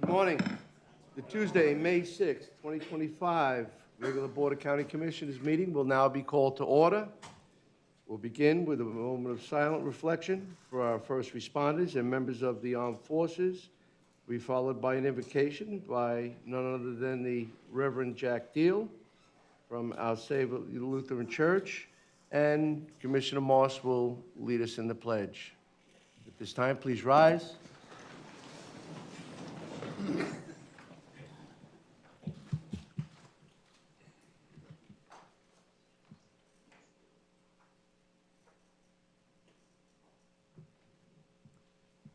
Good morning. The Tuesday, May 6, 2025, regular Board of County Commissioners meeting will now be called to order. We'll begin with a moment of silent reflection for our first responders and members of the armed forces. We'll be followed by an invocation by none other than the Reverend Jack Deal from Our Savior Lutheran Church, and Commissioner Moss will lead us in the pledge. At this time, please rise.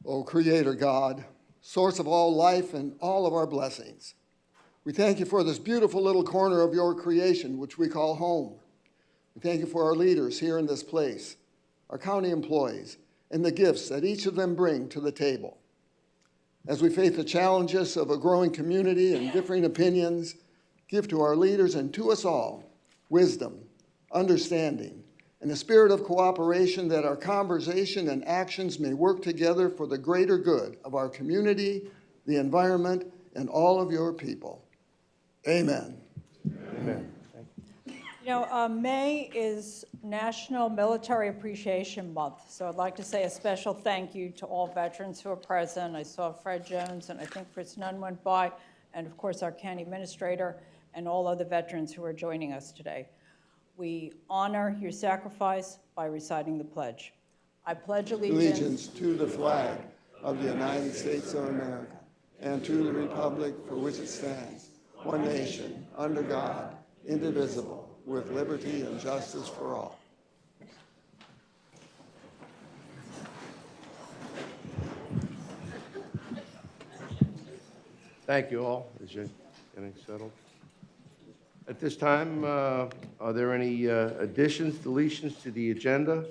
O Creator God, source of all life and all of our blessings, we thank you for this beautiful little corner of your creation, which we call home. We thank you for our leaders here in this place, our county employees, and the gifts that each of them bring to the table. As we face the challenges of a growing community and differing opinions, give to our leaders and to us all wisdom, understanding, and a spirit of cooperation, that our conversation and actions may work together for the greater good of our community, the environment, and all of your people. Amen. Amen. You know, May is National Military Appreciation Month, so I'd like to say a special thank you to all veterans who are present. I saw Fred Jones, and I think Fritz Nunn went by, and of course our county administrator and all other veterans who are joining us today. We honor your sacrifice by reciting the pledge. I pledge Allegiance to the flag of the United States of America and to the republic for which it stands, one nation, under God, indivisible, with liberty and justice for all. Thank you all, as you're getting settled. At this time, are there any additions, deletions to the agenda?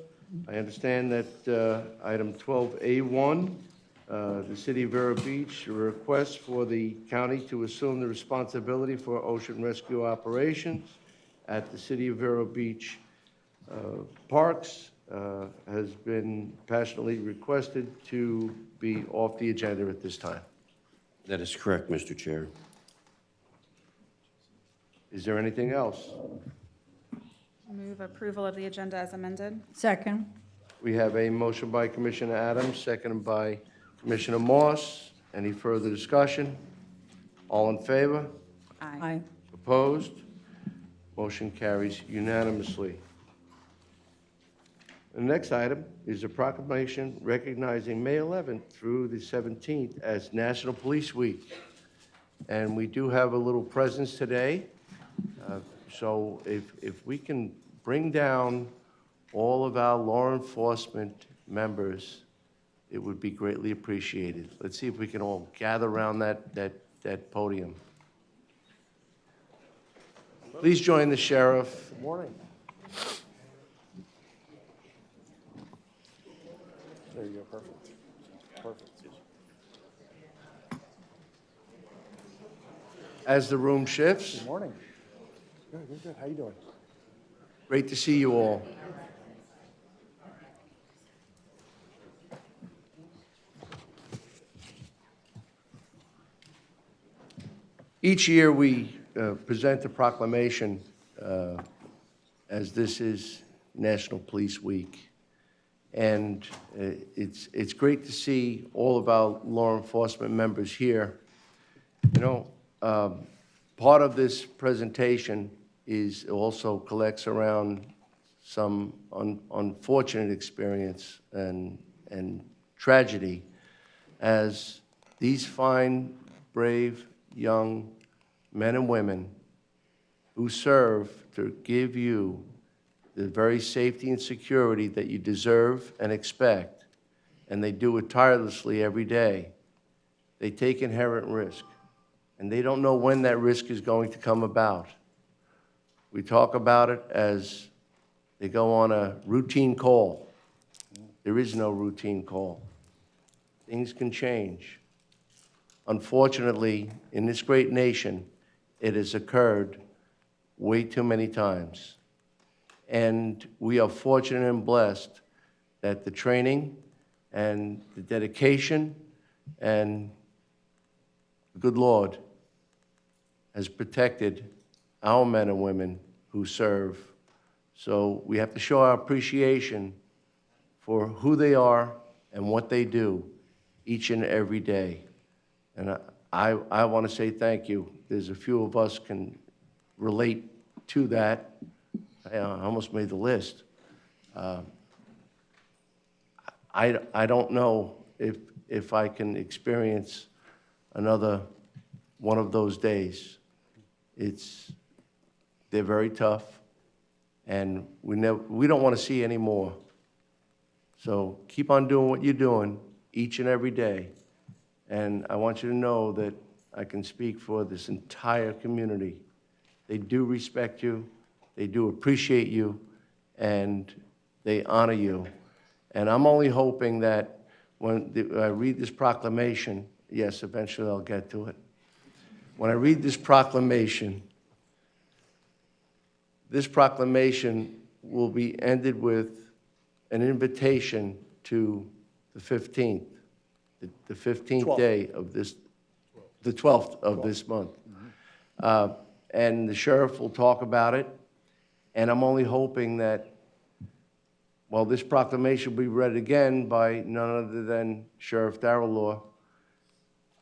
I understand that item 12A1, the City of Vero Beach, a request for the county to assume the responsibility for ocean rescue operations at the City of Vero Beach parks has been passionately requested to be off the agenda at this time. That is correct, Mr. Chair. Is there anything else? Move approval of the agenda as amended. Second. We have a motion by Commissioner Adams, seconded by Commissioner Moss. Any further discussion? All in favor? Aye. Opposed? Motion carries unanimously. The next item is a proclamation recognizing May 11th through the 17th as National Police Week. And we do have a little presence today. So if we can bring down all of our law enforcement members, it would be greatly appreciated. Let's see if we can all gather around that podium. Please join the sheriff. Good morning. There you go, perfect. Perfect. As the room shifts, Good morning. Good. How you doing? great to see you all. Each year, we present a proclamation as this is National Police Week. And it's great to see all of our law enforcement members here. You know, part of this presentation is also collects around some unfortunate experience and tragedy as these fine, brave, young men and women who serve to give you the very safety and security that you deserve and expect, and they do it tirelessly every day. They take inherent risk, and they don't know when that risk is going to come about. We talk about it as they go on a routine call. There is no routine call. Things can change. Unfortunately, in this great nation, it has occurred way too many times. And we are fortunate and blessed that the training and the dedication and the good Lord has protected our men and women who serve. So we have to show our appreciation for who they are and what they do each and every day. And I want to say thank you. There's a few of us can relate to that. I almost made the list. I don't know if I can experience another one of those days. They're very tough, and we don't want to see any more. So keep on doing what you're doing each and every day. And I want you to know that I can speak for this entire community. They do respect you, they do appreciate you, and they honor you. And I'm only hoping that when I read this proclamation, yes, eventually I'll get to it. When I read this proclamation will be ended with an invitation to the 15th, the 15th day of this, the 12th of this month. And the sheriff will talk about it, and I'm only hoping that, well, this proclamation will be read again by none other than Sheriff Darrell Law.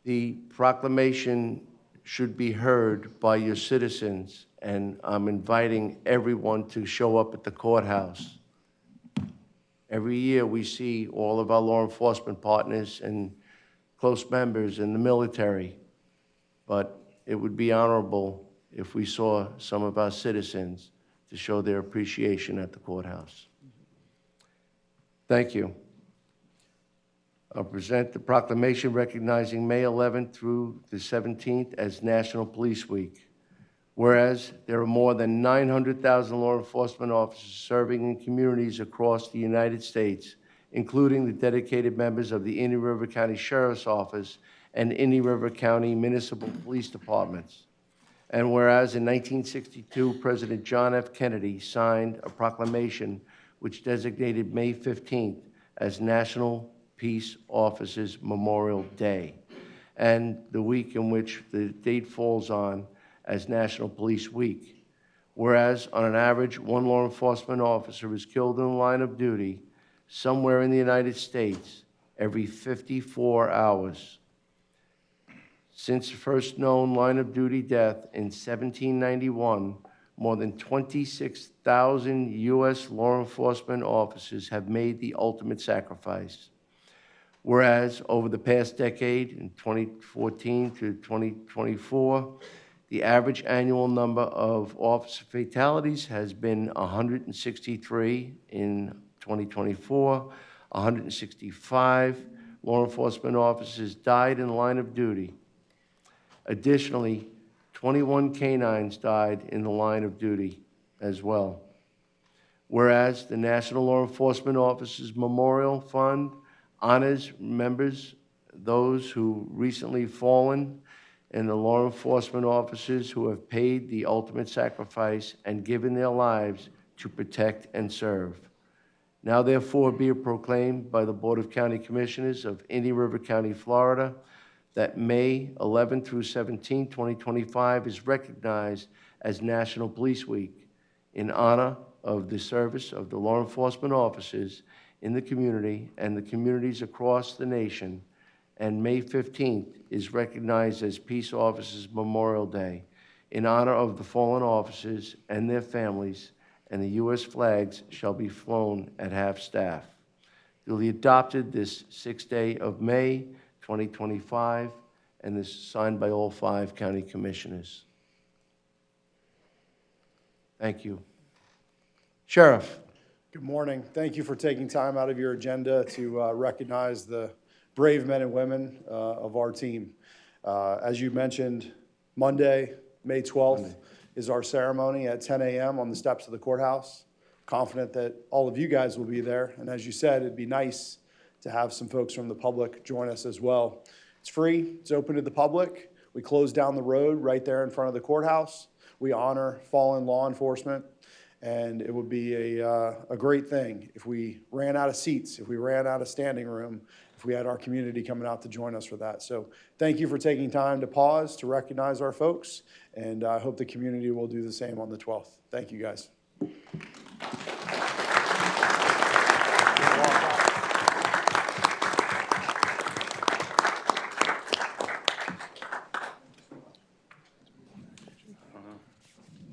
The proclamation should be heard by your citizens, and I'm inviting everyone to show up at the courthouse. Every year, we see all of our law enforcement partners and close members in the military, but it would be honorable if we saw some of our citizens to show their appreciation at the courthouse. Thank you. I'll present the proclamation recognizing May 11th through the 17th as National Police Week. Whereas there are more than 900,000 law enforcement officers serving in communities across the United States, including the dedicated members of the Indian River County Sheriff's Office and Indian River County Municipal Police Departments. And whereas in 1962, President John F. Kennedy signed a proclamation which designated May 15th as National Peace Officers Memorial Day, and the week in which the date falls on as National Police Week. Whereas, on an average, one law enforcement officer is killed in the line of duty somewhere in the United States every 54 hours. Since the first known line of duty death in 1791, more than 26,000 U.S. law enforcement officers have made the ultimate sacrifice. Whereas, over the past decade, in 2014 to 2024, the average annual number of officer fatalities has been 163 in 2024, 165 law enforcement officers died in the line of duty. Additionally, 21 canines died in the line of duty as well. Whereas the National Law Enforcement Officers Memorial Fund honors members, those who recently fallen, and the law enforcement officers who have paid the ultimate sacrifice and given their lives to protect and serve. Now therefore be it proclaimed by the Board of County Commissioners of Indian River County, Florida, that May 11 through 17, 2025 is recognized as National Police Week in honor of the service of the law enforcement officers in the community and the communities across the nation. And May 15th is recognized as Peace Officers Memorial Day in honor of the fallen officers and their families, and the U.S. flags shall be flown at half-staff. Duly adopted this 6th day of May, 2025, and this is signed by all 5 county commissioners. Thank you. Sheriff. Good morning. Thank you for taking time out of your agenda to recognize the brave men and women of our team. As you mentioned, Monday, May 12th, is our ceremony at 10 a.m. on the steps of the courthouse. Confident that all of you guys will be there. And as you said, it'd be nice to have some folks from the public join us as well. It's free. It's open to the public. We close down the road right there in front of the courthouse. We honor fallen law enforcement. And it would be a great thing if we ran out of seats, if we ran out of standing room, if we had our community coming out to join us for that. So thank you for taking time to pause to recognize our folks, and I hope the community will do the same on the 12th. Thank you, guys.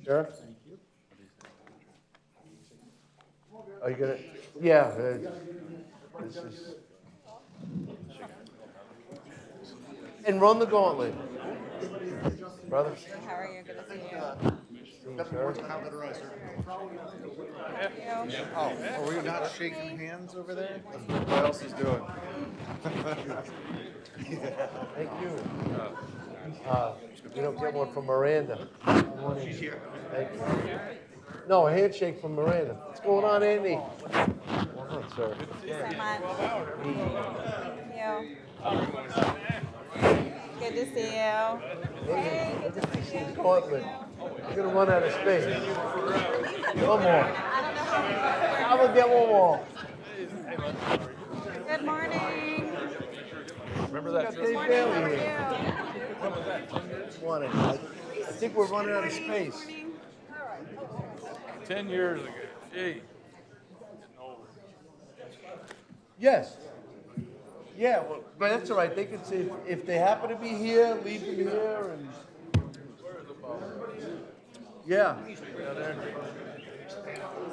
Sheriff? Are you gonna, yeah. This is. And run the gauntlet. Brother? How are you? Good to see you. Oh, are we not shaking hands over there? What else is doing? Thank you. You don't get one from Miranda. She's here. Thank you. No, a handshake from Miranda. What's going on, Andy? What's on, sir? So much. Good to see you. Hey, good to see you. Gauntlet. You're gonna run out of space. One more. I don't know how. I'm gonna get one more. Good morning. Remember that? Dave Bailey here. Wanted. I think we're running out of space. 10 years ago, gee. Yes. Yeah, well, but that's all right. They could say, if they happen to be here, leave them here and. Yeah.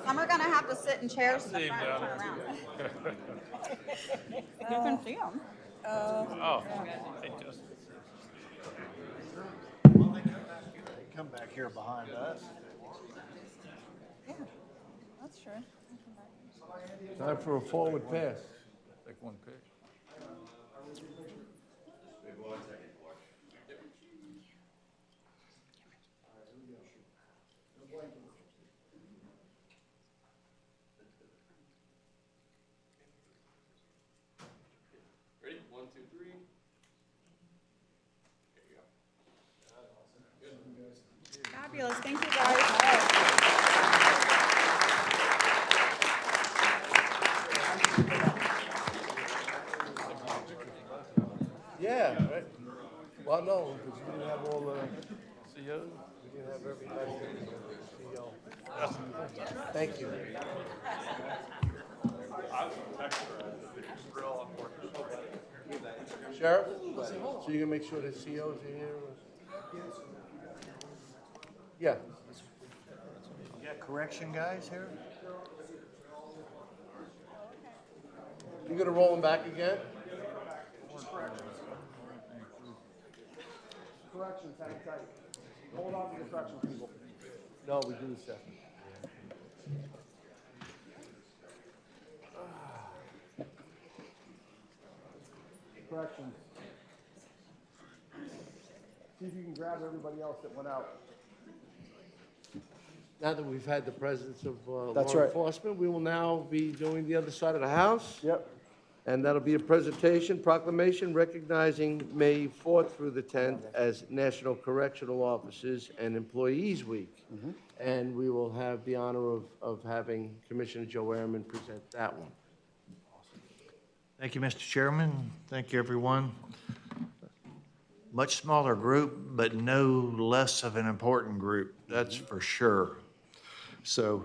Some are gonna have to sit in chairs in the front and turn around. You can see them. Oh, they just. Come back here behind us. Yeah, that's true. Time for a forward pass. Take one pic. Ready? 1, 2, 3. Fabulous. Thank you, guys. Yeah, right. Well, no, because we didn't have all the, CO? we didn't have everybody. CEO. Thank you. Sheriff, so you can make sure the COs are here? Yeah. You got correction guys here? You gonna roll them back again? Corrections, hang tight. Hold on to the corrections, people. No, we do the second. Corrections. See if you can grab everybody else that went out. Now that we've had the presence of law That's right. enforcement, we will now be doing the other side of the house. Yep. And that'll be a presentation, proclamation recognizing May 4th through the 10th as National Correctional Officers and Employees Week. And we will have the honor of having Commissioner Joe Ehrman present that one. Thank you, Mr. Chairman. Thank you, everyone. Much smaller group, but no less of an important group, that's for sure. So,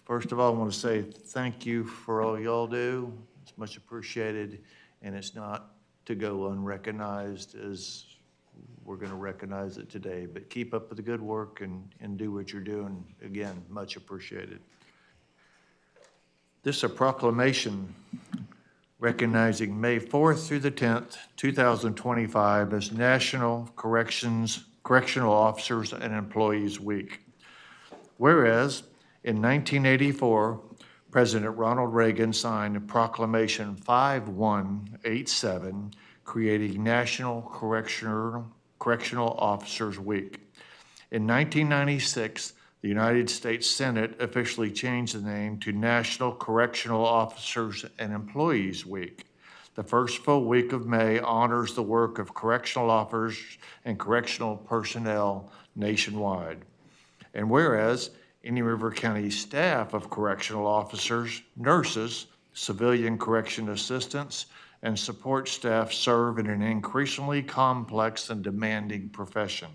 first of all, I want to say thank you for all y'all do. It's much appreciated, and it's not to go unrecognized as we're going to recognize it today. But keep up with the good work and do what you're doing. Again, much appreciated. This is a proclamation recognizing May 4th through the 10th, 2025 as National Correctional Officers and Employees Week. Whereas in 1984, President Ronald Reagan signed Proclamation 5187, creating National Correctional Officers Week. In 1996, the United States Senate officially changed the name to National Correctional Officers and Employees Week. The first full week of May honors the work of correctional officers and correctional personnel nationwide. And whereas Indian River County staff of correctional officers, nurses, civilian correction assistants, and support staff serve in an increasingly complex and demanding profession.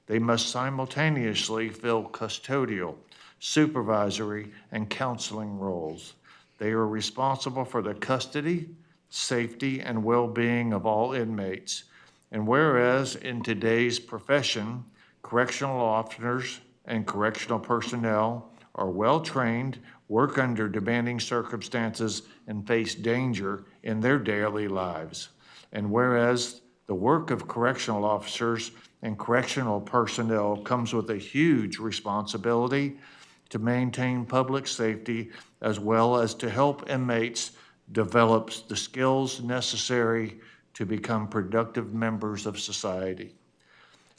They must simultaneously fill custodial, supervisory, and counseling roles. They are responsible for the custody, safety, and well-being of all inmates. And whereas in today's profession, correctional officers and correctional personnel are well-trained, work under demanding circumstances, and face danger in their daily lives. And whereas the work of correctional officers and correctional personnel comes with a huge responsibility to maintain public safety as well as to help inmates develop the skills necessary to become productive members of society.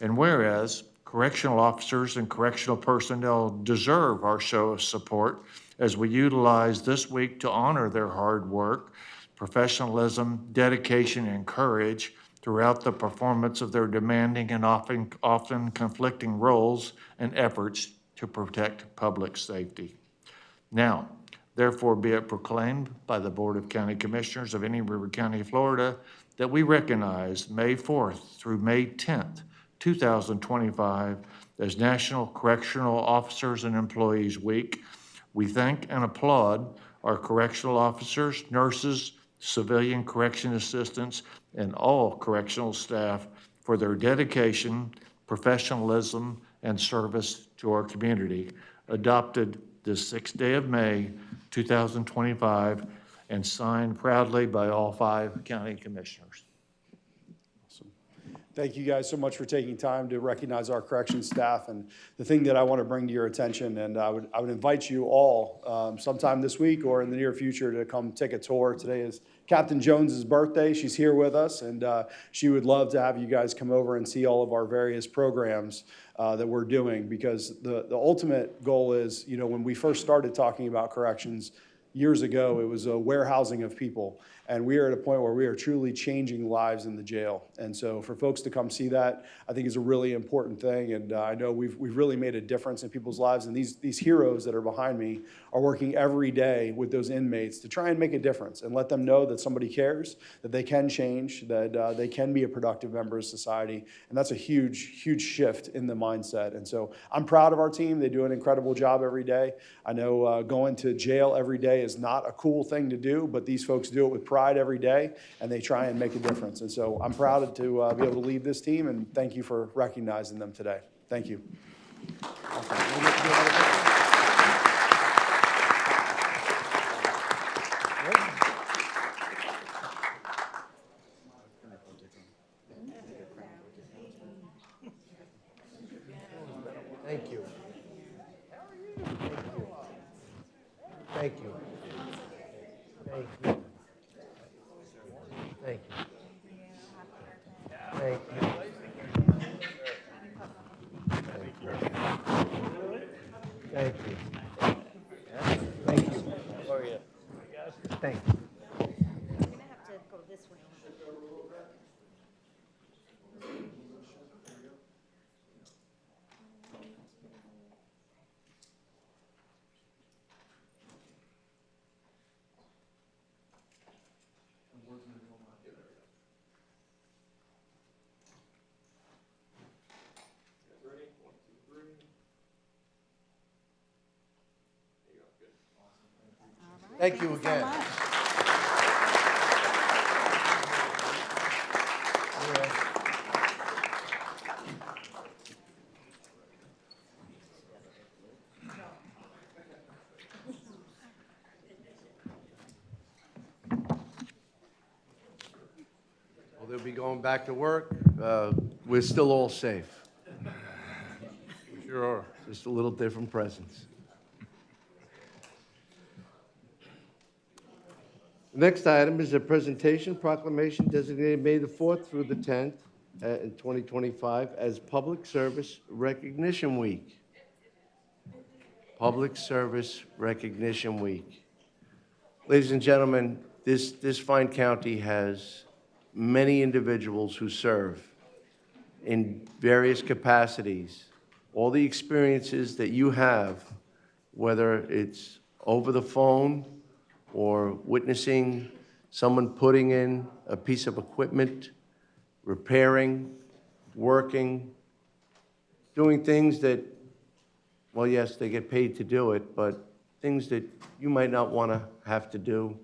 And whereas correctional officers and correctional personnel deserve our show of support as we utilize this week to honor their hard work, professionalism, dedication, and courage throughout the performance of their demanding and often conflicting roles and efforts to protect public safety. Now, therefore be it proclaimed by the Board of County Commissioners of Indian River County, Florida, that we recognize May 4th through May 10th, 2025 as National Correctional Officers and Employees Week. We thank and applaud our correctional officers, nurses, civilian correction assistants, and all correctional staff for their dedication, professionalism, and service to our community. Adopted this 6th day of May, 2025, and signed proudly by all 5 county commissioners. Thank you guys so much for taking time to recognize our corrections staff. And the thing that I want to bring to your attention, and I would invite you all sometime this week or in the near future to come take a tour. Today is Captain Jones's birthday. She's here with us, and she would love to have you guys come over and see all of our various programs that we're doing, because the ultimate goal is, you know, when we first started talking about corrections years ago, it was a warehousing of people. And we are at a point where we are truly changing lives in the jail. And so for folks to come see that, I think is a really important thing. And I know we've really made a difference in people's lives. And these heroes that are behind me are working every day with those inmates to try and make a difference and let them know that somebody cares, that they can change, that they can be a productive member of society. And that's a huge, huge shift in the mindset. And so I'm proud of our team. They do an incredible job every day. I know going to jail every day is not a cool thing to do, but these folks do it with pride every day, and they try and make a difference. And so I'm proud to be able to lead this team, and thank you for recognizing them today. Thank you. Thank you. Thank you. Thank you. Thank you. Thank you. Thank you. Thank you. How are you? Thank you. You're gonna have to go this way. Thank you again. Well, they'll be going back to work. We're still all safe. Sure are. Just a little different presence. The next item is a presentation proclamation designated May the 4th through the 10th in 2025 as Public Service Recognition Week. Public Service Recognition Week. Ladies and gentlemen, this fine county has many individuals who serve in various capacities all the experiences that you have, whether it's over the phone or witnessing someone putting in a piece of equipment, repairing, working, doing things that, well, yes, they get paid to do it, but things that you might not want to have to do.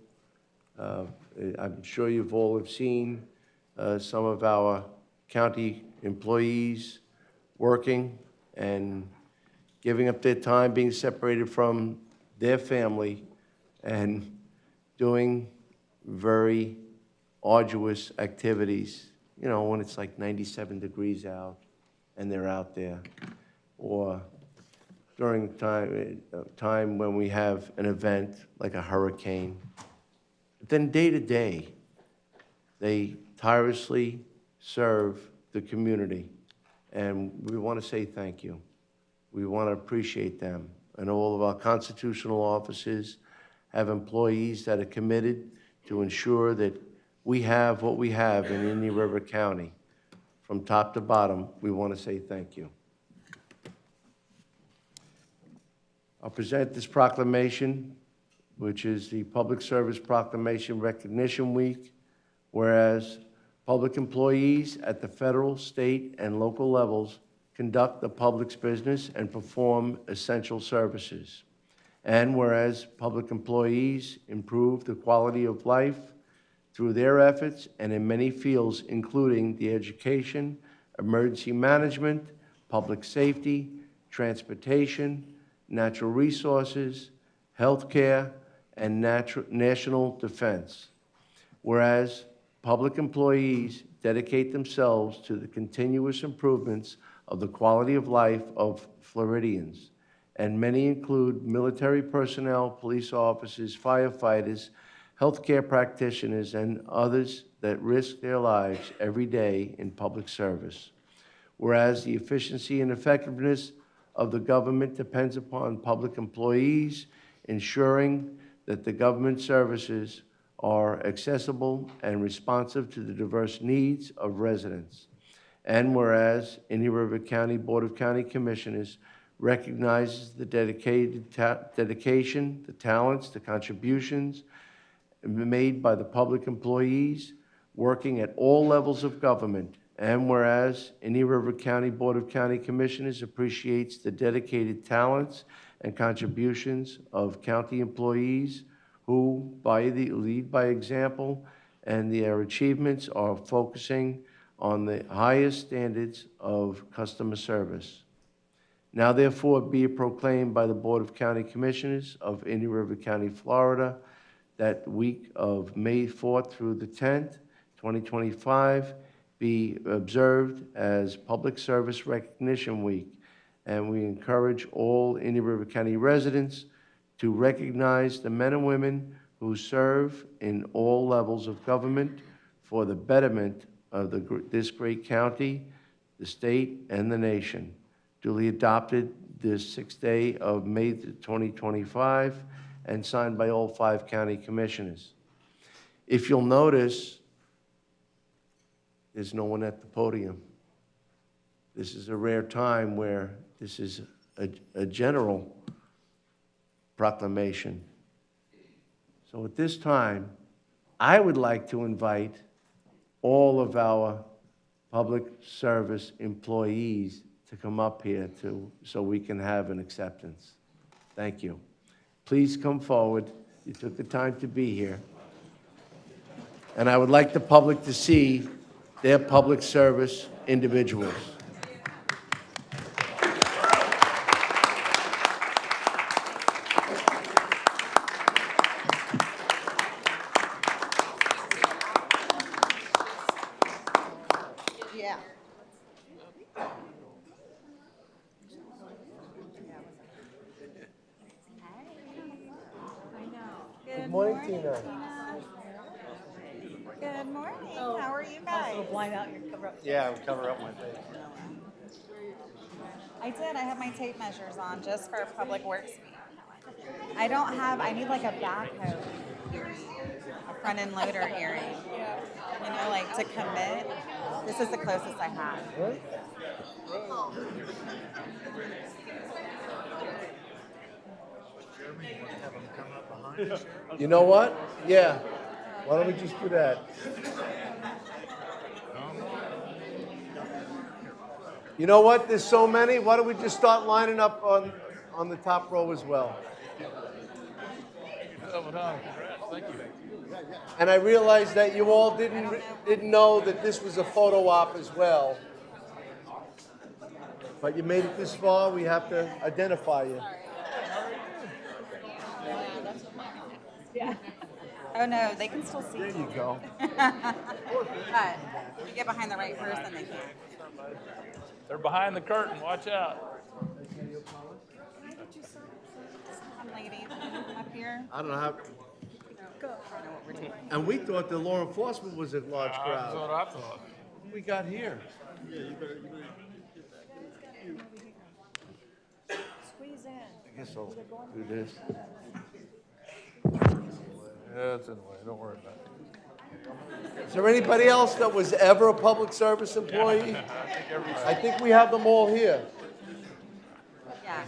I'm sure you've all have seen some of our county employees working and giving up their time, being separated from their family, and doing very arduous activities, you know, when it's like 97 degrees out and they're out there, or during time when we have an event like a hurricane. But then day to day, they tirelessly serve the community, and we want to say thank you. We want to appreciate them. And all of our constitutional offices have employees that are committed to ensure that we have what we have in Indian River County. From top to bottom, we want to say thank you. I'll present this proclamation, which is the Public Service Proclamation Recognition Week, whereas public employees at the federal, state, and local levels conduct the public's business and perform essential services. And whereas public employees improve the quality of life through their efforts and in many fields, including the education, emergency management, public safety, transportation, natural resources, healthcare, and national defense. Whereas public employees dedicate themselves to the continuous improvements of the quality of life of Floridians, and many include military personnel, police officers, firefighters, healthcare practitioners, and others that risk their lives every day in public service. Whereas the efficiency and effectiveness of the government depends upon public employees ensuring that the government services are accessible and responsive to the diverse needs of residents. And whereas Indian River County Board of County Commissioners recognizes the dedication, the talents, the contributions made by the public employees working at all levels of government. And whereas Indian River County Board of County Commissioners appreciates the dedicated talents and contributions of county employees who lead by example, and their achievements are focusing on the highest standards of customer service. Now therefore be it proclaimed by the Board of County Commissioners of Indian River County, Florida, that week of May 4th through the 10th, 2025, be observed as Public Service Recognition Week. And we encourage all Indian River County residents to recognize the men and women who serve in all levels of government for the betterment of this great county, the state, and the nation. Duly adopted this 6th day of May 2025 and signed by all 5 county commissioners. If you'll notice, there's no one at the podium. This is a rare time where this is a general proclamation. So at this time, I would like to invite all of our public service employees to come up here so we can have an acceptance. Thank you. Please come forward. You took the time to be here. And I would like the public to see their public service individuals. Yeah. Good morning, Tina. Good morning. How are you guys? Yeah, I'll cover up my face. I did. I have my tape measures on just for Public Works Week. I need like a backhoe earring, a front end loader earring. You know, like to commit. This is the closest I have. You know what? Yeah. Why don't we just do that? You know what? There's so many. Why don't we just start lining up on the top row as well? Well done. Congrats. Thank you. And I realized that you all didn't know that this was a photo op as well. But you made it this far, we have to identify you. Oh, no, they can still see. There you go. But if you get behind the right person, they can't. They're behind the curtain. Watch out. Some ladies up here. I don't know how, I know what we're doing. and we thought the law enforcement was a large That's crowd. what I thought. What do we got here? Squeeze in. I guess I'll do this. Yeah, it's in the way. Don't worry about it. Is there anybody else that was ever a public service employee? I think we have them all here. Yeah.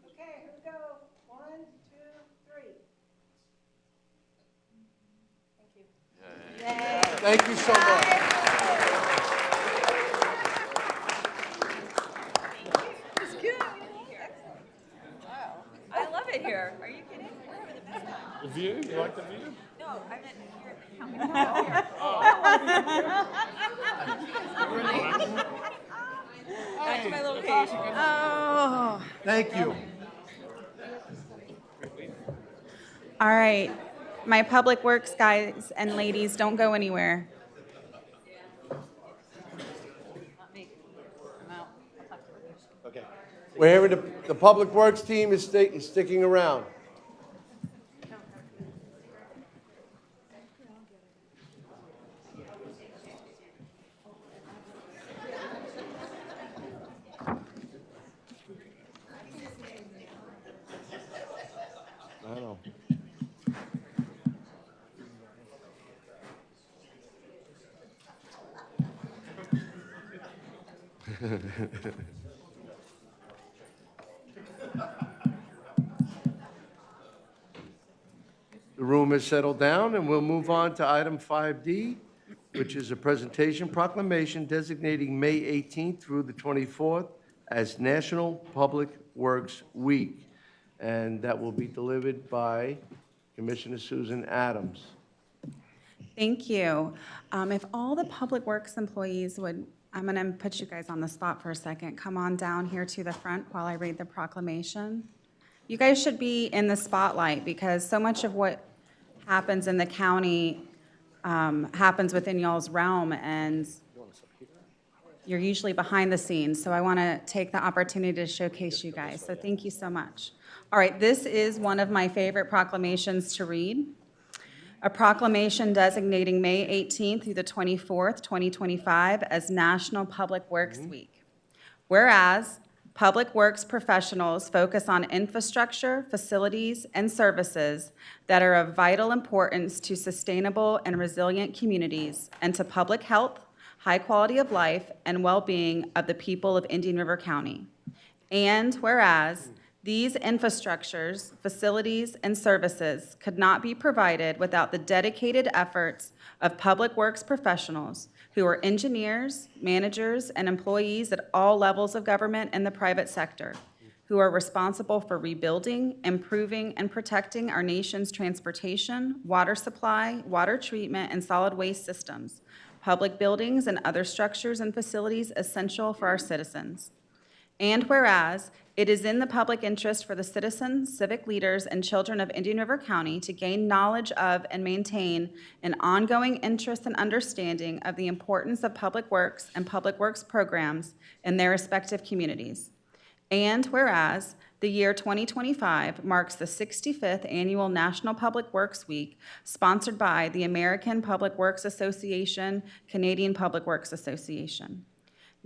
Okay, here we go. 1, 2, 3. Yay. Thank you so much. I love it here. Are you kidding? We're having the best time. The view? You like the view? No, I meant here at the county. Back to my location. Oh. Thank you. All right. My public works guys and ladies, don't go anywhere. We're hearing the Public Works team is sticking around. I know. The room has settled down, and we'll move on to item 5D, which is a presentation proclamation designating May 18th through the 24th as National Public Works Week. And that will be delivered by Commissioner Susan Adams. Thank you. If all the public works employees would, I'm going to put you guys on the spot for a second. Come on down here to the front while I read the proclamation. You guys should be in the spotlight because so much of what happens in the county happens within y'all's realm, and you're usually behind the scenes. So I want to take the opportunity to showcase you guys. So thank you so much. All right, this is one of my favorite proclamations to read. A proclamation designating May 18th through the 24th, 2025 as National Public Works Week. Whereas public works professionals focus on infrastructure, facilities, and services that are of vital importance to sustainable and resilient communities and to public health, high quality of life, and well-being of the people of Indian River County. And whereas these infrastructures, facilities, and services could not be provided without the dedicated efforts of public works professionals who are engineers, managers, and employees at all levels of government and the private sector, who are responsible for rebuilding, improving, and protecting our nation's transportation, water supply, water treatment, and solid waste systems, public buildings, and other structures and facilities essential for our citizens. And whereas it is in the public interest for the citizens, civic leaders, and children of Indian River County to gain knowledge of and maintain an ongoing interest and understanding of the importance of public works and public works programs in their respective communities. And whereas the year 2025 marks the 65th Annual National Public Works Week, sponsored by the American Public Works Association, Canadian Public Works Association.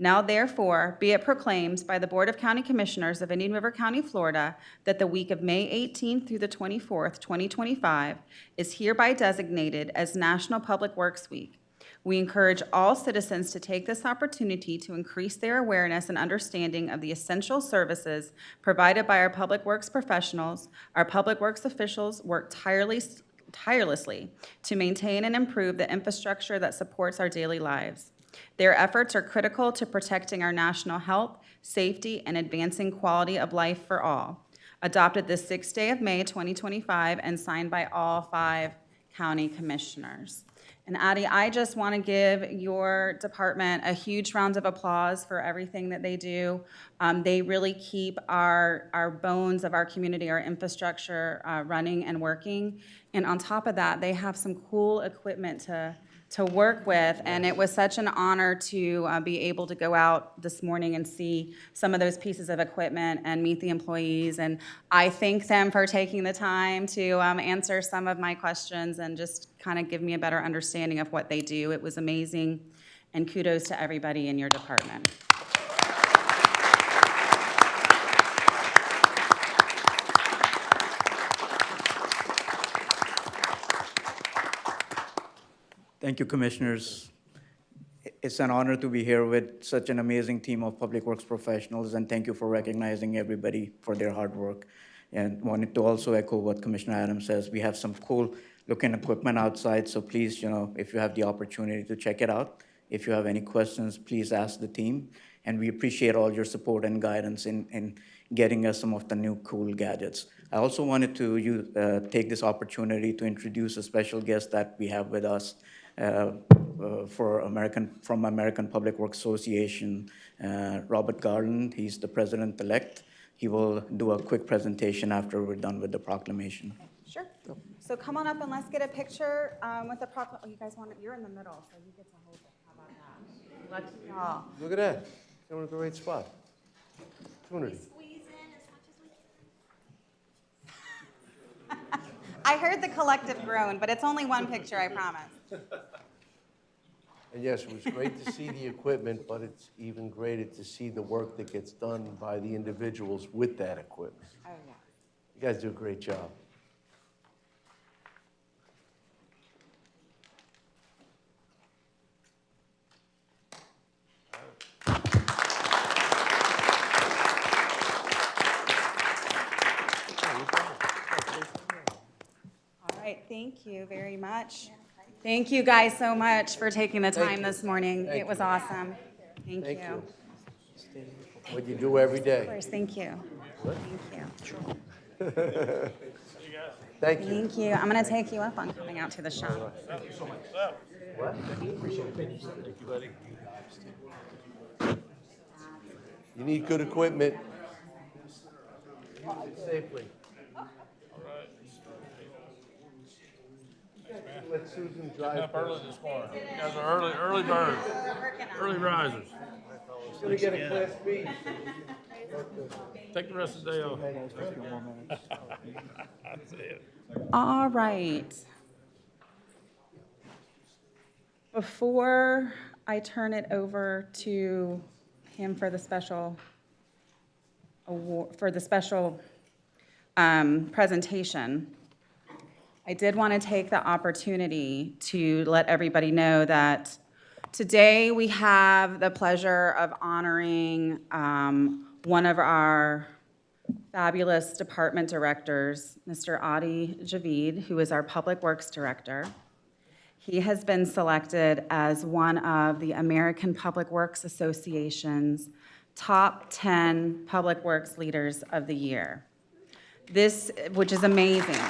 Now therefore, be it proclaimed by the Board of County Commissioners of Indian River County, Florida, that the week of May 18th through the 24th, 2025, is hereby designated as National Public Works Week, We encourage all citizens to take this opportunity to increase their awareness and understanding of the essential services provided by our public works professionals. Our public works officials work tirelessly to maintain and improve the infrastructure that supports our daily lives. Their efforts are critical to protecting our national health, safety, and advancing quality of life for all. Adopted this 6th day of May 2025 and signed by all 5 county commissioners. And Addie, I just want to give your department a huge round of applause for everything that they do. They really keep our bones of our community, our infrastructure running and working. And on top of that, they have some cool equipment to work with, and it was such an honor to be able to go out this morning and see some of those pieces of equipment and meet the employees. And I thank them for taking the time to answer some of my questions and just kind of give me a better understanding of what they do. It was amazing, and kudos to everybody in your department. Thank you, Commissioners. It's an honor to be here with such an amazing team of public works professionals, and thank you for recognizing everybody for their hard work. And wanted to also echo what Commissioner Adams says. We have some cool-looking equipment outside, so please, if you have the opportunity to check it out. If you have any questions, please ask the team. And we appreciate all your support and guidance in getting us some of the new cool gadgets. I also wanted to take this opportunity to introduce a special guest that we have with us. From American Public Works Association, Robert Garland. He's the president-elect. He will do a quick presentation after we're done with the proclamation. Sure. So come on up and let's get a picture with the proclamation. Oh, you guys want it? You're in the middle, so you get to hold it. How about that? Let's y'all. Look at that. You're in the right spot. Opportunity. I heard the collective groan, but it's only one picture, I promise. And yes, it was great to see the equipment, but it's even greater to see the work that gets done by the individuals with that equipment. Oh, yeah. You guys do a great job. All right, thank you very much. Thank you guys so much for taking the time this morning. It was awesome. Thank Thank you. you. What you do every Of day. course, thank you. Thank you. Thank you. Thank you. I'm going to take you up on coming out to the shop. You need good equipment. Use it safely. Let Susan drive. Up early this morning. You guys are early birds, early risers. She's gonna get a Class B. Take the rest of the day off. That's it. All right. Before I turn it over to him for the special award, for the special presentation, I did want to take the opportunity to let everybody know that today we have the pleasure of honoring one of our fabulous department directors, Mr. Adi Javid, who is our Public Works Director. He has been selected as one of the American Public Works Association's top 10 Public Works Leaders of the Year. This, which is amazing.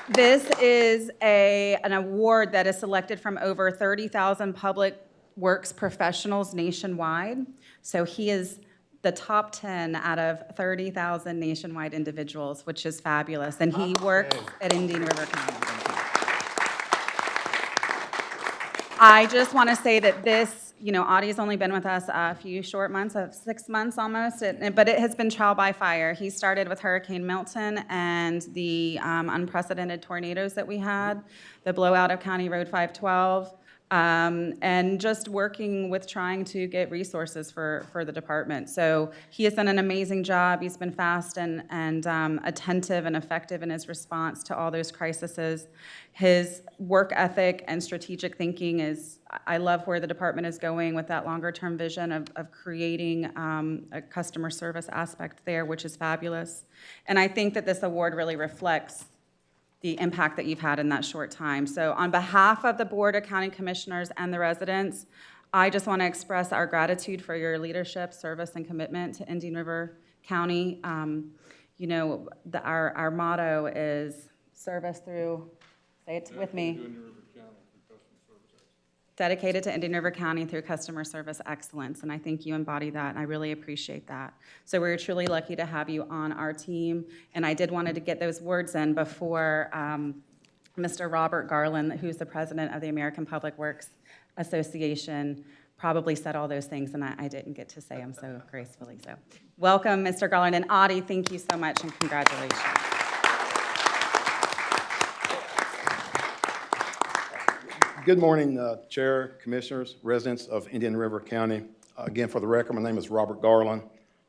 This is an award that is selected from over 30,000 public works professionals nationwide. So he is the top 10 out of 30,000 nationwide individuals, which is fabulous. And he works at Indian River County. I just want to say that this, Adi's only been with us a few short months, 6 months almost, but it has been trial by fire. He started with Hurricane Milton and the unprecedented tornadoes that we had, the blowout of County Road 512. and just working with trying to get resources for the department. So he has done an amazing job. He's been fast and attentive and effective in his response to all those crises. His work ethic and strategic thinking is, I love where the department is going with that longer-term vision of creating a customer service aspect there, which is fabulous. And I think that this award really reflects the impact that you've had in that short time. So on behalf of the Board of County Commissioners and the residents, I just want to express our gratitude for your leadership, service, and commitment to Indian River County. You know, our motto is service through, say it with me. Dedicated to Indian River County through customer service excellence, and I think you embody that, and I really appreciate that. So we're truly lucky to have you on our team, and I did wanted to get those words in before Mr. Robert Garland, who's the president of the American Public Works Association, probably said all those things, and I didn't get to say them so gracefully. So welcome, Mr. Garland, and Audie, thank you so much, and congratulations. Good morning, Chair, Commissioners, residents of Indian River County. Again, for the record, my name is Robert Garland.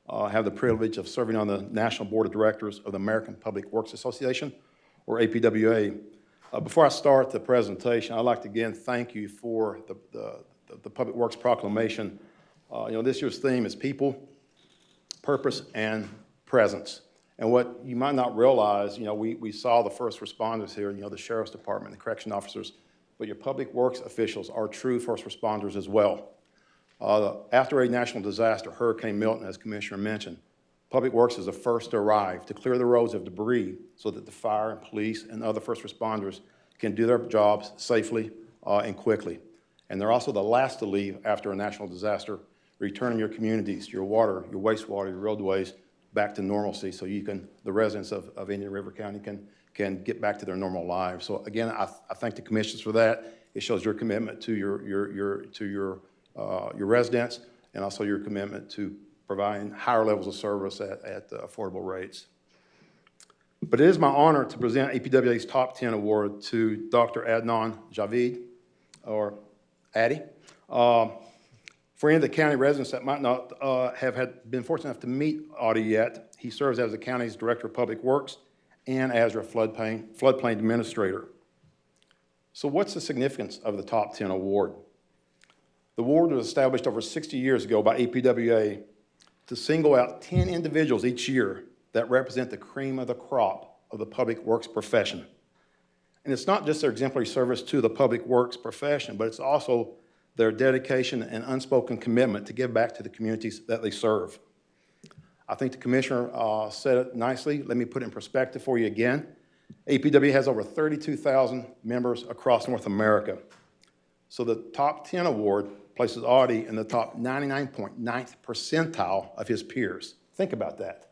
I have the privilege of serving on the National Board of Directors of the American Public Works Association, or APWA. Before I start the presentation, I'd like to again thank you for the Public Works Proclamation. This year's theme is people, purpose, and presence. And what you might not realize, we saw the first responders here, the Sheriff's Department, the correction officers, but your public works officials are true first responders as well. After a national disaster, Hurricane Milton, as Commissioner mentioned, Public Works is the first to arrive to clear the roads of debris so that the fire and police and other first responders can do their jobs safely and quickly. And they're also the last to leave after a national disaster, returning your communities, your water, your wastewater, your roadways back to normalcy so the residents of Indian River County can get back to their normal lives. So again, I thank the commissioners for that. It shows your commitment to your residents and also your commitment to providing higher levels of service at affordable rates. But it is my honor to present APWA's Top 10 Award to Dr. Adnan Javid, or Addy. For any of the county residents that might not have been fortunate enough to meet Audie yet, he serves as the county's Director of Public Works and as your floodplain administrator. So what's the significance of the Top 10 Award? The award was established over 60 years ago by APWA to single out 10 individuals each year that represent the cream of the crop of the public works profession. And it's not just their exemplary service to the public works profession, but it's also their dedication and unspoken commitment to give back to the communities that they serve. I think the commissioner said it nicely. Let me put it in perspective for you again. APWA has over 32,000 members across North America. So the Top 10 Award places Audie in the top 99.9th percentile of his peers. Think about that.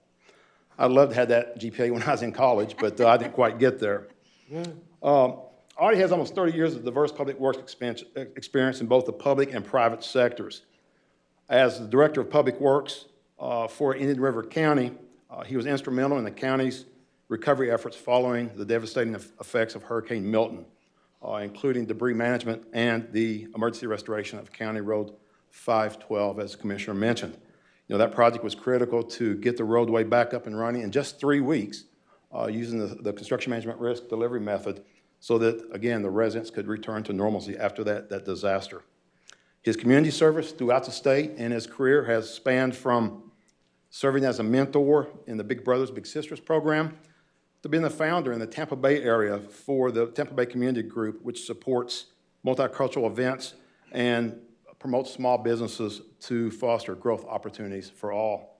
I'd love to have that GPA when I was in college, but I didn't quite get there. Audie has almost 30 years of diverse public works experience in both the public and private sectors. As the Director of Public Works for Indian River County, he was instrumental in the county's recovery efforts following the devastating effects of Hurricane Milton, including debris management and the emergency restoration of County Road 512, as the Commissioner mentioned. That project was critical to get the roadway back up and running in just 3 weeks using the construction management risk delivery method so that, again, the residents could return to normalcy after that disaster. His community service throughout the state and his career has spanned from serving as a mentor in the Big Brothers Big Sisters program to being the founder in the Tampa Bay area for the Tampa Bay Community Group, which supports multicultural events and promotes small businesses to foster growth opportunities for all.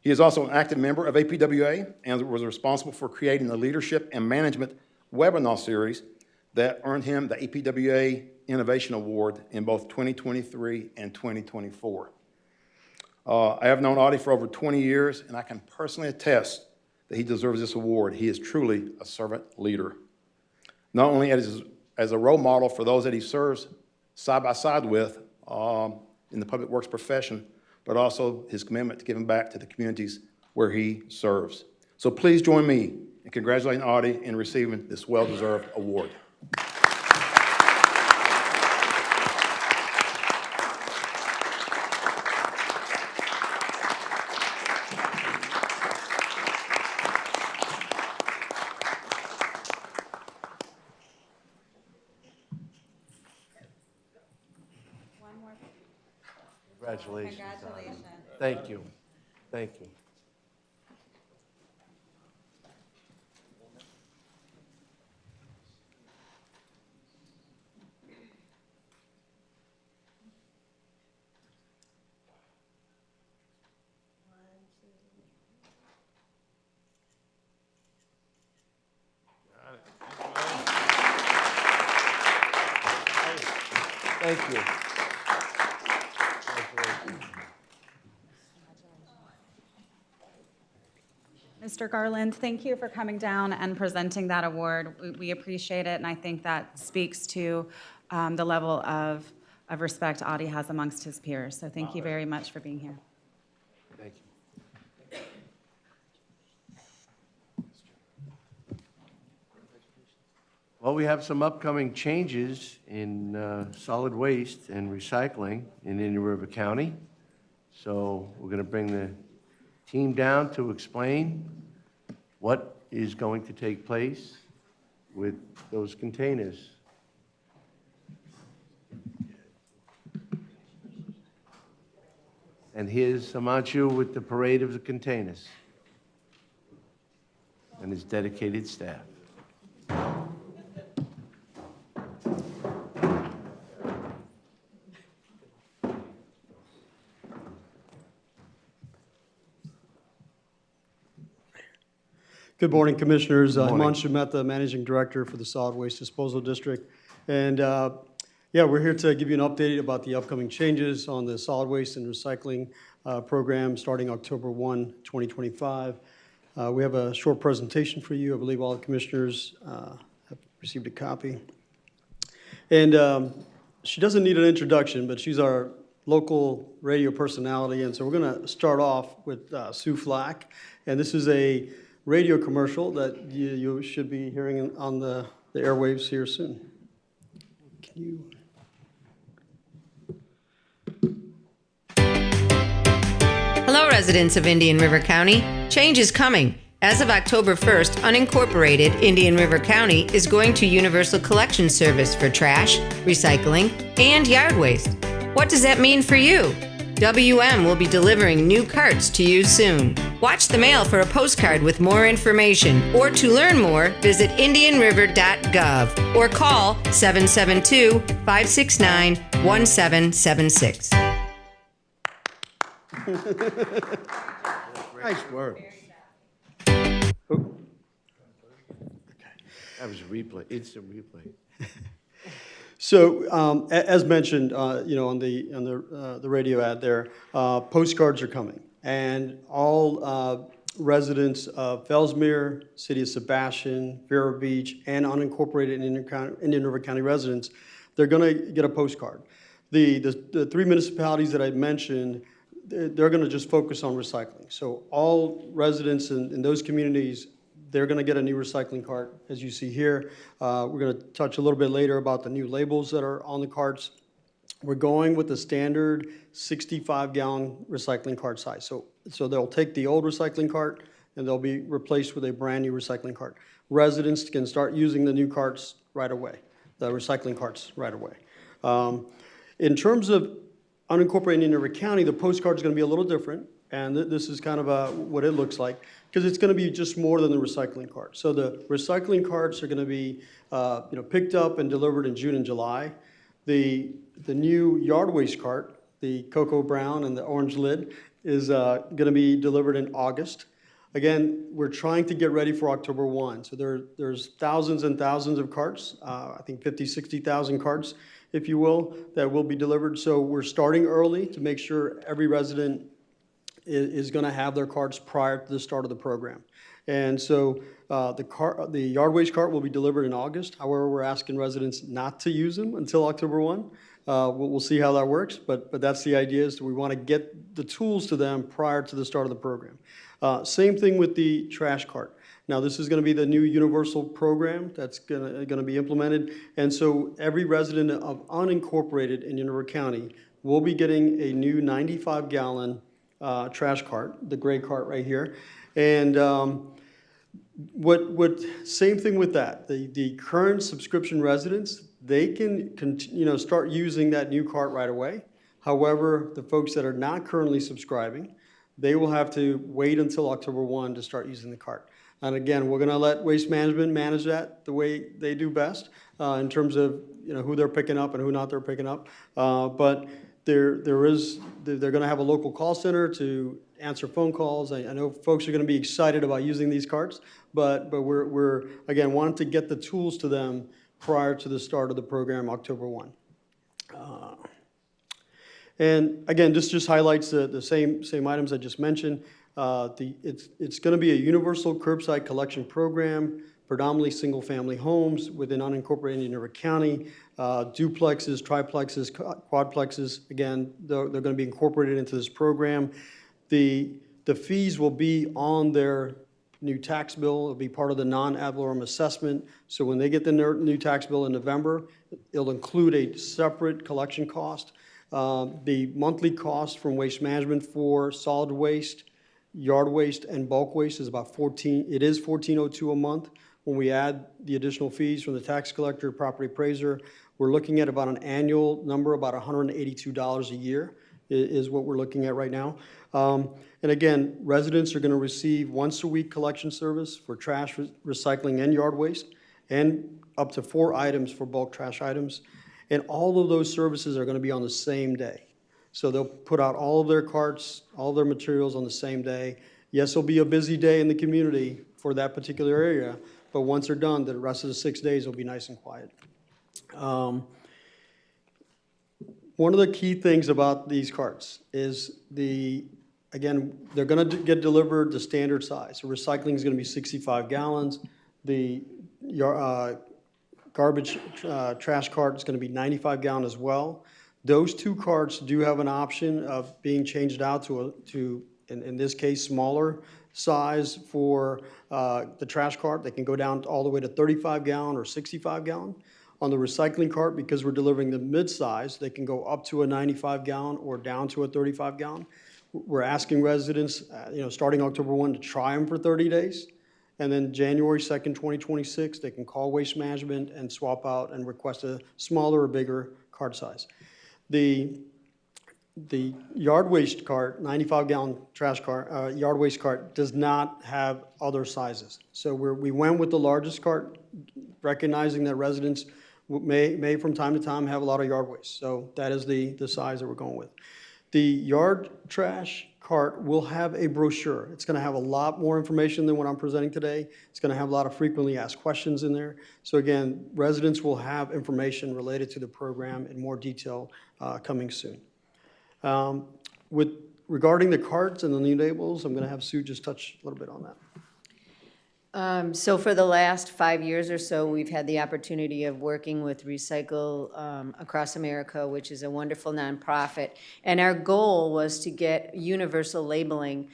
He is also an active member of APWA and was responsible for creating the Leadership and Management webinar series that earned him the APWA Innovation Award in both 2023 and 2024. I have known Audie for over 20 years, and I can personally attest that he deserves this award. He is truly a servant leader, not only as a role model for those that he serves side by side with in the public works profession, but also his commitment to giving back to the communities where he serves. So please join me in congratulating Audie in receiving this well-deserved award. Congratulations. Congratulations. Thank you. Thank you. Thank you. Mr. Garland, thank you for coming down and presenting that award. We appreciate it, and I think that speaks to the level of respect Audie has amongst his peers. So thank you very much for being here. Thank you. Well, we have some upcoming changes in solid waste and recycling in Indian River County. So we're going to bring the team down to explain what is going to take place with those containers. And here's Samachu with the parade of the containers and his dedicated staff. Good morning, Commissioners. Morning. Himanshu Mehta, Managing Director for the Solid Waste Disposal District. And yeah, we're here to give you an update about the upcoming changes on the solid waste and recycling program starting October 1, 2025. We have a short presentation for you. I believe all the Commissioners have received a copy. And she doesn't need an introduction, but she's our local radio personality. And so we're going to start off with Sue Flack. And this is a radio commercial that you should be hearing on the airwaves here soon. Can you? Hello, residents of Indian River County. Change is coming. As of October 1st, unincorporated Indian River County is going to universal collection service for trash, recycling, and yard waste. What does that mean for you? WM will be delivering new carts to you soon. Watch the mail for a postcard with more information, or to learn more, visit indianriver.gov or call 772-569-1776. Nice work. That was a replay, instant replay. So, as mentioned, you know, on the radio ad there, postcards are coming, and all residents of Fellsmere, City of Sebastian, Vero Beach, and unincorporated Indian River County residents, they're going to get a postcard. The three municipalities that I mentioned, they're going to just focus on recycling. So all residents in those communities, they're going to get a new recycling cart, as you see here. We're going to touch a little bit later about the new labels that are on the carts. We're going with the standard 65-gallon recycling cart size. So they'll take the old recycling cart and they'll be replaced with a brand-new recycling cart. Residents can start using the new carts right away, the recycling carts right away. In terms of unincorporated Indian River County, the postcard is going to be a little different. And this is kind of what it looks like, because it's going to be just more than the recycling cart. So the recycling carts are going to be picked up and delivered in June and July. The new yard waste cart, the cocoa brown and the orange lid, is going to be delivered in August. Again, we're trying to get ready for October 1. So there's thousands and thousands of carts, I think 50, 60,000 carts, if you will, that will be delivered. So we're starting early to make sure every resident is going to have their carts prior to the start of the program. And so the yard waste cart will be delivered in August. However, we're asking residents not to use them until October 1. We'll see how that works, but that's the idea, is we want to get the tools to them prior to the start of the program. Same thing with the trash cart. Now, this is going to be the new universal program that's going to be implemented. And so every resident of unincorporated Indian River County will be getting a new 95-gallon trash cart, the gray cart right here. And same thing with that. The current subscription residents, they can start using that new cart right away. However, the folks that are not currently subscribing, they will have to wait until October 1 to start using the cart. And again, we're going to let Waste Management manage that the way they do best in terms of who they're picking up and who not they're picking up. But they're going to have a local call center to answer phone calls. I know folks are going to be excited about using these carts, but we're again wanting to get the tools to them prior to the start of the program, October 1. And again, this just highlights the same items I just mentioned. It's going to be a universal curbside collection program, predominantly single-family homes within unincorporated Indian River County, duplexes, triplexes, quadplexes. Again, they're going to be incorporated into this program. The fees will be on their new tax bill. It'll be part of the non-ad valorem assessment. So when they get the new tax bill in November, it'll include a separate collection cost. The monthly cost from Waste Management for solid waste, yard waste, and bulk waste is about $14.02 a month. When we add the additional fees from the tax collector, property appraiser, we're looking at about an annual number, about $182 a year is what we're looking at right now. And again, residents are going to receive once a week collection service for trash, recycling, and yard waste, and up to 4 items for bulk trash items. And all of those services are going to be on the same day. So they'll put out all of their carts, all of their materials on the same day. Yes, it'll be a busy day in the community for that particular area, but once they're done, the rest of the 6 days will be nice and quiet. One of the key things about these carts is again, they're going to get delivered the standard size. So recycling is going to be 65 gallons. The garbage trash cart is going to be 95 gallon as well. Those 2 carts do have an option of being changed out to in this case, smaller size for the trash cart. They can go down all the way to 35 gallon or 65 gallon. On the recycling cart, because we're delivering the mid-size, they can go up to a 95 gallon or down to a 35 gallon. We're asking residents, starting October 1 to try them for 30 days. And then January 2nd, 2026, they can call Waste Management and swap out and request a smaller or bigger cart size. The yard waste cart, 95-gallon trash cart, yard waste cart, does not have other sizes. So we went with the largest cart, recognizing that residents may from time to time have a lot of yard waste. So that is the size that we're going with. The yard trash cart will have a brochure. It's going to have a lot more information than what I'm presenting today. It's going to have a lot of frequently asked questions in there. So again, residents will have information related to the program in more detail coming soon. Regarding the carts and the new labels, I'm going to have Sue just touch a little bit on that. So for the last 5 years or so, we've had the opportunity of working with Recycle Across America, which is a wonderful nonprofit. And our goal was to get universal labeling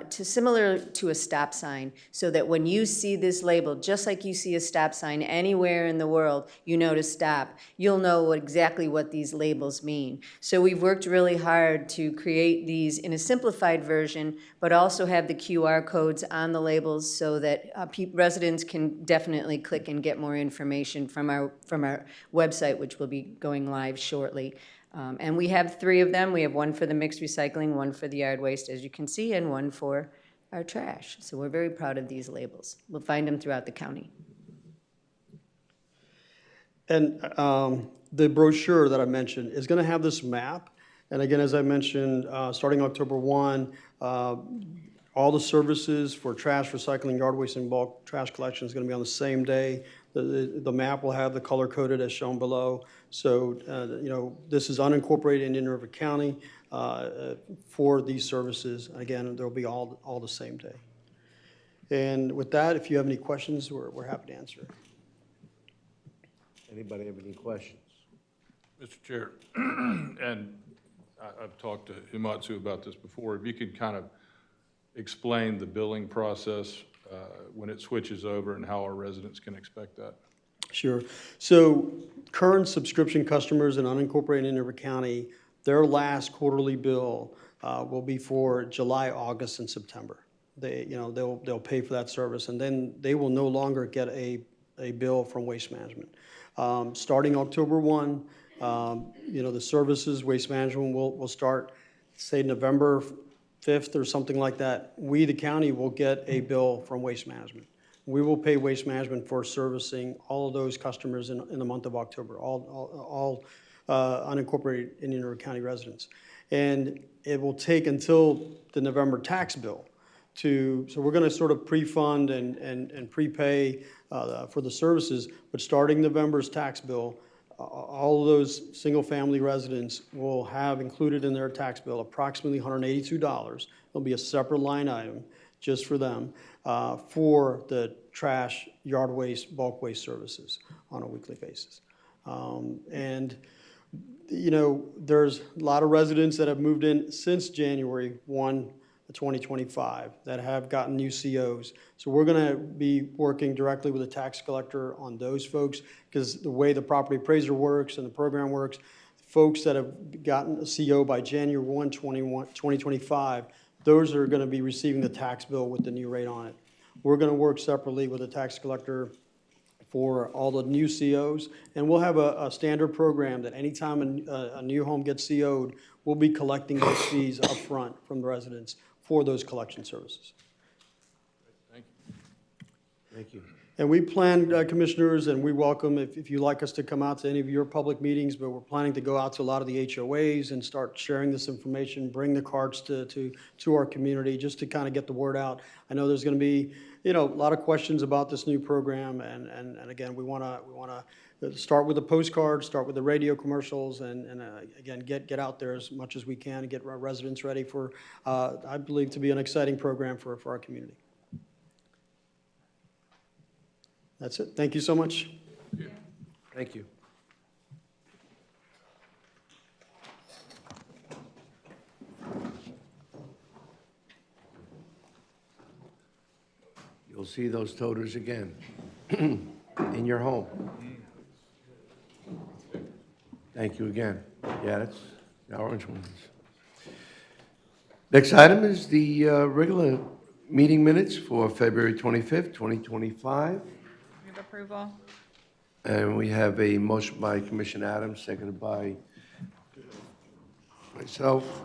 similar to a stop sign, so that when you see this label, just like you see a stop sign anywhere in the world, you know to stop. You'll know exactly what these labels mean. So we've worked really hard to create these in a simplified version, but also have the QR codes on the labels so that residents can definitely click and get more information from our website, which will be going live shortly. And we have 3 of them. We have one for the mixed recycling, one for the yard waste, as you can see, and one for our trash. So we're very proud of these labels. We'll find them throughout the county. And the brochure that I mentioned is going to have this map. And again, as I mentioned, starting October 1, all the services for trash, recycling, yard waste, and bulk trash collection is going to be on the same day. The map will have the color-coded as shown below. So, this is unincorporated Indian River County for these services. Again, they'll be all the same day. And with that, if you have any questions, we're happy to answer. Anybody have any questions? Mr. Chair, and I've talked to Himatsu about this before. If you could kind of explain the billing process when it switches over and how our residents can expect that. Sure. So current subscription customers in unincorporated Indian River County, their last quarterly bill will be for July, August, and September. They'll pay for that service, and then they will no longer get a bill from Waste Management. Starting October 1, The services, waste management will start, say, November 5th or something like that. We, the county, will get a bill from Waste Management. We will pay Waste Management for servicing all of those customers in the month of October, all unincorporated Indian River County residents. And it will take until the November tax bill so we're going to sort of pre-fund and prepay for the services, but starting November's tax bill, all of those single-family residents will have included in their tax bill approximately $182. There'll be a separate line item just for them for the trash, yard waste, bulk waste services on a weekly basis. There's a lot of residents that have moved in since January 1, 2025 that have gotten new COs. So we're going to be working directly with the tax collector on those folks, because the way the property appraiser works and the program works, folks that have gotten a CO by January 1, 2025, those are going to be receiving the tax bill with the new rate on it. We're going to work separately with the tax collector for all the new COs, and we'll have a standard program that anytime a new home gets CO'd, we'll be collecting those fees up front from the residents for those collection services. Thank you. And we plan, Commissioners, and we welcome if you'd like us to come out to any of your public meetings, but we're planning to go out to a lot of the HOAs and start sharing this information, bring the cards to our community just to kind of get the word out. I know there's going to be, a lot of questions about this new program, and again, we want to start with the postcards, start with the radio commercials, and again, get out there as much as we can and get our residents ready for, I believe, to be an exciting program for our community. That's it. Thank you so much. Thank you. You'll see those toters again in your home. Thank you again. Yeah, that's the orange ones. Next item is the regular meeting minutes for February 25th, 2025. Move approval. And we have a motion by Commissioner Adams, seconded by myself.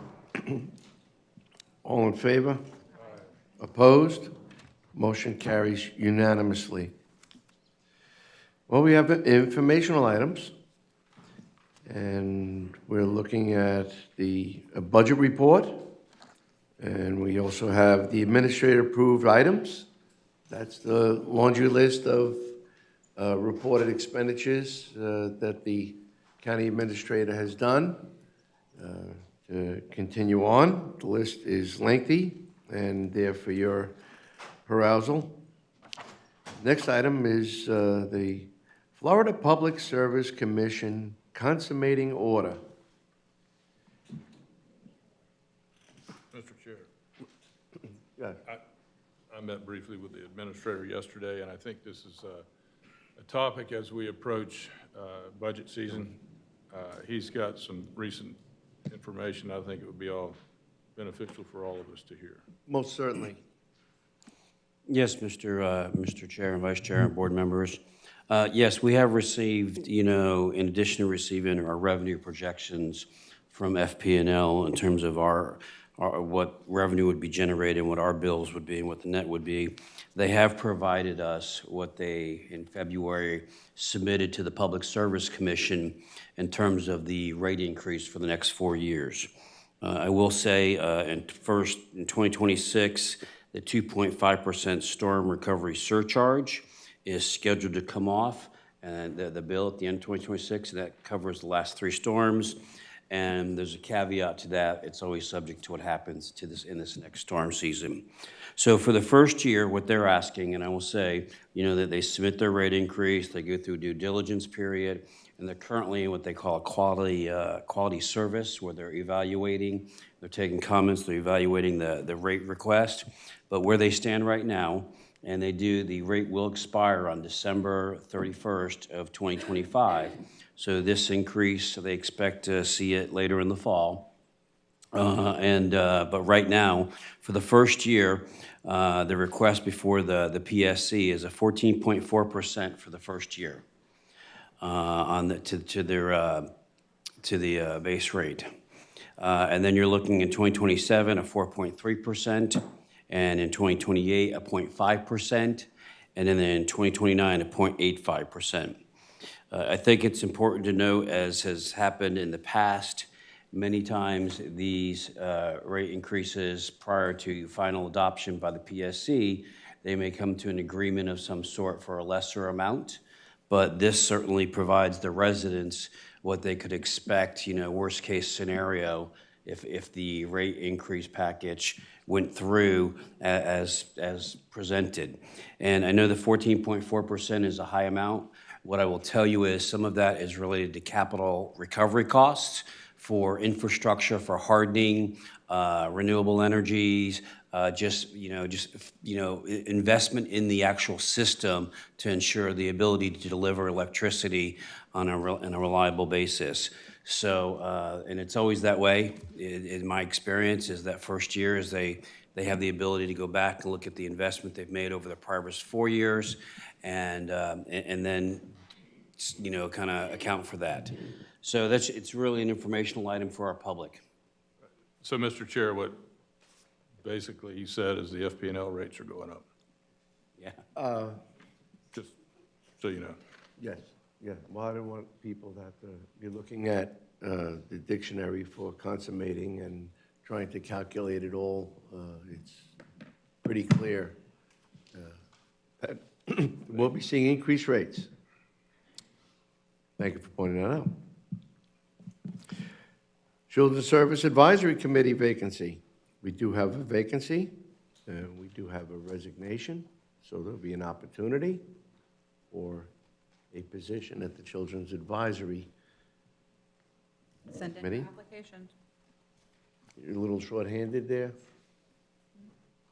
All in favor? Opposed? Motion carries unanimously. Well, we have informational items, and we're looking at the budget report, and we also have the administrator-approved items. That's the laundry list of reported expenditures that the county administrator has done. To continue on, the list is lengthy and there for your perusal. Next item is the Florida Public Service Commission consummating order. Mr. Chair, Yeah. I met briefly with the administrator yesterday, and I think this is a topic as we approach budget season. He's got some recent information I think it would be all beneficial for all of us to hear. Most certainly. Yes, Mr. Chair and Vice Chair and board members. Yes, we have received, in addition to receiving our revenue projections from FP&L in terms of our what revenue would be generated, what our bills would be, and what the net would be, they have provided us what they, in February, submitted to the Public Service Commission in terms of the rate increase for the next 4 years. I will say, in 2026, the 2.5% storm recovery surcharge is scheduled to come off, and the bill at the end of 2026, that covers the last 3 storms. And there's a caveat to that. It's always subject to what happens to this in this next storm season. So for the first year, what they're asking, and I will say, that they submit their rate increase, they go through a due diligence period, and they're currently in what they call a quality service, where they're evaluating, they're taking comments, they're evaluating the rate request. But where they stand right now, and the rate will expire on December 31st of 2025. So this increase, they expect to see it later in the fall. But right now, for the first year, the request before the PSC is a 14.4% for the first year to base rate. And then you're looking in 2027, a 4.3%, and in 2028, a 0.5%, and then in 2029, a 0.85%. I think it's important to note, as has happened in the past, many times these rate increases prior to final adoption by the PSC, they may come to an agreement of some sort for a lesser amount, but this certainly provides the residents what they could expect, worst case scenario, if the rate increase package went through as presented. And I know the 14.4% is a high amount. What I will tell you is some of that is related to capital recovery costs for infrastructure, for hardening, renewable energies, investment in the actual system to ensure the ability to deliver electricity on a reliable basis. So, and it's always that way. In my experience, is that first year is they have the ability to go back and look at the investment they've made over the prior 4 years, and then kind of account for that. So it's really an informational item for our public. So, Mr. Chair, what basically he said is the FP&L rates are going up, Yeah. just so you know. Yes, yeah. Well, I don't want people to have to be looking at the dictionary for consummating and trying to calculate it all. It's pretty clear that we'll be seeing increased rates. Thank you for pointing that out. Children's Service Advisory Committee vacancy. We do have a vacancy, and we do have a resignation, so there'll be an opportunity for a position at the Children's Advisory Send in Committee. your application. You're a little short-handed there?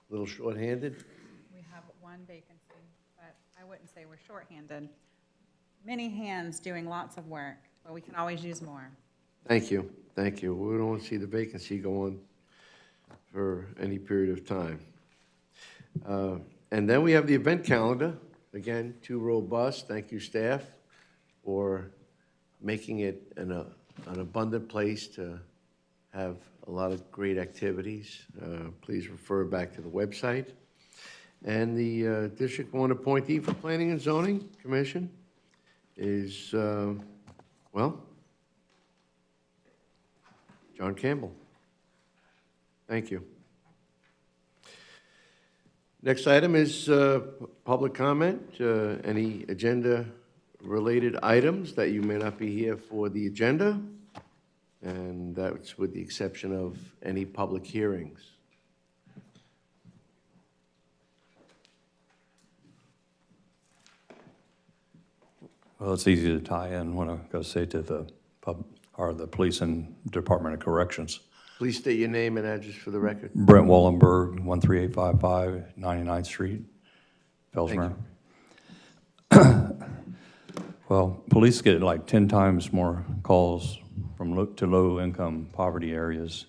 A little short-handed? We have one vacancy, but I wouldn't say we're shorthanded. Many hands doing lots of work, but we can always use more. Thank you, thank you. We don't want to see the vacancy go on for any period of time. And then we have the event calendar. Again, too robust. Thank you, staff, for making it an abundant place to have a lot of great activities. Please refer back to the website. And the District 1 appointee for Planning and Zoning Commission is, John Campbell. Thank you. Next item is public comment. Any agenda-related items that you may not be here for the agenda? And that's with the exception of any public hearings. Well, it's easy to tie in when I go say to the the Police and Department of Corrections. Please state your name and address for the record. Brent Wallenberg, 13855 99th Street, Fellsmere. Well, police get like 10 times more calls from low-income poverty areas.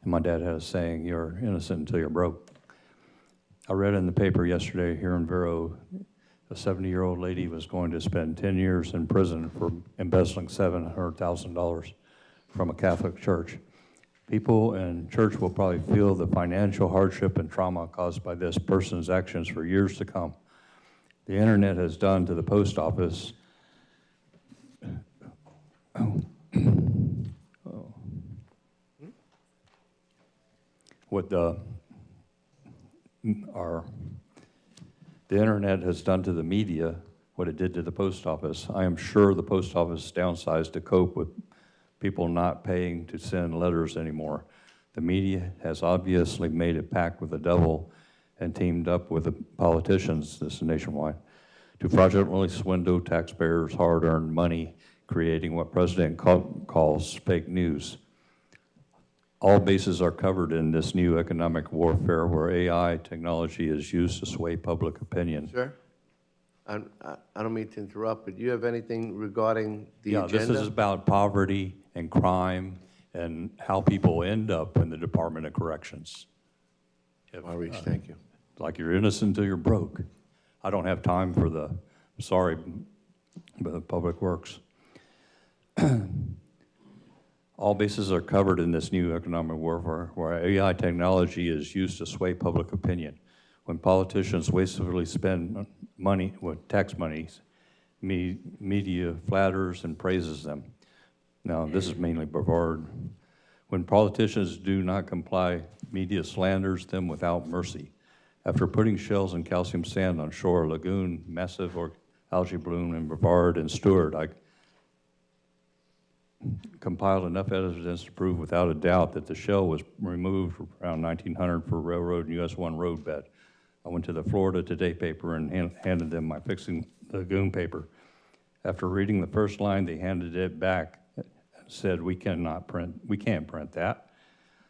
And my dad had a saying, "You're innocent until you're broke." I read in the paper yesterday here in Vero, a 70-year-old lady was going to spend 10 years in prison for embezzling $700,000 from a Catholic church. People in church will probably feel the financial hardship and trauma caused by this person's actions for years to come. The internet has done to the post office what the internet has done to the media, what it did to the post office. I am sure the post office downsized to cope with people not paying to send letters anymore. The media has obviously made a pact with the devil and teamed up with the politicians, this is nationwide, to fraudulently swindle taxpayers' hard-earned money, creating what President calls fake news. All bases are covered in this new economic warfare where AI technology is used to sway public opinion. Sir? I don't mean to interrupt, but do you have anything regarding the Yeah, agenda? this is about poverty and crime and how people end up in the Department of Corrections. Outreach, thank you. Like you're innocent until you're broke. I don't have time for the, sorry, but the Public Works. All bases are covered in this new economic warfare, where AI technology is used to sway public opinion. When politicians wastefully spend money, tax monies, media flatters and praises them. Now, this is mainly Brevard. When politicians do not comply, media slanders them without mercy. After putting shells and calcium sand on Shore Lagoon, massive algae bloom in Brevard and Stewart, I compiled enough evidence to prove without a doubt that the shell was removed around 1900 for railroad and US 1 roadbed. I went to the Florida Today paper and handed them my Fixing Lagoon paper. After reading the first line, they handed it back and said, we can't print that.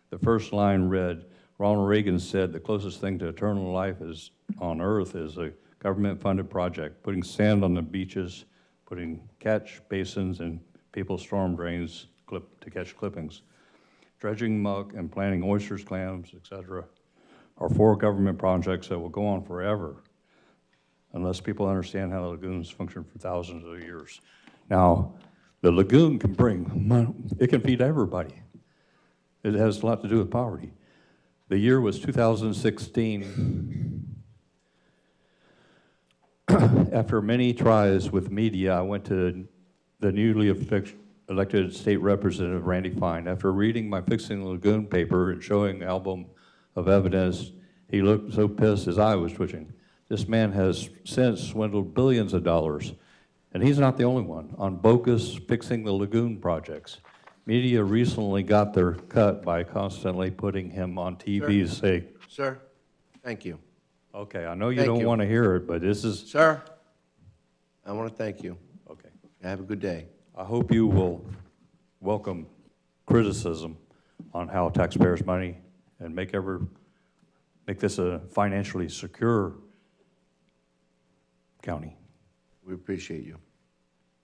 The first line read, Ronald Reagan said the closest thing to eternal life on earth is a government-funded project, putting sand on the beaches, putting catch basins and people's storm drains to catch clippings, dredging muck and planting oysters, clams, etc. are 4 government projects that will go on forever unless people understand how the lagoons function for thousands of years. Now, the lagoon can bring money, it can feed everybody. It has a lot to do with poverty. The year was 2016. After many tries with media, I went to the newly elected state representative, Randy Fine. After reading my Fixing the Lagoon paper and showing an album of evidence, he looked so pissed his eye was twitching. This man has since swindled billions of dollars, and he's not the only one, on bogus Fixing the Lagoon projects. Media recently got their cut by constantly putting him on TV to say, Sir, thank you. okay, I know you Thank don't you. want to hear it, but this is, Sir, I want to thank you. okay. Have a good day. I hope you will welcome criticism on how taxpayers' money and make this a financially secure county. We appreciate you.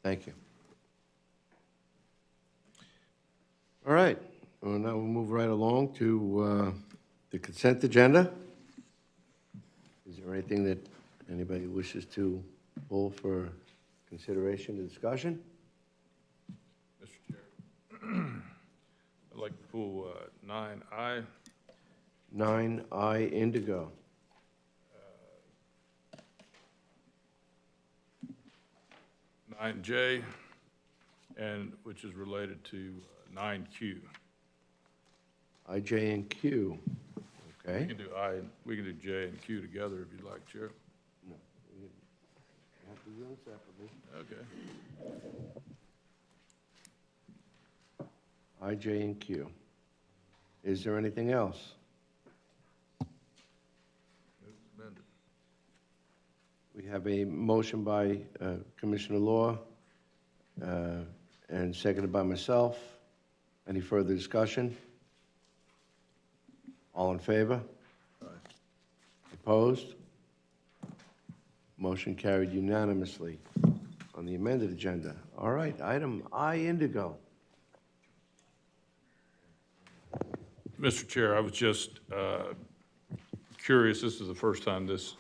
Thank you. All right, well, now we'll move right along to the consent agenda. Is there anything that anybody wishes to pull for consideration and discussion? Mr. Chair. I'd like to pull 9I, 9I Indigo. 9J, and which is related to 9Q. I, J, and Q. We Okay. can do we can do J and Q together if you'd like, Chair. No, we have to do them separately. Okay. I, J, and Q. Is there anything else? It's amended. We have a motion by Commissioner Law and seconded by myself. Any further discussion? All in favor? Opposed? Motion carried unanimously on the amended agenda. All right, item I Indigo. Mr. Chair, I was just curious, this is the first time this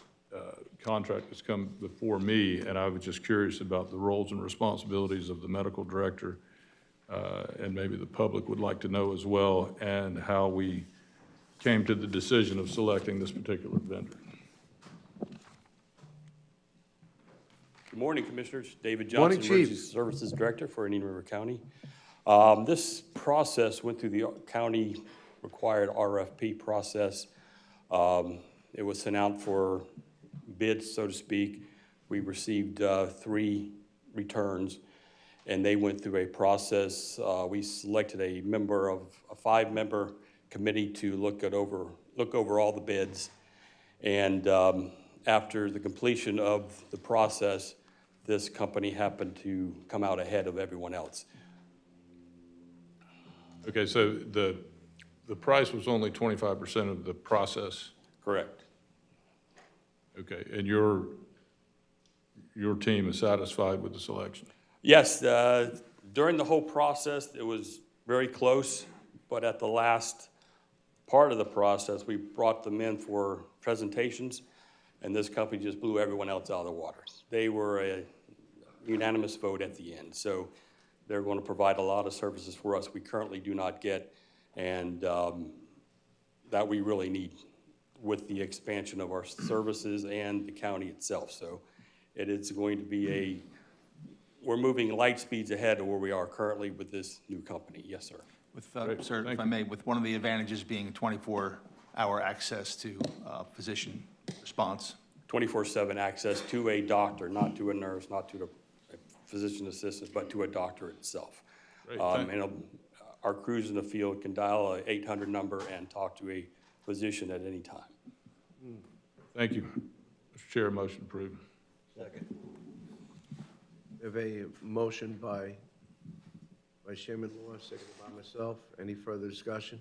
contract has come before me, and I was just curious about the roles and responsibilities of the medical director, and maybe the public would like to know as well, and how we came to the decision of selecting this particular vendor. Good morning, Commissioners. David Morning, Johnson, Emergency Chief. Services Director for Indian River County. This process went through the county-required RFP process. It was sent out for bids, so to speak. We received 3 returns, and they went through a process. We selected a 5-member committee to look over all the bids. And after the completion of the process, this company happened to come out ahead of everyone else. Okay, so the price was only 25% of the process? Correct. Okay, and your team is satisfied with the selection? Yes, during the whole process, it was very close, but at the last part of the process, we brought them in for presentations, and this company just blew everyone else out of the water. They were a unanimous vote at the end. So They're going to provide a lot of services for us we currently do not get, and that we really need with the expansion of our services and the county itself. So it is going to be we're moving light speeds ahead of where we are currently with this new company. Yes, sir. With, sir, if I may, with one of the advantages being 24-hour access to physician response. 24/7 access to a doctor, not to a nurse, not to a physician assistant, but to a doctor itself. Great, And our crews in the field can dial a 800 number and talk to a physician at any time. Thank you. Mr. Chair, motion approved. Second. We have a motion by Vice Chairman Law, seconded by myself. Any further discussion?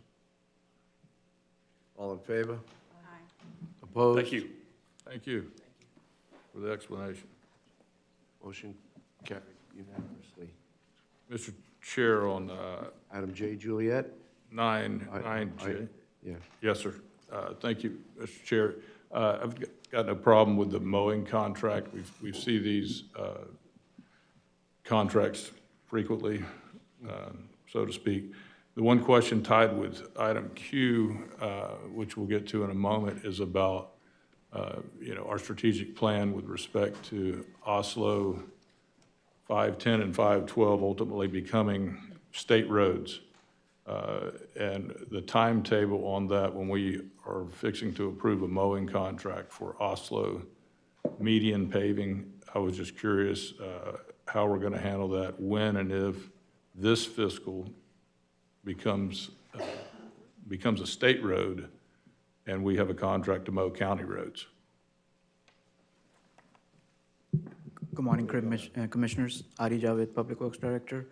All in favor? Aye. Opposed? Thank you. Thank you for the explanation. Motion carried unanimously. Mr. Chair, on Item J, Juliet? 9J. Yeah. Yes, sir. Thank you, Mr. Chair. I've got no problem with the mowing contract. We see these contracts frequently, so to speak. The one question tied with item Q, which we'll get to in a moment, is about our strategic plan with respect to Oslo 510 and 512 ultimately becoming state roads. And the timetable on that, when we are fixing to approve a mowing contract for Oslo median paving, I was just curious how we're going to handle that, when and if this fiscal becomes a state road and we have a contract to mow county roads. Good morning, Commissioners. Ari Javed, Public Works Director.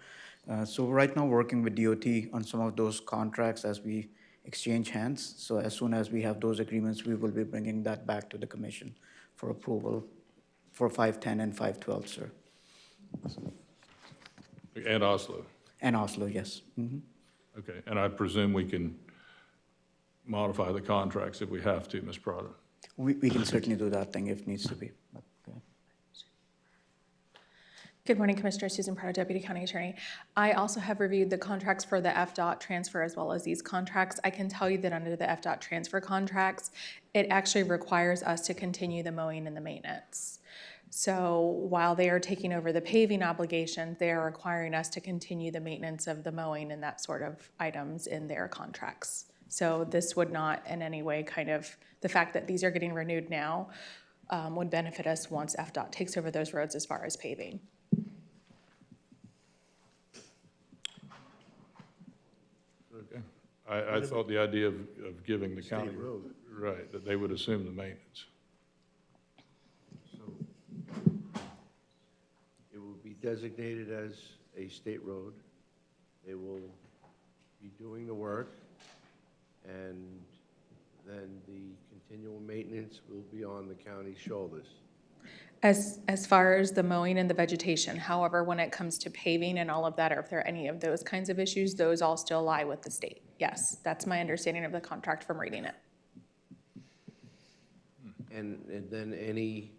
So right now, working with DOT on some of those contracts as we exchange hands. So as soon as we have those agreements, we will be bringing that back to the Commission for approval for 510 and 512, sir. And Oslo. And Oslo, yes. Mhm. Okay, and I presume we can modify the contracts if we have to, Ms. Prada. We can certainly do that thing if needs to be. Okay. Good morning, Commissioner. Susan Prado, Deputy County Attorney. I also have reviewed the contracts for the FDOT transfer as well as these contracts. I can tell you that under the FDOT transfer contracts, it actually requires us to continue the mowing and the maintenance. So while they are taking over the paving obligations, they are requiring us to continue the maintenance of the mowing and that sort of items in their contracts. So this would not in any way the fact that these are getting renewed now would benefit us once FDOT takes over those roads as far as paving. Okay. I thought the idea of giving the county, road. right, that they would assume the maintenance. It will be designated as a state road. They will be doing the work, and then the continual maintenance will be on the county's shoulders. As far as the mowing and the vegetation, however, when it comes to paving and all of that, or if there are any of those kinds of issues, those all still lie with the state. Yes, that's my understanding of the contract from reading it. And then any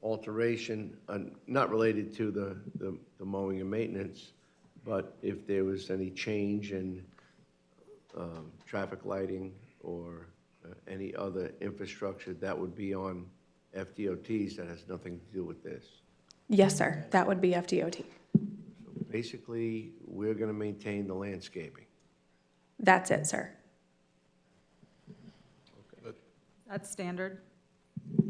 alteration, not related to the mowing and maintenance, but if there was any change in traffic lighting or any other infrastructure, that would be on FDOTs. That has nothing to do with this. Yes, sir, that would be FDOT. So basically, we're going to maintain the landscaping. That's it, sir. That's standard?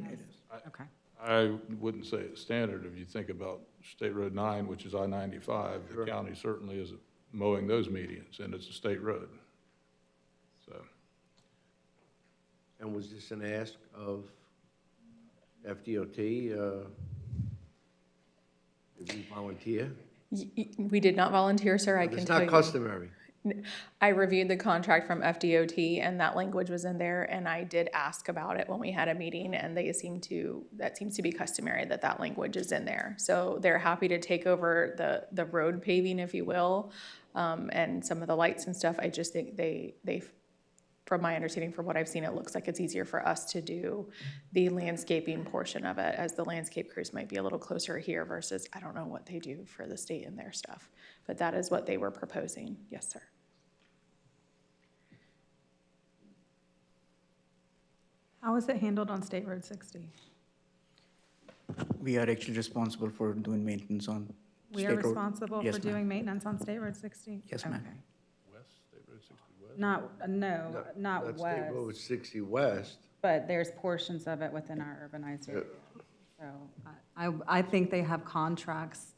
Yes. Okay. I wouldn't say it's standard. If you think about State Road 9, which is I-95, the county certainly is mowing those medians, and it's a state road. So, And was this an ask of FDOT? Did we volunteer? We did not volunteer, sir, I can tell you. It's not customary. I reviewed the contract from FDOT, and that language was in there, and I did ask about it when we had a meeting, and that seems to be customary, that language is in there. So they're happy to take over the road paving, if you will, and some of the lights and stuff. I just think they from my understanding, from what I've seen, it looks like it's easier for us to do the landscaping portion of it, as the landscape crews might be a little closer here versus, I don't know what they do for the state and their stuff. But that is what they were proposing. Yes, sir. How is it handled on State Road 60? We are actually responsible for doing maintenance on We State are Road. responsible Yes, for ma'am. doing maintenance on State Road 60? Yes, ma'am. Okay. West, State Road 60 West? Not That's State Road west, 60 West. but there's portions of it within our urbanized area. So I think they have contracts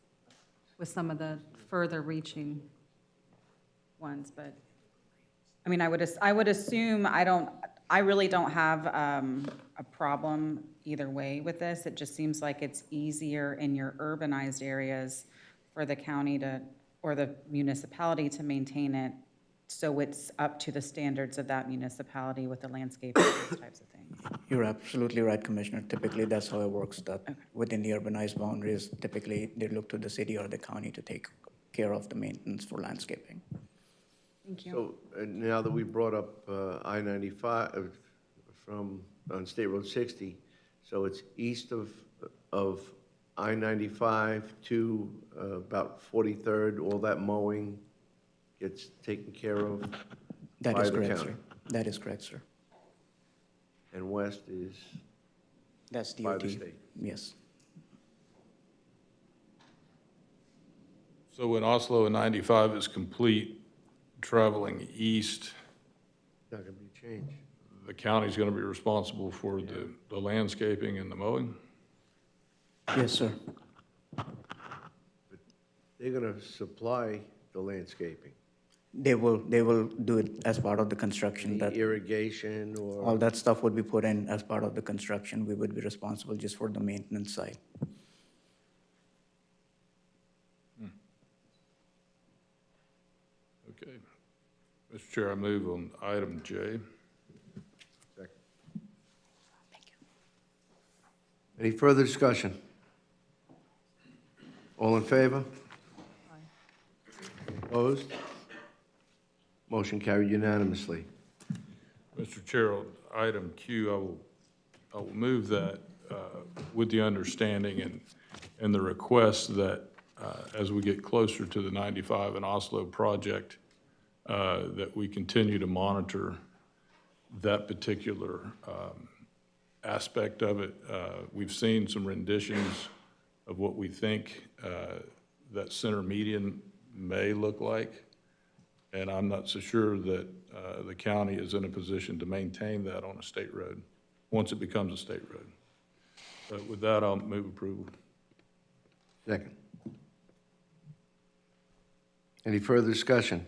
with some of the further reaching ones, but, I mean, I would assume, I really don't have a problem either way with this. It just seems like it's easier in your urbanized areas for the county to, or the municipality to maintain it, so it's up to the standards of that municipality with the landscape and those types of things. You're absolutely right, Commissioner. Typically, that's how it works, that within the urbanized boundaries, typically, they look to the city or the county to take care of the maintenance for landscaping. Thank you. So now that we brought up I-95 on State Road 60, so it's east of I-95 to about 43rd, all that mowing gets taken care of That by is the correct, county? sir. That is correct, sir. And west is That's by DOT. the state? Yes. So when Oslo and 95 is complete, traveling east, Not going to be changed. the county's going to be responsible for the landscaping and the mowing? Yes, sir. They're going to supply the landscaping, They will do it as part of the construction. the That irrigation or? all that stuff would be put in as part of the construction. We would be responsible just for the maintenance side. Okay. Mr. Chair, I move on item J. Any further discussion? All in favor? Opposed? Motion carried unanimously. Mr. Chair, on item Q, I will move that with the understanding and the request that as we get closer to the 95 and Oslo project, that we continue to monitor that particular aspect of it. We've seen some renditions of what we think that center median may look like, and I'm not so sure that the county is in a position to maintain that on a state road, once it becomes a state road. But with that, I'll move approval. Second. Any further discussion?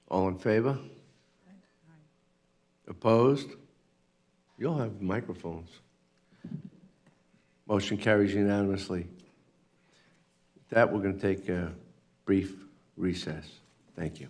All in favor? Opposed? You all have microphones. Motion carries unanimously. With that, we're going to take a brief recess. Thank you.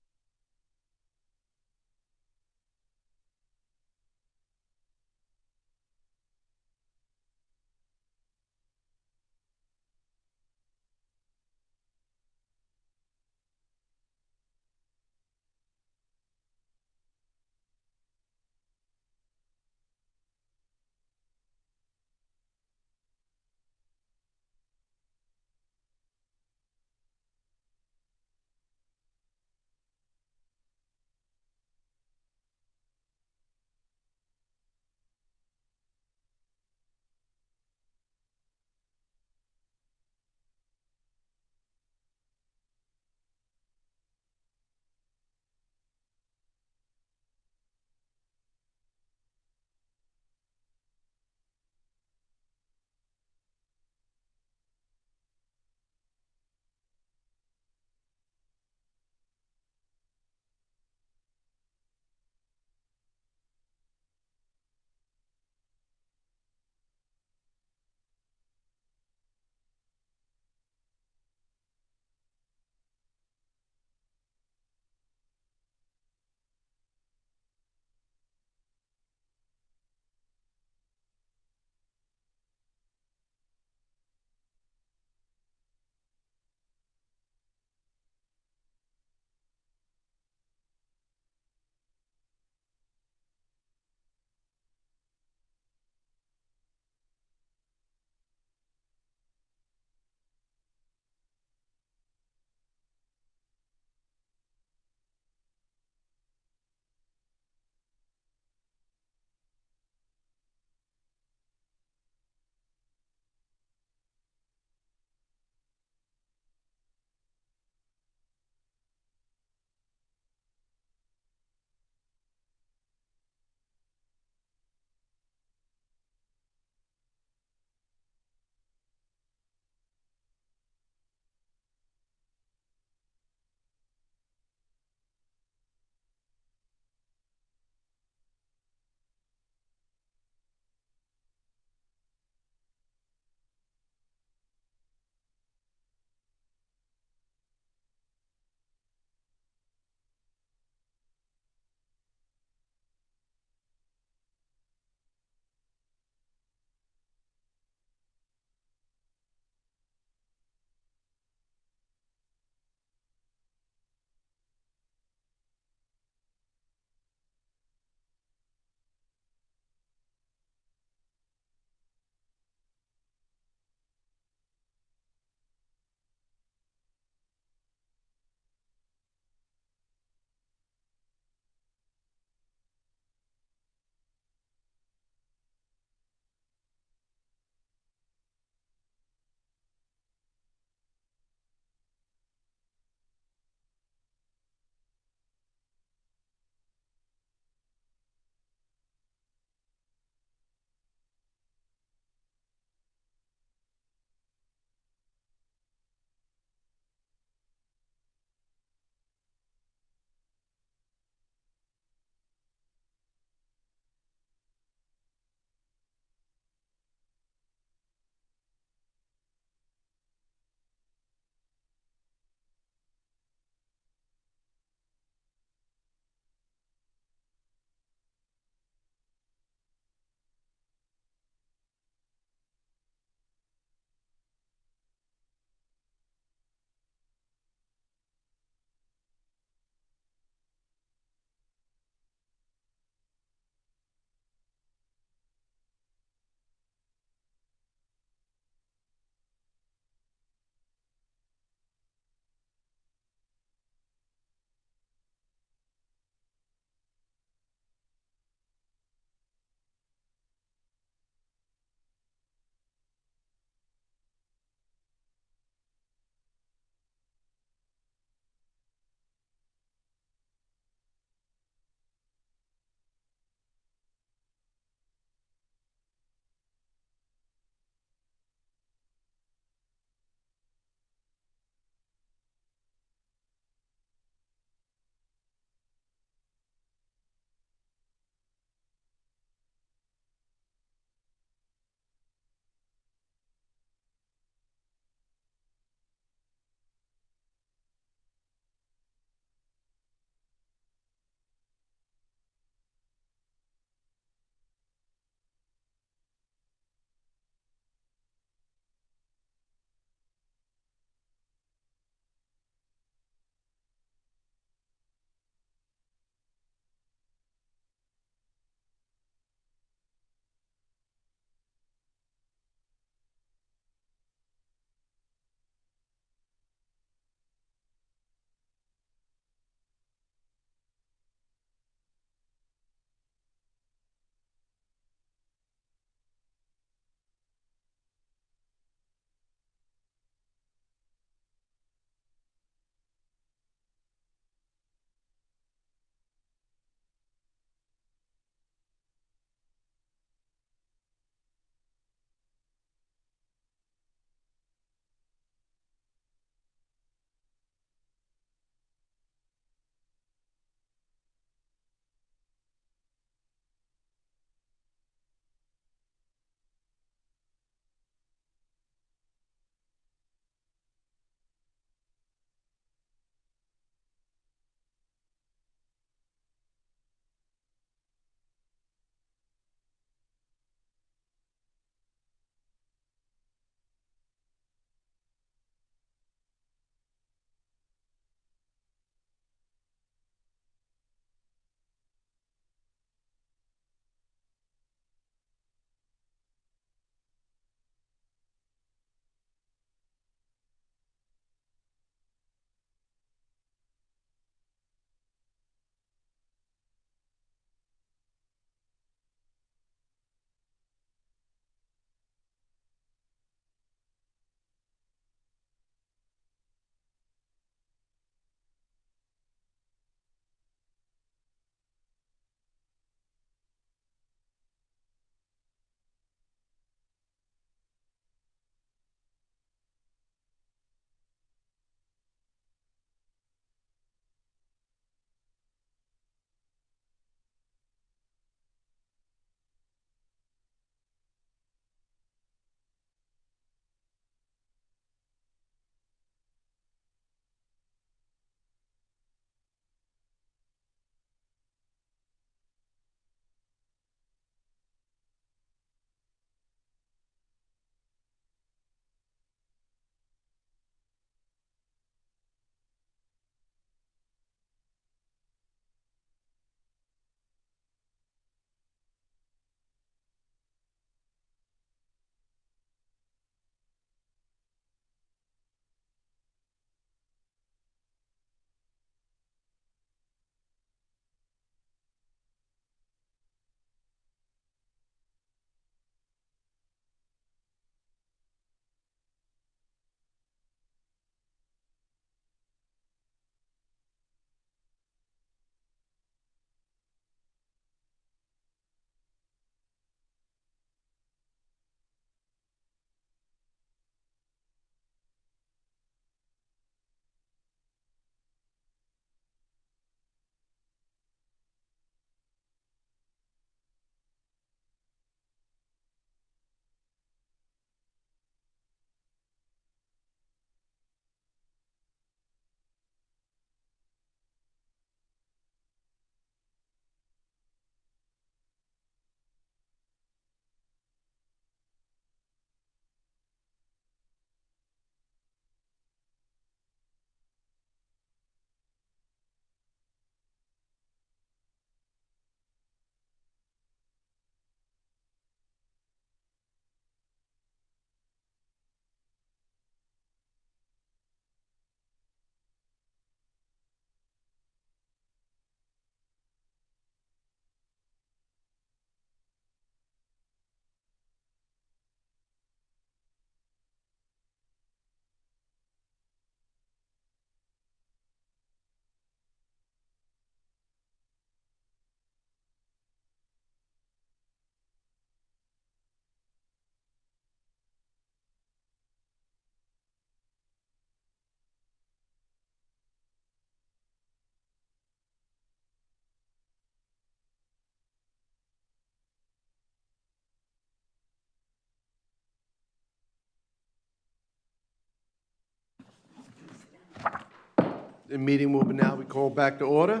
The meeting will now be called back to order.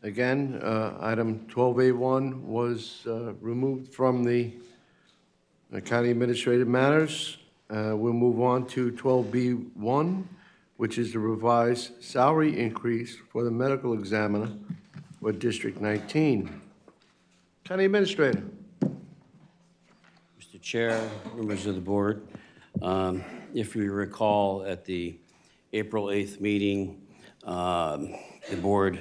Again, item 12A1 was removed from the county administrative matters. We'll move on to 12B1, which is the revised salary increase for the medical examiner for District 19. County Administrator. Mr. Chair, members of the board, if you recall, at the April 8th meeting, the board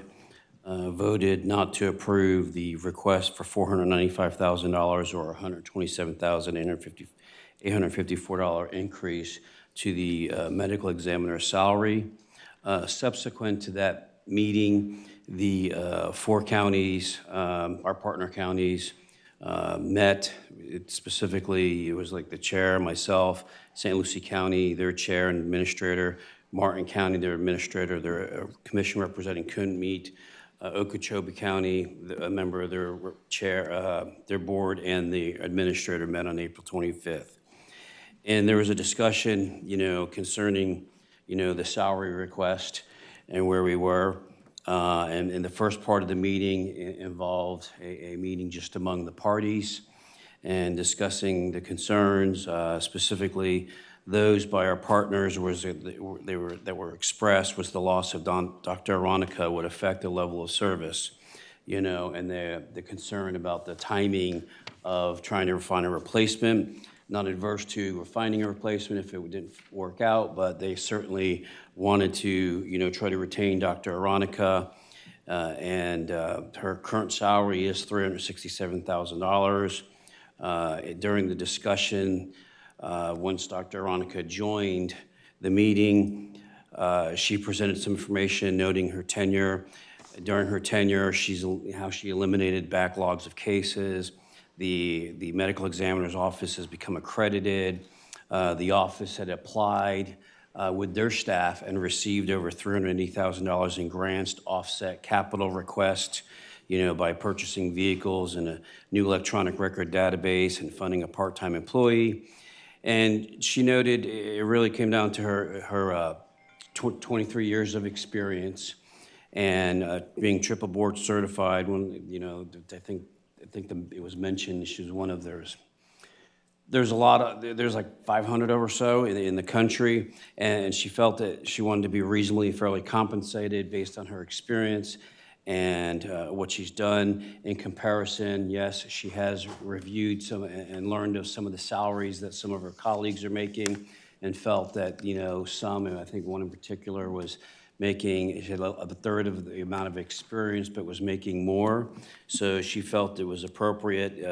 voted not to approve the request for $495,000 or $127,854 increase to the medical examiner's salary. Subsequent to that meeting, the four counties, our partner counties, met. Specifically, it was like the chair, myself, St. Lucie County, their chair and administrator, Martin County, their administrator, their commission representing couldn't meet. Okeechobee County, a member of their chair, their board, and the administrator met on April 25th. And there was a discussion, concerning, the salary request and where we were. And the first part of the meeting involved a meeting just among the parties and discussing the concerns, specifically those by our partners that were expressed was the loss of Dr. Aronica would affect the level of service, and the concern about the timing of trying to find a replacement. Not adverse to finding a replacement if it didn't work out, but they certainly wanted to, try to retain Dr. Aronica. And her current salary is $367,000. During the discussion, once Dr. Aronica joined the meeting, she presented some information noting her tenure. During her tenure, how she eliminated backlogs of cases. The medical examiner's office has become accredited. The office had applied with their staff and received over $380,000 in grants to offset capital requests, by purchasing vehicles and a new electronic record database and funding a part-time employee. And she noted it really came down to her 23 years of experience and being triple board certified. I think it was mentioned she was one of theirs. There's like 500 or so in the country, and she felt that she wanted to be reasonably fairly compensated based on her experience and what she's done. In comparison, yes, she has reviewed some and learned of some of the salaries that some of her colleagues are making and felt that, some, and I think one in particular was she had a third of the amount of experience, but was making more. So she felt it was appropriate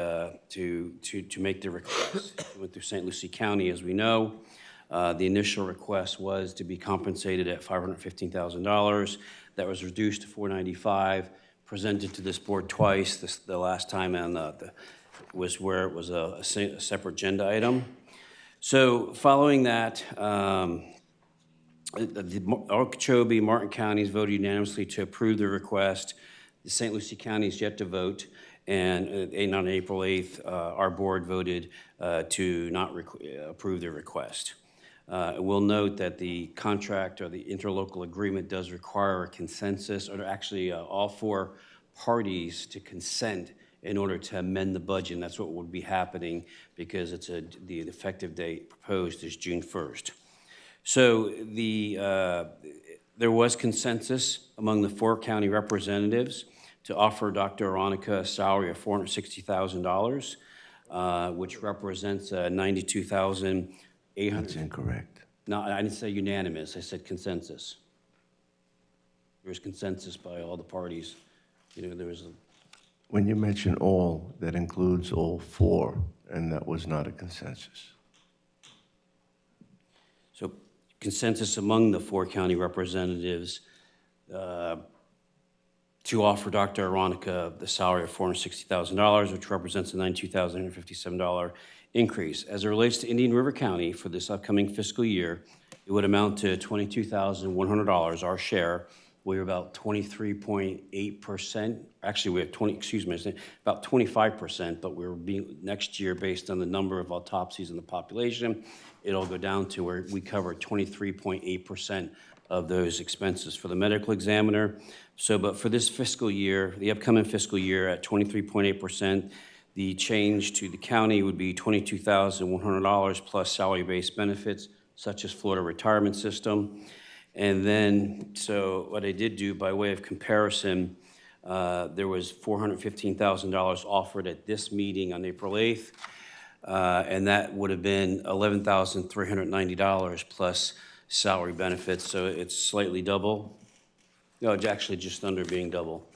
to make the request. It went through St. Lucie County, as we know. The initial request was to be compensated at $515,000. That was reduced to $495,000, presented to this board twice. The last time was where it was a separate agenda item. So following that, the Okeechobee, Martin counties voted unanimously to approve the request. The St. Lucie County is yet to vote, and on April 8th, our board voted to not approve the request. We'll note that the contract or the interlocal agreement does require a consensus, or actually all four parties to consent in order to amend the budget, and that's what would be happening because the effective date proposed is June 1st. So there was consensus among the four county representatives to offer Dr. Aronica a salary of $460,000, which represents $92,800. That's incorrect. No, I didn't say unanimous. I said consensus. There was consensus by all the parties. When you mention all, that includes all four, and that was not a consensus. So consensus among the four county representatives to offer Dr. Aronica the salary of $460,000, which represents a $92,857 increase. As it relates to Indian River County for this upcoming fiscal year, it would amount to $22,100, our share. We're about 23.8%. Actually, we have about 25%, but next year, based on the number of autopsies in the population, it'll go down to where we cover 23.8% of those expenses for the medical examiner. So, but for this fiscal year, the upcoming fiscal year at 23.8%, the change to the county would be $22,100 plus salary-based benefits, such as Florida Retirement System. And then, so what I did do by way of comparison, there was $415,000 offered at this meeting on April 8th, and that would have been $11,390 plus salary benefits, so it's slightly double. No, it's actually just under being double.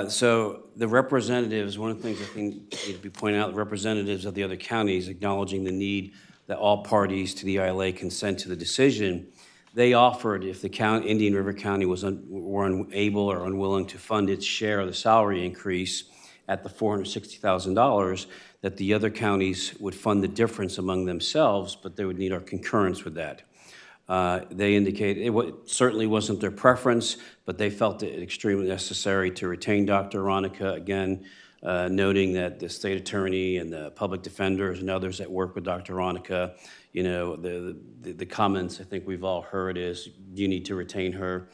So the representatives, one of the things I think needs to be pointed out, the representatives of the other counties acknowledging the need that all parties to the ILA consent to the decision, they offered if the county, Indian River County were unable or unwilling to fund its share of the salary increase at the $460,000, that the other counties would fund the difference among themselves, but they would need our concurrence with that. They indicated it certainly wasn't their preference, but they felt it extremely necessary to retain Dr. Aronica, again, noting that the state attorney and the public defenders and others that work with Dr. Aronica, you know, the comments I think we've all heard is you need to retain her,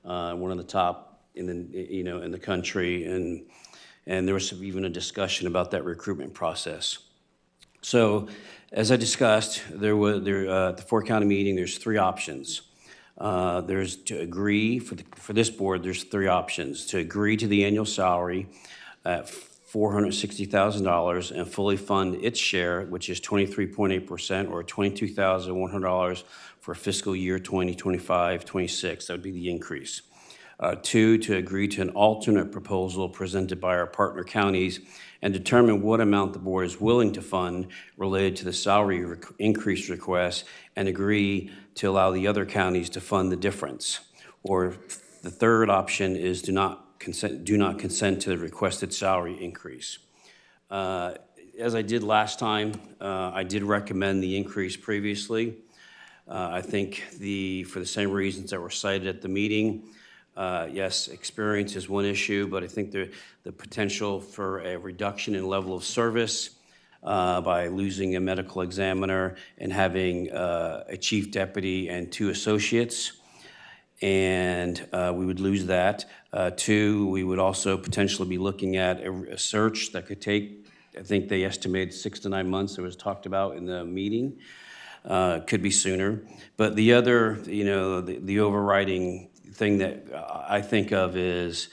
one of the top in the country, and there was even a discussion about that recruitment process. So, as I discussed, at the four-county meeting, there's three options. There's to agree, for this board, there's three options. To agree to the annual salary at $460,000 and fully fund its share, which is 23.8% or $22,100 for fiscal year 2025-26. That would be the increase. Two, to agree to an alternate proposal presented by our partner counties and determine what amount the board is willing to fund related to the salary increase request and agree to allow the other counties to fund the difference. Or the third option is do not consent to the requested salary increase. As I did last time, I did recommend the increase previously. I think for the same reasons that were cited at the meeting, yes, experience is one issue, but I think the potential for a reduction in level of service by losing a medical examiner and having a chief deputy and 2 associates, and we would lose that. 2, we would also potentially be looking at a search that could take, I think they estimated 6 to 9 months. It was talked about in the meeting. Could be sooner. But the other, the overriding thing that I think of is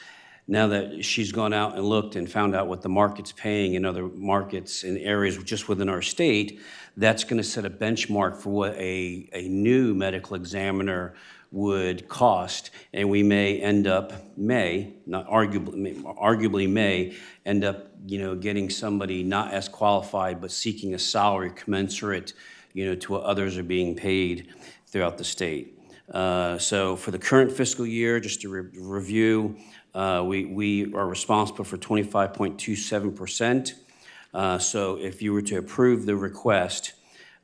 now that she's gone out and looked and found out what the market's paying in other markets in areas just within our state, that's going to set a benchmark for what a new medical examiner would cost, and we may end up, arguably may end up, getting somebody not as qualified but seeking a salary commensurate, to what others are being paid throughout the state. So for the current fiscal year, just to review, we are responsible for 25.27%. So if you were to approve the request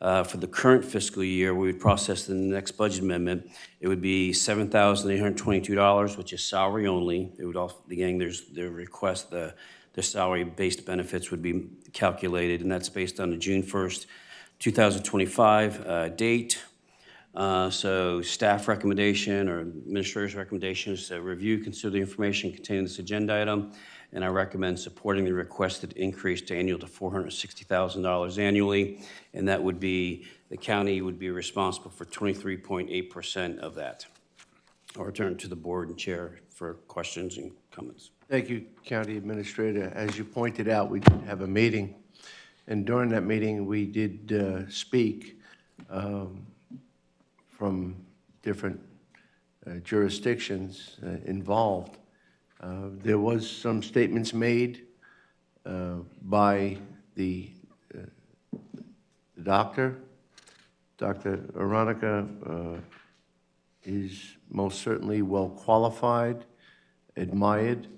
for the current fiscal year, we would process the next budget amendment. It would be $7,822, which is salary only. It would also, again, there's the request, the salary-based benefits would be calculated, and that's based on the June 1st, 2025 date. So staff recommendation or administrator's recommendation is to review, consider the information contained in this agenda item, and I recommend supporting the requested increase to annual to $460,000 annually, and that would be, the county would be responsible for 23.8% of that. I'll return to the board and chair for questions and comments. Thank you, County Administrator. As you pointed out, we did have a meeting, and during that meeting, we did speak from different jurisdictions involved. There was some statements made by the doctor. Dr. Aronica is most certainly well qualified, admired.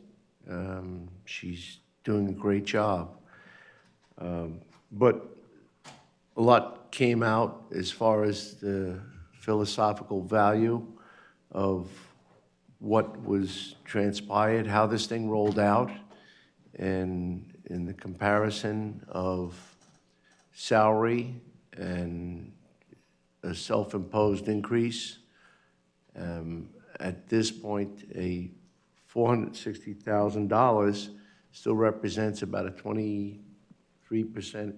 She's doing a great job. But a lot came out as far as the philosophical value of what was transpired, how this thing rolled out, and in the comparison of salary and a self-imposed increase, At this point, a $460,000 still represents about a 23%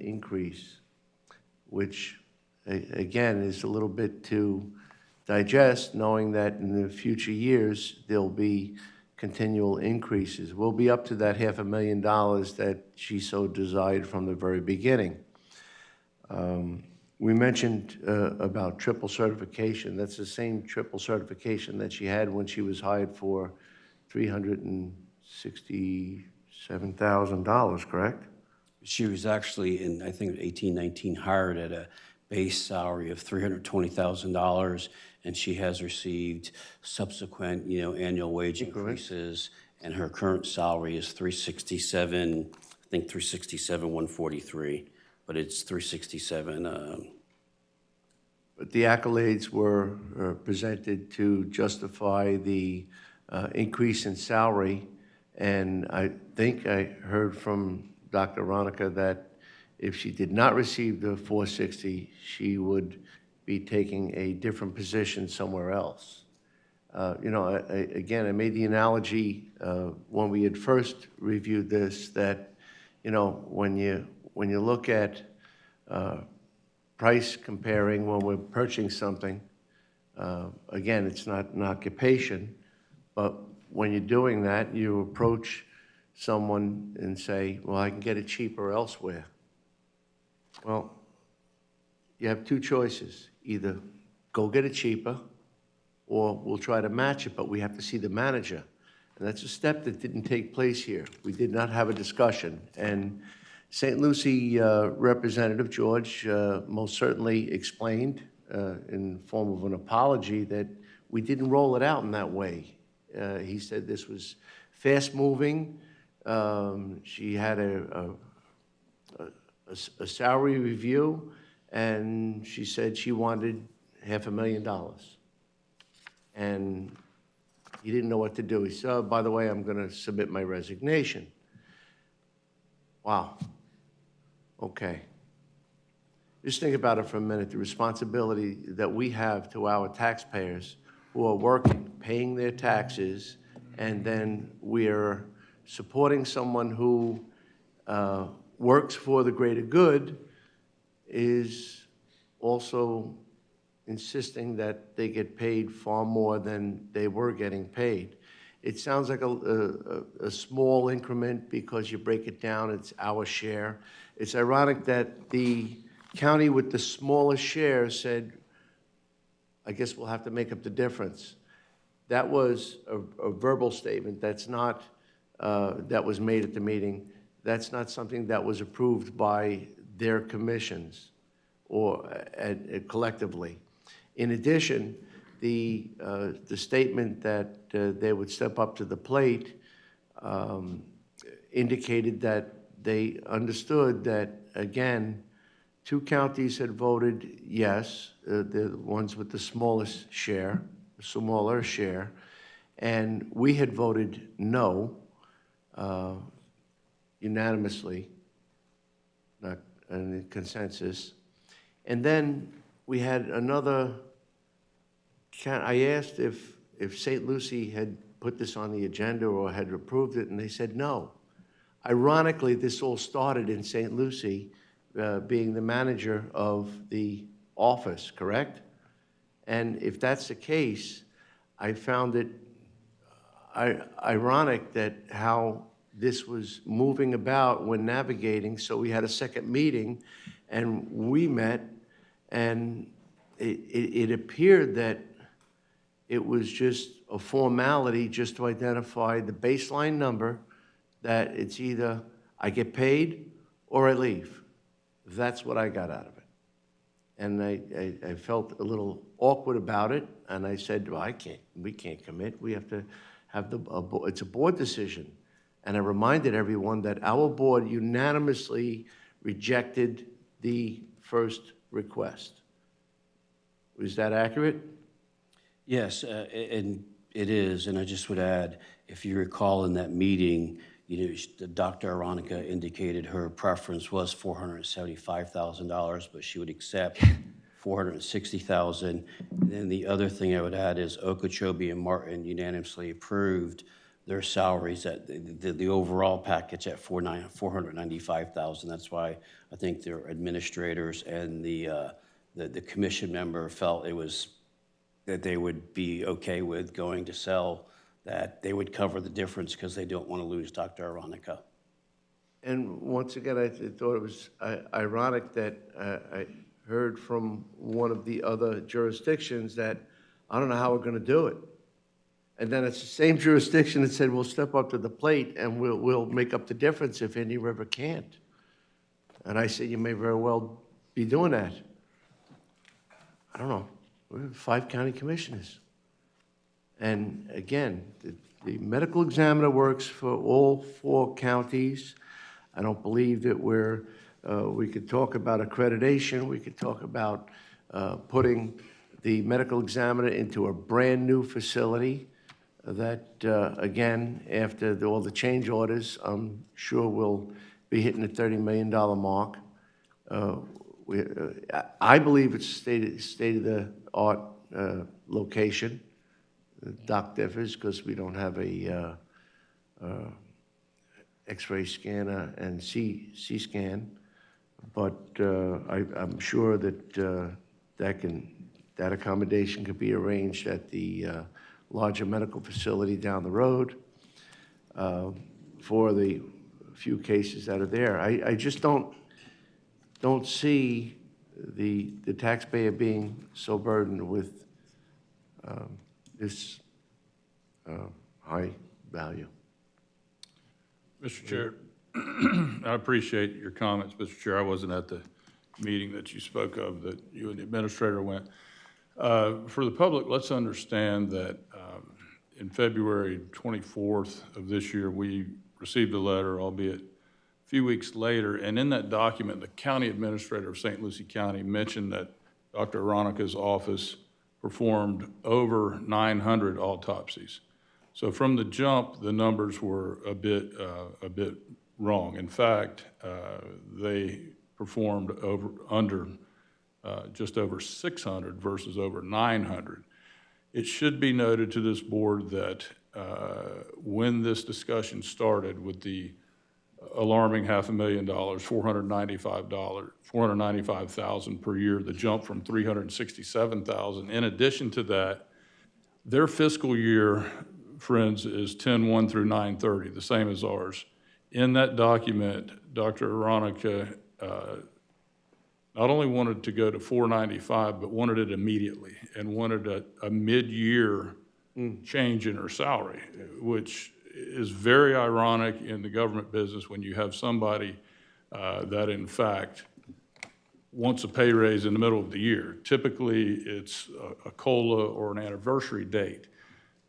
increase, which, again, is a little bit to digest, knowing that in the future years, there'll be continual increases. We'll be up to that $500,000 that she so desired from the very beginning. We mentioned about triple certification. That's the same triple certification that she had when she was hired for $367,000, correct? She was actually in, I think, 1819, hired at a base salary of $320,000, and she has received subsequent, annual wage increases, and her current salary is $367, I think $367,143, but it's $367. But the accolades were presented to justify the increase in salary, and I think I heard from Dr. Aronica that if she did not receive the 460, she would be taking a different position somewhere else. Again, I made the analogy when we had first reviewed this that, when you look at price comparing when we're purchasing something, again, it's not an occupation, but when you're doing that, you approach someone and say, well, I can get it cheaper elsewhere. Well, you have two choices. Either go get it cheaper, or we'll try to match it, but we have to see the manager. And that's a step that didn't take place here. We did not have a discussion. And St. Lucie Representative George most certainly explained in the form of an apology that we didn't roll it out in that way. He said this was fast-moving. She had a salary review, and she said she wanted $500,000. And he didn't know what to do. He said, oh, by the way, I'm going to submit my resignation. Wow. Okay. Just think about it for a minute, the responsibility that we have to our taxpayers who are working, paying their taxes, and then we're supporting someone who works for the greater good is also insisting that they get paid far more than they were getting paid. It sounds like a small increment because you break it down, it's our share. It's ironic that the county with the smallest share said, I guess we'll have to make up the difference. That was a verbal statement. That's not, that was made at the meeting. That's not something that was approved by their commissions or collectively. In addition, the statement that they would step up to the plate indicated that they understood that, again, two counties had voted yes, the ones with the smallest share, smaller share, and we had voted no unanimously, not in consensus. And then we had another, I asked if St. Lucie had put this on the agenda or had approved it, and they said no. Ironically, this all started in St. Lucie, being the manager of the office, correct? And if that's the case, I found it ironic that how this was moving about when navigating. So we had a second meeting, and we met, and it appeared that it was just a formality just to identify the baseline number, that it's either I get paid or I leave. That's what I got out of it. And I felt a little awkward about it, and I said, well, we can't commit. We have to have it's a board decision. And I reminded everyone that our board unanimously rejected the first request. Was that accurate? Yes, and it is, and I just would add, if you recall in that meeting, Dr. Aronica indicated her preference was $475,000, but she would accept $460,000. Then the other thing I would add is Okeechobee and Martin unanimously approved their salaries at the overall package at $495,000. That's why I think their administrators and the commission member felt that they would be okay with going to sell, that they would cover the difference because they don't want to lose Dr. Aronica. And once again, I thought it was ironic that I heard from one of the other jurisdictions that, I don't know how we're going to do it. And then it's the same jurisdiction that said, we'll step up to the plate and we'll make up the difference if Indian River can't. And I said, you may very well be doing that. I don't know. We have 5 county commissioners. And again, the medical examiner works for all 4 counties. I don't believe that we could talk about accreditation. We could talk about putting the medical examiner into a brand-new facility that, again, after all the change orders, I'm sure we'll be hitting the $30 million mark. I believe it's state-of-the-art location. The doc differs because we don't have a X-ray scanner and C-scan, but I'm sure that that accommodation could be arranged at the larger medical facility down the road for the few cases that are there. I just don't see the taxpayer being so burdened with this high value. Mr. Chair, I appreciate your comments, Mr. Chair. I wasn't at the meeting that you spoke of, that you and the administrator went. For the public, let's understand that in February 24th of this year, we received a letter, albeit a few weeks later, and in that document, the county administrator of St. Lucie County mentioned that Dr. Aronica's office performed over 900 autopsies. So from the jump, the numbers were a bit wrong. In fact, they performed just over 600 versus over 900. It should be noted to this board that when this discussion started with the alarming $500,000, $495,000 per year, the jump from $367,000. In addition to that, their fiscal year, friends, is 10/1 through 9/30, the same as ours. In that document, Dr. Aronica not only wanted to go to $495,000, but wanted it immediately and wanted a mid-year change in her salary, which is very ironic in the government business when you have somebody that in fact wants a pay raise in the middle of the year. Typically, it's a COLA or an anniversary date.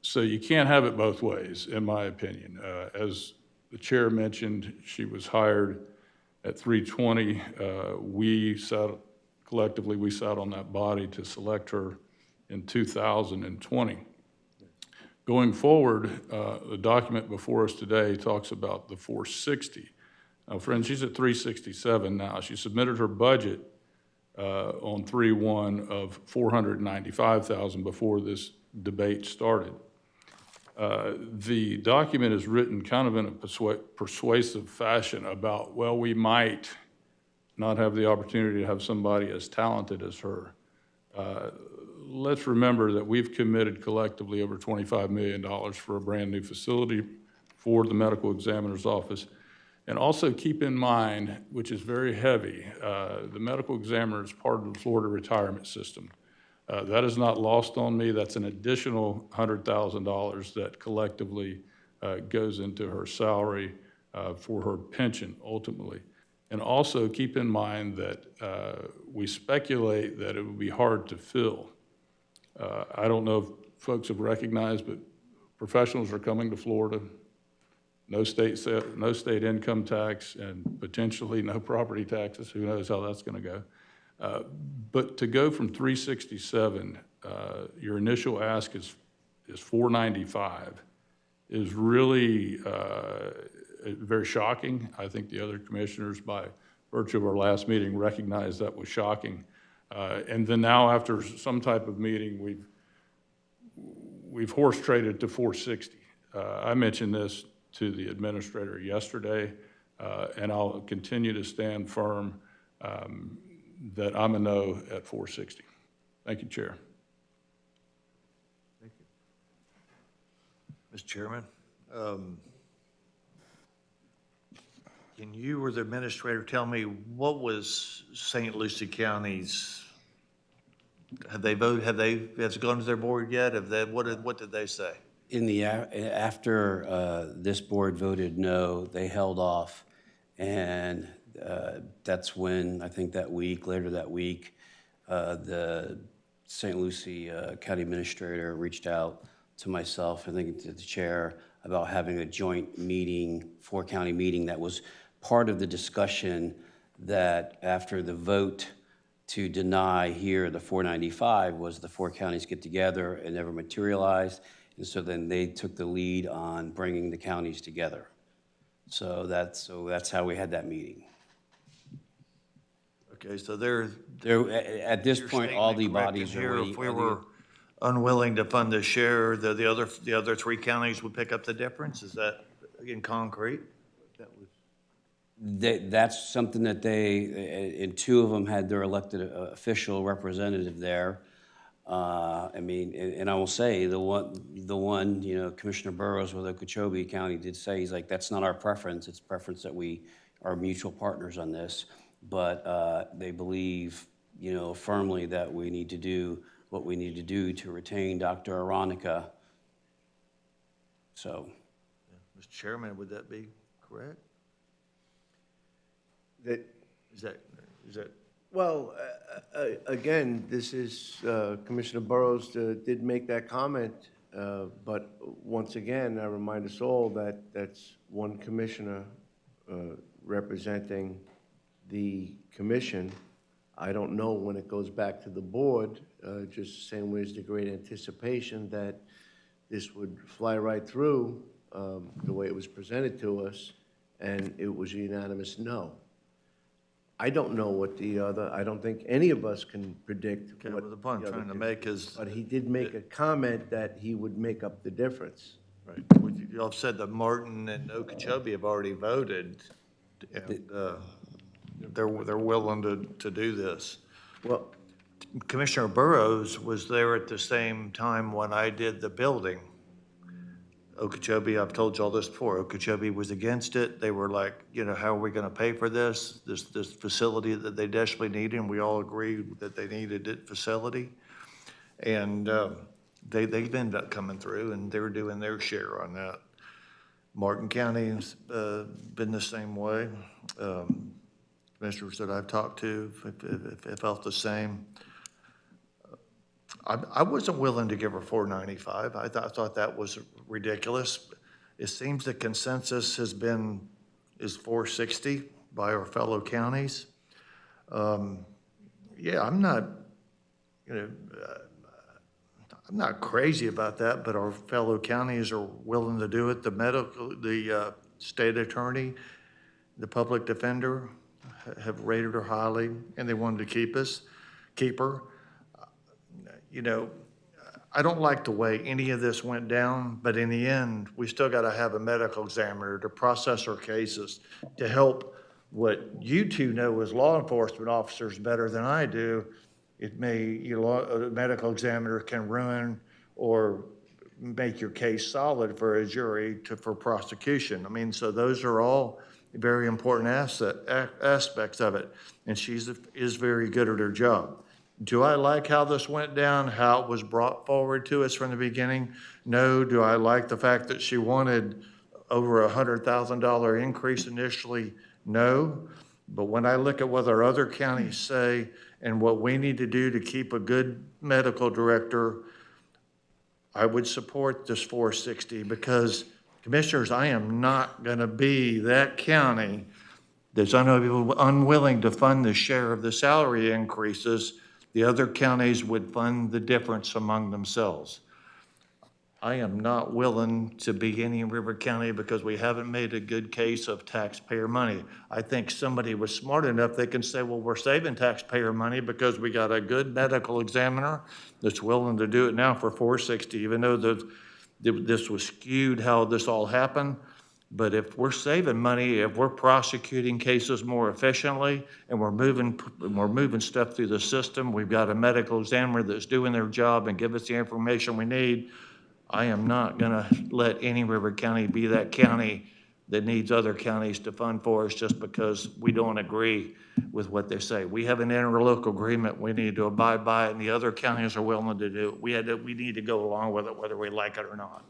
So you can't have it both ways, in my opinion. As the chair mentioned, she was hired at $320. Collectively, we sat on that body to select her in 2020. Going forward, the document before us today talks about the $460. Now, friends, she's at $367 now. She submitted her budget on 3/1 of $495,000 before this debate started. The document is written kind of in a persuasive fashion about, well, we might not have the opportunity to have somebody as talented as her. Let's remember that we've committed collectively over $25 million for a brand new facility for the medical examiner's office. And also keep in mind, which is very heavy, the medical examiner is part of the Florida retirement system. That is not lost on me. That's an additional $100,000 that collectively goes into her salary for her pension ultimately. And also keep in mind that we speculate that it would be hard to fill. I don't know if folks have recognized, but professionals are coming to Florida. No state income tax and potentially no property taxes. Who knows how that's going to go. But to go from 367, your initial ask is 495, is really very shocking. I think the other commissioners, by virtue of our last meeting, recognized that was shocking. And then now, after some type of meeting, we've horse traded to 460. I mentioned this to the administrator yesterday, and I'll continue to stand firm that I'm a no at 460. Thank you, Chair. Mr. Chairman, can you or the administrator tell me what was St. Lucie County's, have they voted, has it gone to their board yet? What did they say? In the, after this board voted no, they held off, and that's when, I think later that week, the St. Lucie County Administrator reached out to myself, I think to the chair, about having a joint meeting, four-county meeting that was part of the discussion that after the vote to deny here the 495 was the four counties get together and never materialized. And so then they took the lead on bringing the counties together. So that's how we had that meeting. Okay, so At this point, all the bodies are waiting. If we were unwilling to fund the share, the other three counties would pick up the difference? Is that in concrete? That's something that and two of them had their elected official representative there. I mean, and I will say, the one, Commissioner Burrows with Okeechobee County did say, he's like, that's not our preference. It's preference that we are mutual partners on this. But they believe, firmly that we need to do what we need to do to retain Dr. Aronica. So. Mr. Chairman, would that be correct? Is that? Well, again, this is, Commissioner Burrows did make that comment, but once again, I remind us all that that's one commissioner representing the commission. I don't know when it goes back to the board, just the same way as the great anticipation that this would fly right through the way it was presented to us, and it was a unanimous no. I don't know what I don't think any of us can predict. Okay, well, the point I'm trying to make is. But he did make a comment that he would make up the difference. Right. You all said that Martin and Okeechobee have already voted, and they're willing to do this. Well, Commissioner Burrows was there at the same time when I did the building. Okeechobee, I've told you all this before, Okeechobee was against it. They were like, how are we going to pay for this facility that they desperately needed? And we all agreed that they needed it facility. And they've ended up coming through, and they're doing their share on that. Martin County's been the same way. Commissioners that I've talked to have felt the same. I wasn't willing to give her 495. I thought that was ridiculous. It seems the consensus is 460 by our fellow counties. Yeah, I'm not crazy about that, but our fellow counties are willing to do it. The state attorney, the public defender have rated her highly, and they wanted to keep her. I don't like the way any of this went down, but in the end, we still got to have a medical examiner to process our cases, to help what you two know as law enforcement officers better than I do. It may, a medical examiner can ruin or make your case solid for a jury for prosecution. I mean, so those are all very important aspects of it, and she is very good at her job. Do I like how this went down, how it was brought forward to us from the beginning? No. Do I like the fact that she wanted over $100,000 increase initially? No. But when I look at what our other counties say and what we need to do to keep a good medical director, I would support this 460 because, Commissioners, I am not going to be that county that's unwilling to fund the share of the salary increases. The other counties would fund the difference among themselves. I am not willing to be Indian River County because we haven't made a good case of taxpayer money. I think somebody was smart enough, they can say, well, we're saving taxpayer money because we got a good medical examiner that's willing to do it now for $460, even though this was skewed how this all happened. But if we're saving money, if we're prosecuting cases more efficiently, and we're moving stuff through the system, we've got a medical examiner that's doing their job and give us the information we need, I am not gonna let Indian River County be that county that needs other counties to fund for us just because we don't agree with what they say. We have an interlocal agreement, we need to abide by it, and the other counties are willing to do it. We need to go along with it whether we like it or not.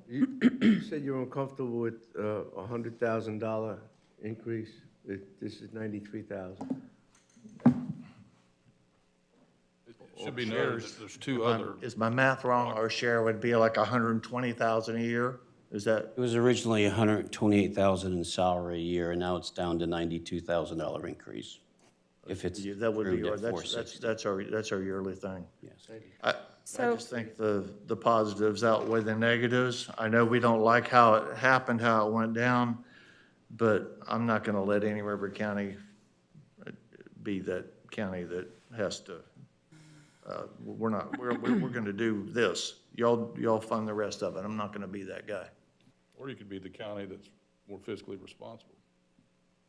You said you're uncomfortable with a $100,000 increase. This is $93,000. It should be noted that there's two other. Is my math wrong? Our share would be like $120,000 a year? Is that? It was originally $128,000 in salary a year, and now it's down to $92,000 increase. If it's That would be, approved at $460. that's our yearly thing. Yes. I just think the positives outweigh the negatives. I know we don't like how it happened, how it went down, but I'm not gonna let Indian River County be that county that has to, we're gonna do this. Y'all fund the rest of it. I'm not gonna be that guy. Or you could be the county that's more fiscally responsible.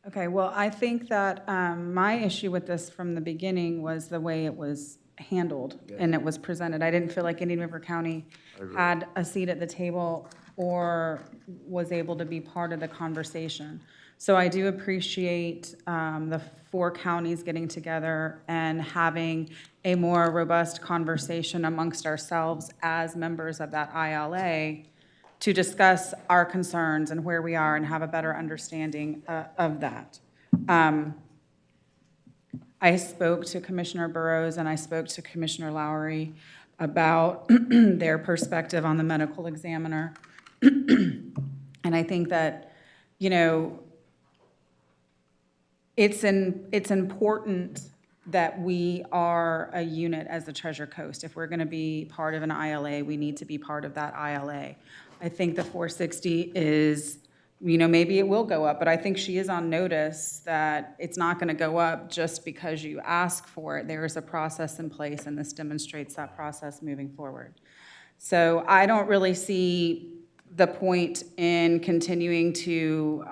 Okay, well, I think that my issue with this from the beginning was the way it was handled and it was presented. I didn't feel like Indian River County had a seat at the table or was able to be part of the conversation. So I do appreciate the 4 counties getting together and having a more robust conversation amongst ourselves as members of that ILA to discuss our concerns and where we are and have a better understanding of that. I spoke to Commissioner Burrows and I spoke to Commissioner Lowry about their perspective on the medical examiner. And I think that, you know, it's important that we are a unit as the Treasure Coast. If we're going to be part of an ILA, we need to be part of that ILA. I think the 460 is, you know, maybe it will go up, but I think she is on notice that it's not going to go up just because you ask for it. There is a process in place, and this demonstrates that process moving forward. So I don't really see the point in continuing to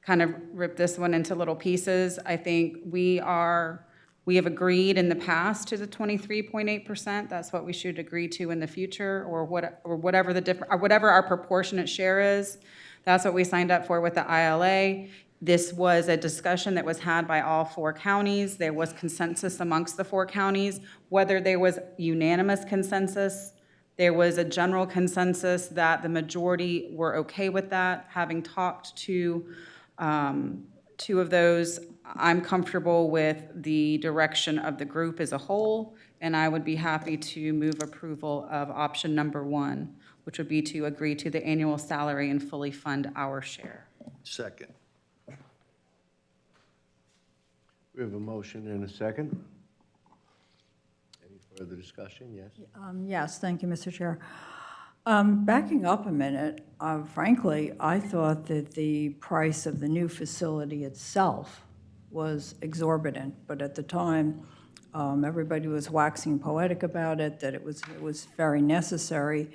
kind of rip this one into little pieces. I think we have agreed in the past to the 23.8%. That's what we should agree to in the future, or whatever our proportionate share is. That's what we signed up for with the ILA. This was a discussion that was had by all 4 counties. There was consensus amongst the 4 counties. Whether there was unanimous consensus, there was a general consensus that the majority were okay with that. Having talked to 2 of those, I'm comfortable with the direction of the group as a whole, and I would be happy to move approval of option number 1, which would be to agree to the annual salary and fully fund our share. Second. We have a motion and a second. Any further discussion? Yes? Yes, thank you, Mr. Chair. Backing up a minute, frankly, I thought that the price of the new facility itself was exorbitant, but at the time, everybody was waxing poetic about it, that it was very necessary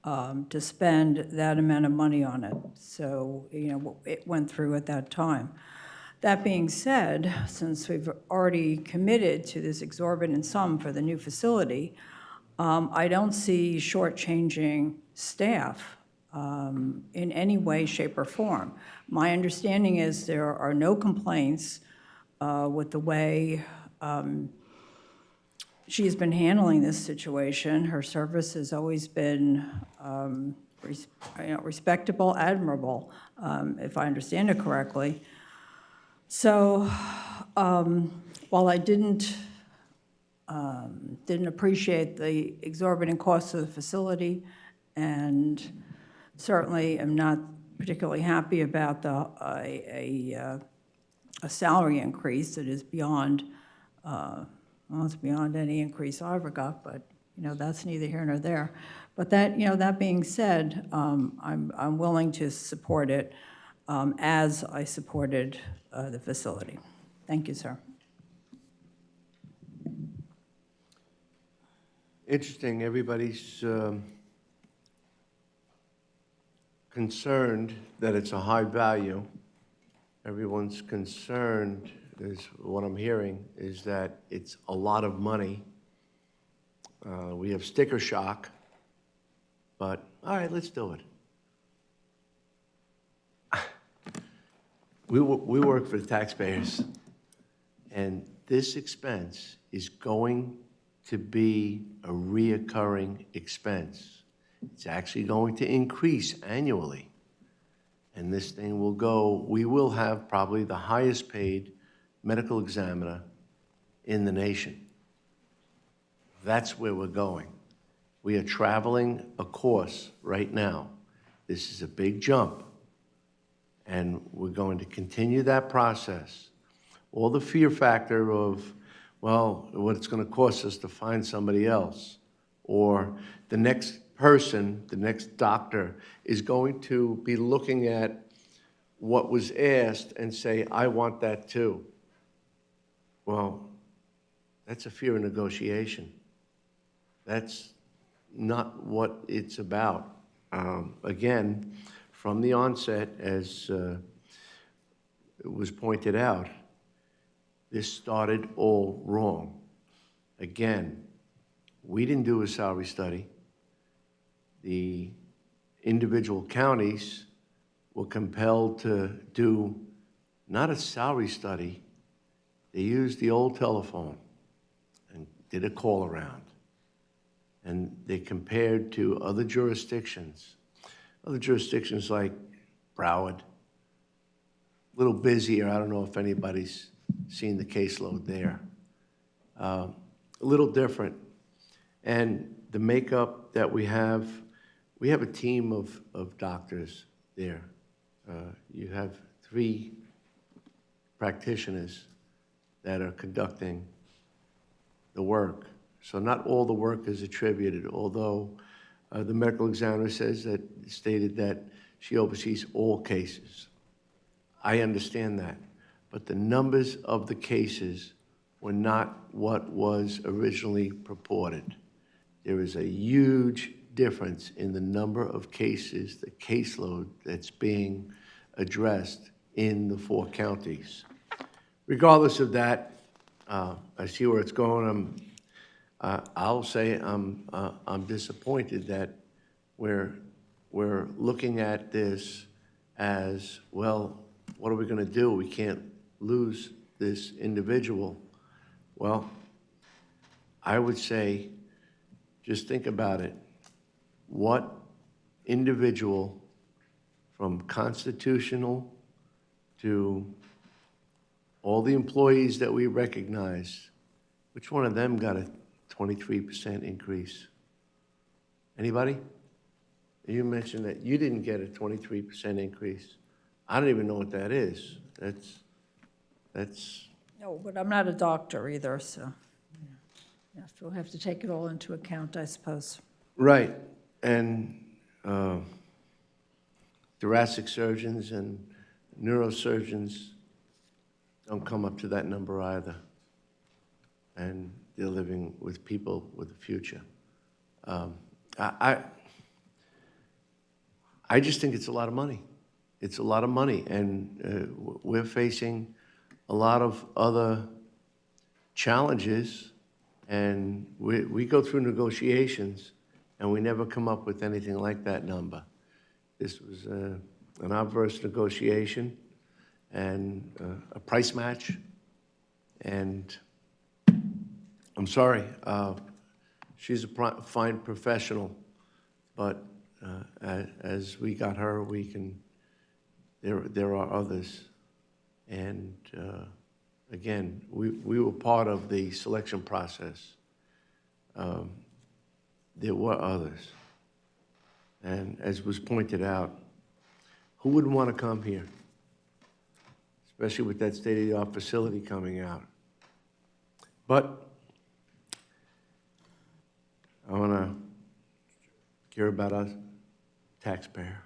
to spend that amount of money on it. So, you know, it went through at that time. That being said, since we've already committed to this exorbitant sum for the new facility, I don't see shortchanging staff in any way, shape, or form. My understanding is there are no complaints with the way she has been handling this situation. Her service has always been respectable, admirable, if I understand it correctly. So while I didn't appreciate the exorbitant cost of the facility, and certainly am not particularly happy about a salary increase that is beyond well, it's beyond any increase I ever got, but, that's neither here nor there. But that, that being said, I'm willing to support it as I supported the facility. Thank you, sir. Interesting, everybody's concerned that it's a high value. Everyone's concerned, is what I'm hearing, is that it's a lot of money. We have sticker shock, but all right, let's do it. We work for the taxpayers, and this expense is going to be a reoccurring expense. It's actually going to increase annually. And this thing will go, we will have probably the highest paid medical examiner in the nation. That's where we're going. We are traveling a course right now. This is a big jump. And we're going to continue that process. All the fear factor of, well, what it's going to cost us to find somebody else, or the next person, the next doctor, is going to be looking at what was asked and say, I want that too. Well, that's a fear of negotiation. That's not what it's about. Again, from the onset, as it was pointed out, this started all wrong. Again, we didn't do a salary study. The individual counties were compelled to do not a salary study. They used the old telephone and did a call around. And they compared to other jurisdictions like Broward, a little busier. I don't know if anybody's seen the caseload there. A little different. And the makeup that we have a team of doctors there. You have 3 practitioners that are conducting the work. So not all the work is attributed, although the medical examiner stated that she oversees all cases. I understand that. But the numbers of the cases were not what was originally purported. There is a huge difference in the number of cases, the caseload that's being addressed in the 4 counties. Regardless of that, I see where it's going. I'll say I'm disappointed that we're looking at this as, well, what are we going to do? We can't lose this individual. Well, I would say, just think about it. What individual, from constitutional to all the employees that we recognize, which one of them got a 23% increase? Anybody? You mentioned that you didn't get a 23% increase. I don't even know what that is. That's. No, but I'm not a doctor either, so we'll have to take it all into account, I suppose. Right, and thoracic surgeons and neurosurgeons don't come up to that number either. And they're living with people with a future. I just think it's a lot of money. It's a lot of money, and we're facing a lot of other challenges, and we go through negotiations, and we never come up with anything like that number. This was an adverse negotiation and a price match, and I'm sorry, she's a fine professional, but as we got her, there are others. And again, we were part of the selection process. There were others. And as was pointed out, who wouldn't want to come here? Especially with that state-of-the-art facility coming out. But I want to hear about us taxpayer.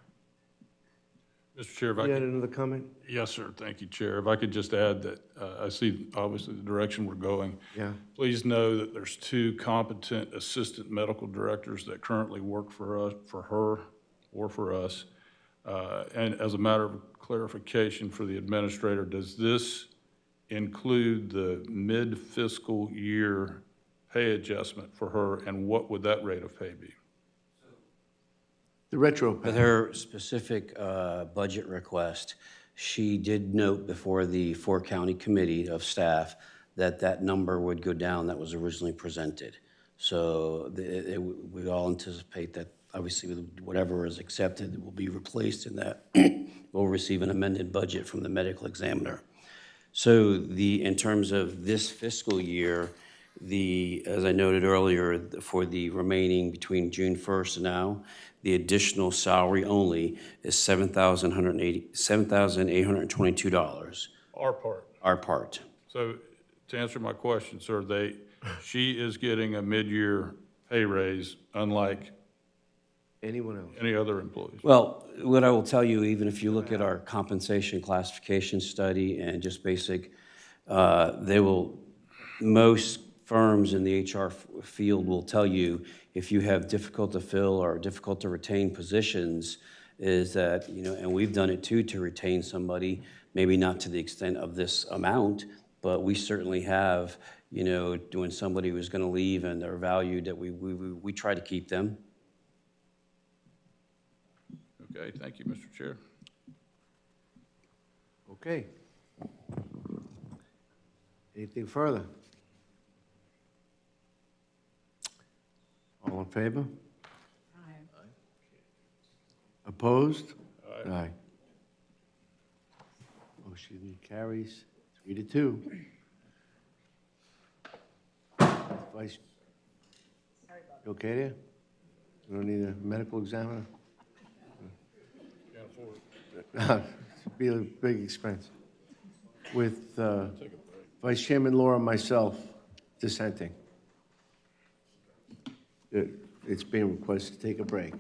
Mr. Chair, if I You had could. another comment? Yes, sir. Thank you, Chair. If I could just add that I see obviously the direction we're going. Yeah. Please know that there's 2 competent assistant medical directors that currently work for us, for her or for us. And as a matter of clarification for the administrator, does this include the mid-fiscal year pay adjustment for her, and what would that rate of pay be? The retro With pay. her specific budget request, she did note before the 4-county committee of staff that that number would go down that was originally presented. So we all anticipate that obviously whatever is accepted will be replaced and that we'll receive an amended budget from the medical examiner. So in terms of this fiscal year, as I noted earlier, for the remaining between June 1st and now, the additional salary only is $7,822, Our part. our part. So to answer my question, sir, she is getting a mid-year pay raise unlike Anyone else? any other employees. Well, what I will tell you, even if you look at our compensation classification study and just basic, most firms in the HR field will tell you if you have difficult to fill or difficult to retain positions, is that, and we've done it too to retain somebody, maybe not to the extent of this amount, but we certainly have, when somebody was going to leave and they're valued, that we try to keep them. Okay, thank you, Mr. Chair. Okay. Anything further? All in favor? Aye. Opposed? Aye. Motion carries 3-2. Vice, you okay there? You don't need a medical examiner? It'd be a big expense. With Vice Chairman Laura and myself dissenting. It's being requested to take a break.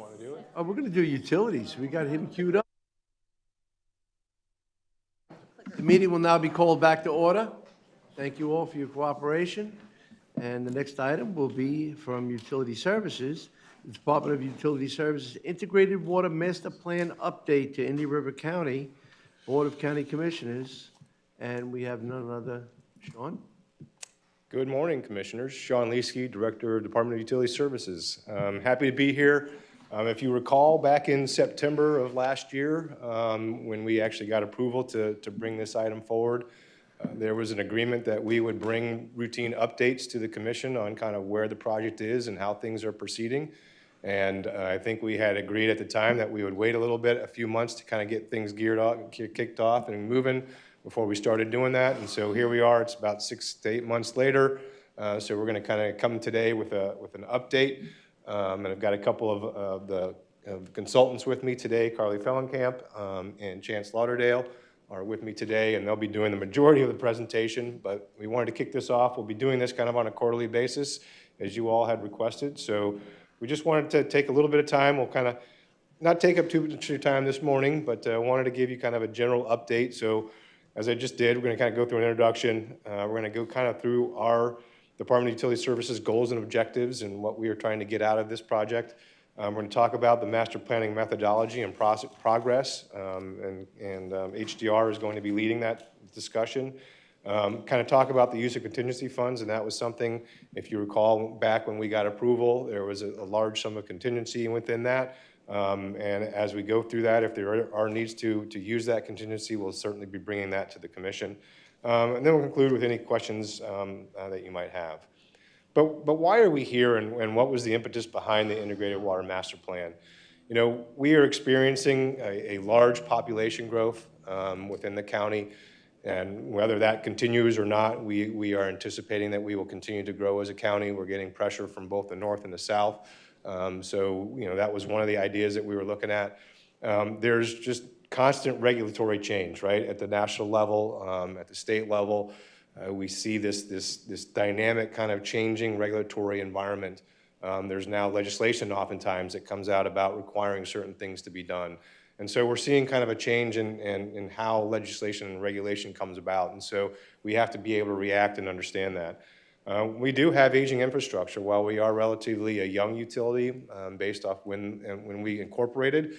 want to do it? Oh, we're going to do utilities. We got him queued up. The meeting will now be called back to order. Thank you all for your cooperation. And the next item will be from Utility Services, the Department of Utility Services Integrated Water Master Plan Update to Indian River County Board of County Commissioners. And we have none other, Sean? Good morning, Commissioners. Sean Leesky, Director of Department of Utility Services. Happy to be here. If you recall, back in September of last year, when we actually got approval to bring this item forward, there was an agreement that we would bring routine updates to the Commission on kind of where the project is and how things are proceeding. And I think we had agreed at the time that we would wait a little bit, a few months, to kind of get things kicked off and moving before we started doing that. And so here we are. It's about 6 to 8 months later. So we're going to kind of come today with an update. And I've got a couple of the consultants with me today, Carly Fellenkamp and Chance Lauderdale are with me today, and they'll be doing the majority of the presentation, but we wanted to kick this off. We'll be doing this kind of on a quarterly basis, as you all had requested. So we just wanted to take a little bit of time. We'll kind of not take up too much of your time this morning, but wanted to give you kind of a general update. So as I just did, we're going to kind of go through an introduction. We're going to go kind of through our Department of Utility Services goals and objectives and what we are trying to get out of this project. We're going to talk about the master planning methodology and progress, and HDR is going to be leading that discussion. Kind of talk about the use of contingency funds, and that was something, if you recall, back when we got approval, there was a large sum of contingency within that. And as we go through that, if there are needs to use that contingency, we'll certainly be bringing that to the Commission. And then we'll conclude with any questions that you might have. But why are we here, and what was the impetus behind the Integrated Water Master Plan? You know, we are experiencing a large population growth within the county, and whether that continues or not, we are anticipating that we will continue to grow as a county. We're getting pressure from both the north and the south. So, you know, that was one of the ideas that we were looking at. There's just constant regulatory change, right, at the national level, at the state level. We see this dynamic kind of changing regulatory environment. There's now legislation oftentimes that comes out about requiring certain things to be done. And so we're seeing kind of a change in how legislation and regulation comes about. And so we have to be able to react and understand that. We do have aging infrastructure. While we are relatively a young utility based off when we incorporated,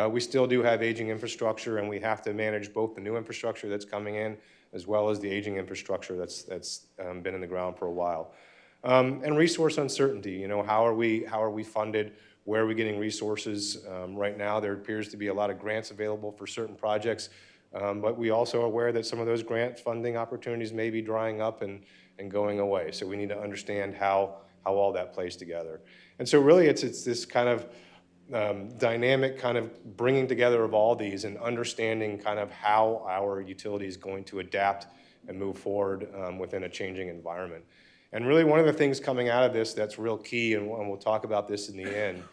we still do have aging infrastructure, and we have to manage both the new infrastructure that's coming in as well as the aging infrastructure that's been in the ground for a while. And resource uncertainty, you know, how are we funded? Where are we getting resources? Right now, there appears to be a lot of grants available for certain projects, but we also are aware that some of those grant funding opportunities may be drying up and going away. So we need to understand how all that plays together. And so really it's this kind of dynamic kind of bringing together of all these and understanding kind of how our utility is going to adapt and move forward within a changing environment. And really one of the things coming out of this that's real key, and we'll talk about this in the end,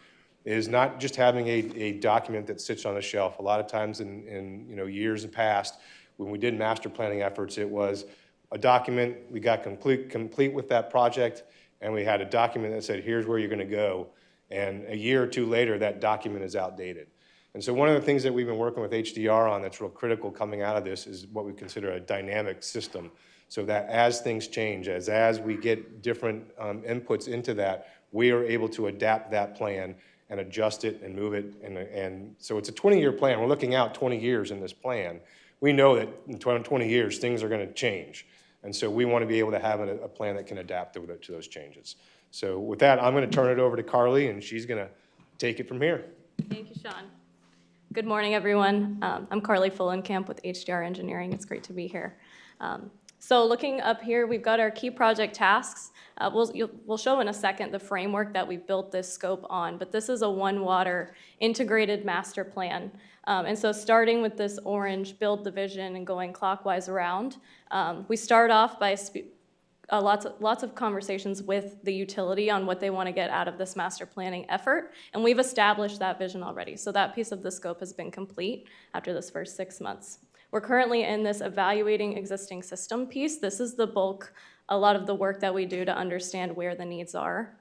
is not just having a document that sits on a shelf. A lot of times in you know, years past, when we did master planning efforts, it was a document, we got complete with that project, and we had a document that said, here's where you're gonna go. And a year or two later, that document is outdated. And so one of the things that we've been working with HDR on that's real critical coming out of this is what we consider a dynamic system. So that as things change, as we get different inputs into that, we are able to adapt that plan and adjust it and move it. And so it's a 20-year plan. We're looking out 20 years in this plan. We know that in 20 years, things are gonna change. And so we want to be able to have a plan that can adapt to those changes. So with that, I'm going to turn it over to Carly, and she's going to take it from here. Thank you, Sean. Good morning, everyone. I'm Carly Fullenkamp with HDR Engineering. It's great to be here. So looking up here, we've got our key project tasks. We'll show in a second the framework that we've built this scope on, but this is a One Water integrated master plan. And so starting with this orange build the vision and going clockwise around, we start off by lots of conversations with the utility on what they want to get out of this master planning effort, and we've established that vision already. So that piece of the scope has been complete after this first 6 months. We're currently in this evaluating existing system piece. This is the bulk a lot of the work that we do to understand where the needs are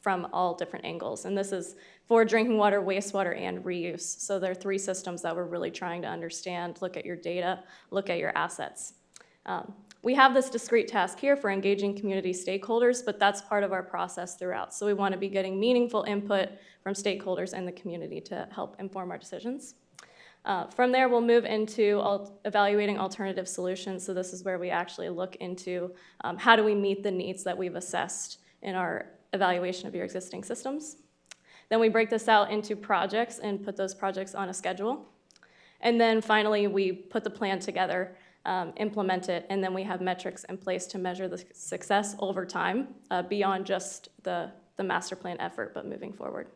from all different angles. And this is for drinking water, wastewater, and reuse. So there are 3 systems that we're really trying to understand, look at your data, look at your assets. We have this discrete task here for engaging community stakeholders, but that's part of our process throughout. So we want to be getting meaningful input from stakeholders in the community to help inform our decisions. From there, we'll move into evaluating alternative solutions. So this is where we actually look into how do we meet the needs that we've assessed in our evaluation of your existing systems. Then we break this out into projects and put those projects on a schedule. And then finally, we put the plan together, implement it, and then we have metrics in place to measure the success over time beyond just the master plan effort, but moving forward.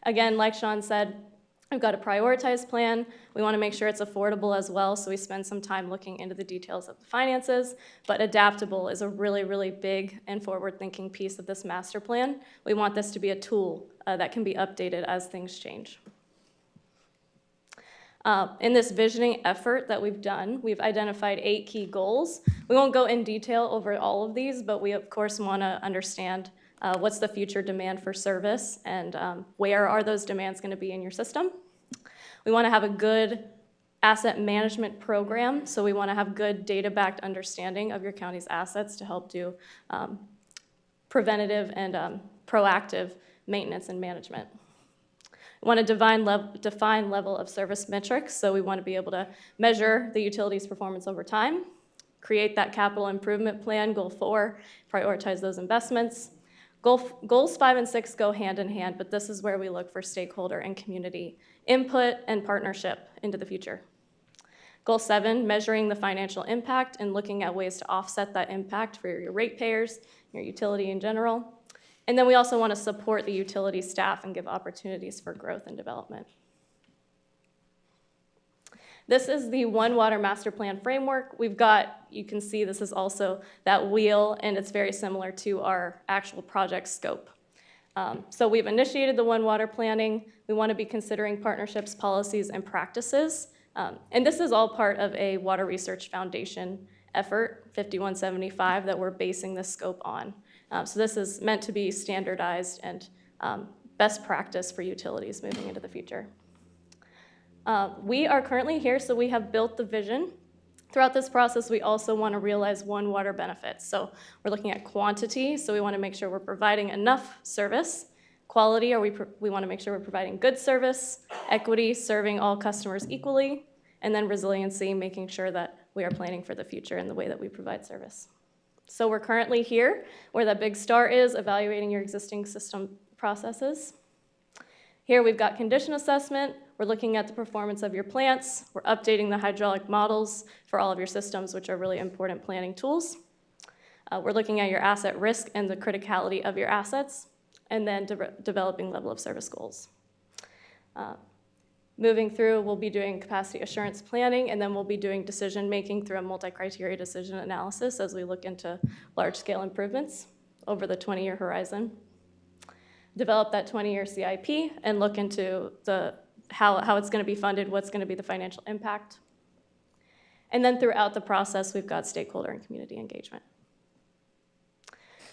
Again, like Sean said, we've got a prioritized plan. We want to make sure it's affordable as well, so we spend some time looking into the details of the finances, but adaptable is a really, really big and forward-thinking piece of this master plan. We want this to be a tool that can be updated as things change. In this visioning effort that we've done, we've identified 8 key goals. We won't go in detail over all of these, but we of course want to understand what's the future demand for service and where are those demands going to be in your system. We want to have a good asset management program, so we want to have good data-backed understanding of your county's assets to help do preventative and proactive maintenance and management. We want to define level of service metrics, so we want to be able to measure the utility's performance over time, create that capital improvement plan, goal 4, prioritize those investments. Goals 5 and 6 go hand in hand, but this is where we look for stakeholder and community input and partnership into the future. Goal 7, measuring the financial impact and looking at ways to offset that impact for your ratepayers, your utility in general. And then we also want to support the utility staff and give opportunities for growth and development. This is the One Water Master Plan framework. We've got, you can see this is also that wheel, and it's very similar to our actual project scope. So we've initiated the One Water planning. We want to be considering partnerships, policies, and practices. And this is all part of a Water Research Foundation effort, 5175, that we're basing this scope on. So this is meant to be standardized and best practice for utilities moving into the future. We are currently here, so we have built the vision. Throughout this process, we also want to realize One Water benefits. So we're looking at quantity, so we want to make sure we're providing enough service. Quality, we want to make sure we're providing good service. Equity, serving all customers equally. And then resiliency, making sure that we are planning for the future in the way that we provide service. So we're currently here, where that big star is, evaluating your existing system processes. Here we've got condition assessment. We're looking at the performance of your plants. We're updating the hydraulic models for all of your systems, which are really important planning tools. We're looking at your asset risk and the criticality of your assets, and then developing level of service goals. Moving through, we'll be doing capacity assurance planning, and then we'll be doing decision-making through a multi-criteria decision analysis as we look into large-scale improvements over the 20-year horizon. Develop that 20-year CIP and look into how it's going to be funded, what's going to be the financial impact. And then throughout the process, we've got stakeholder and community engagement.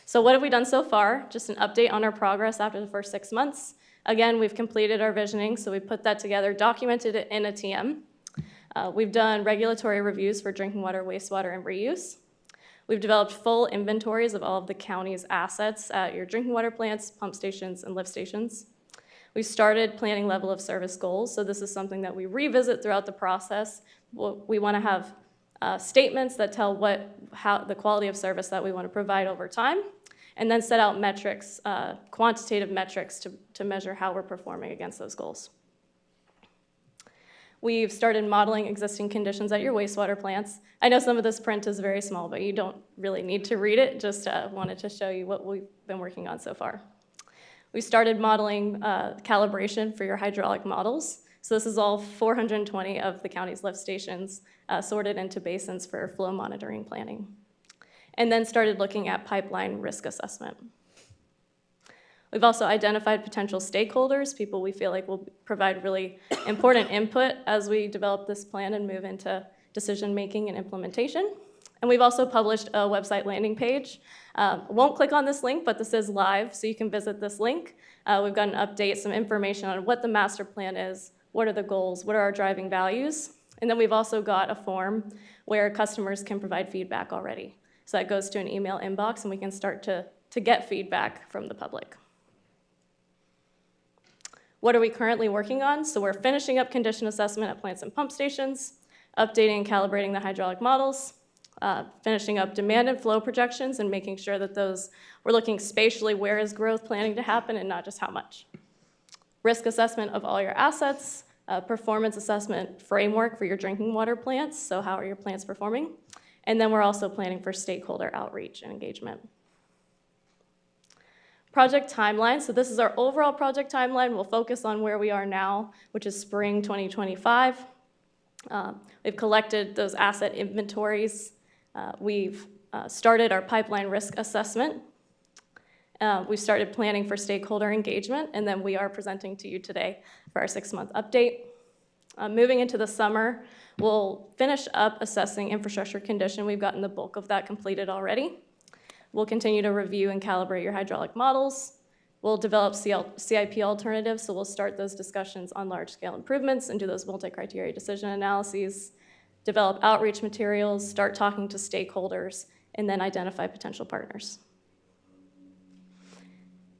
So what have we done so far? Just an update on our progress after the first 6 months. Again, we've completed our visioning, so we put that together, documented it in a TM. We've done regulatory reviews for drinking water, wastewater, and reuse. We've developed full inventories of all of the county's assets at your drinking water plants, pump stations, and lift stations. We've started planning level of service goals, so this is something that we revisit throughout the process. We want to have statements that tell how the quality of service that we want to provide over time, and then set out metrics, quantitative metrics to measure how we're performing against those goals. We've started modeling existing conditions at your wastewater plants. I know some of this print is very small, but you don't really need to read it, just wanted to show you what we've been working on so far. We started modeling calibration for your hydraulic models. So this is all 420 of the county's lift stations sorted into basins for flow monitoring planning. And then started looking at pipeline risk assessment. We've also identified potential stakeholders, people we feel like will provide really important input as we develop this plan and move into decision-making and implementation. And we've also published a website landing page. I won't click on this link, but this is live, so you can visit this link. We've got an update, some information on what the master plan is, what are the goals, what are our driving values, and then we've also got a form where customers can provide feedback already. So that goes to an email inbox, and we can start to get feedback from the public. What are we currently working on? So we're finishing up condition assessment at plants and pump stations, updating and calibrating the hydraulic models, finishing up demand and flow projections and making sure that we're looking spatially where is growth planning to happen and not just how much. Risk assessment of all your assets, performance assessment framework for your drinking water plants, so how are your plants performing? And then we're also planning for stakeholder outreach and engagement. Project timeline, so this is our overall project timeline. We'll focus on where we are now, which is spring 2025. We've collected those asset inventories. We've started our pipeline risk assessment. We've started planning for stakeholder engagement, and then we are presenting to you today for our 6-month update. Moving into the summer, we'll finish up assessing infrastructure condition. We've gotten the bulk of that completed already. We'll continue to review and calibrate your hydraulic models. We'll develop CIP alternatives, so we'll start those discussions on large-scale improvements and do those multi-criteria decision analyses, develop outreach materials, start talking to stakeholders, and then identify potential partners.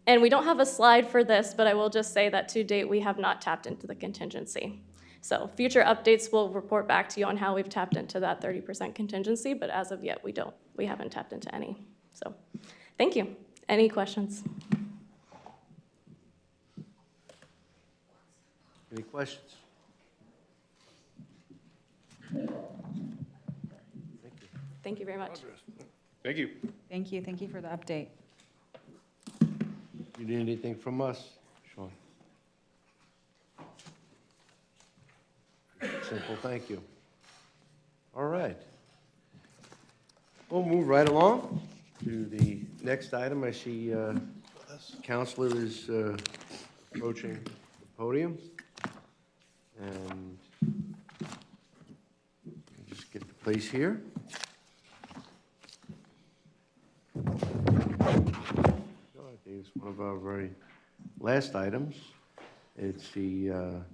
And we don't have a slide for this, but I will just say that to date, we have not tapped into the contingency. So future updates will report back to you on how we've tapped into that 30% contingency, but as of yet, we haven't tapped into any. So thank you. Any questions? Any questions? Thank you very much. Thank you. Thank you. Thank you for the update. You need anything from us, Sean? Simple, thank you. All right. We'll move right along to the next item. I see Counselor is approaching the podium. And just get the place here. I think it's one of our very last items. It's from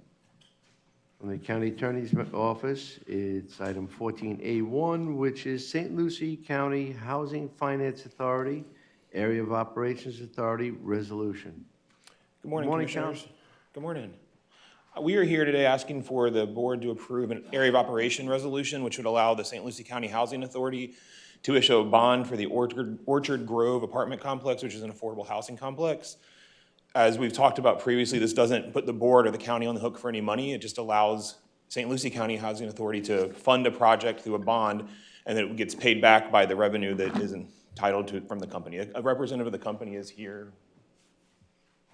the County Attorney's Office. It's item 14A1, which is St. Lucie County Housing Finance Authority, Area of Operations Authority Resolution. Good morning, Good morning, Commissioners. Good morning. We are here today asking for the board to approve an area of operation resolution, which would allow the St. Lucie County Housing Authority to issue a bond for the Orchard Grove apartment complex, which is an affordable housing complex. As we've talked about previously, this doesn't put the board or the county on the hook for any money. It just allows St. Lucie County Housing Authority to fund a project through a bond, and then it gets paid back by the revenue that is entitled to from the company. A representative of the company is here.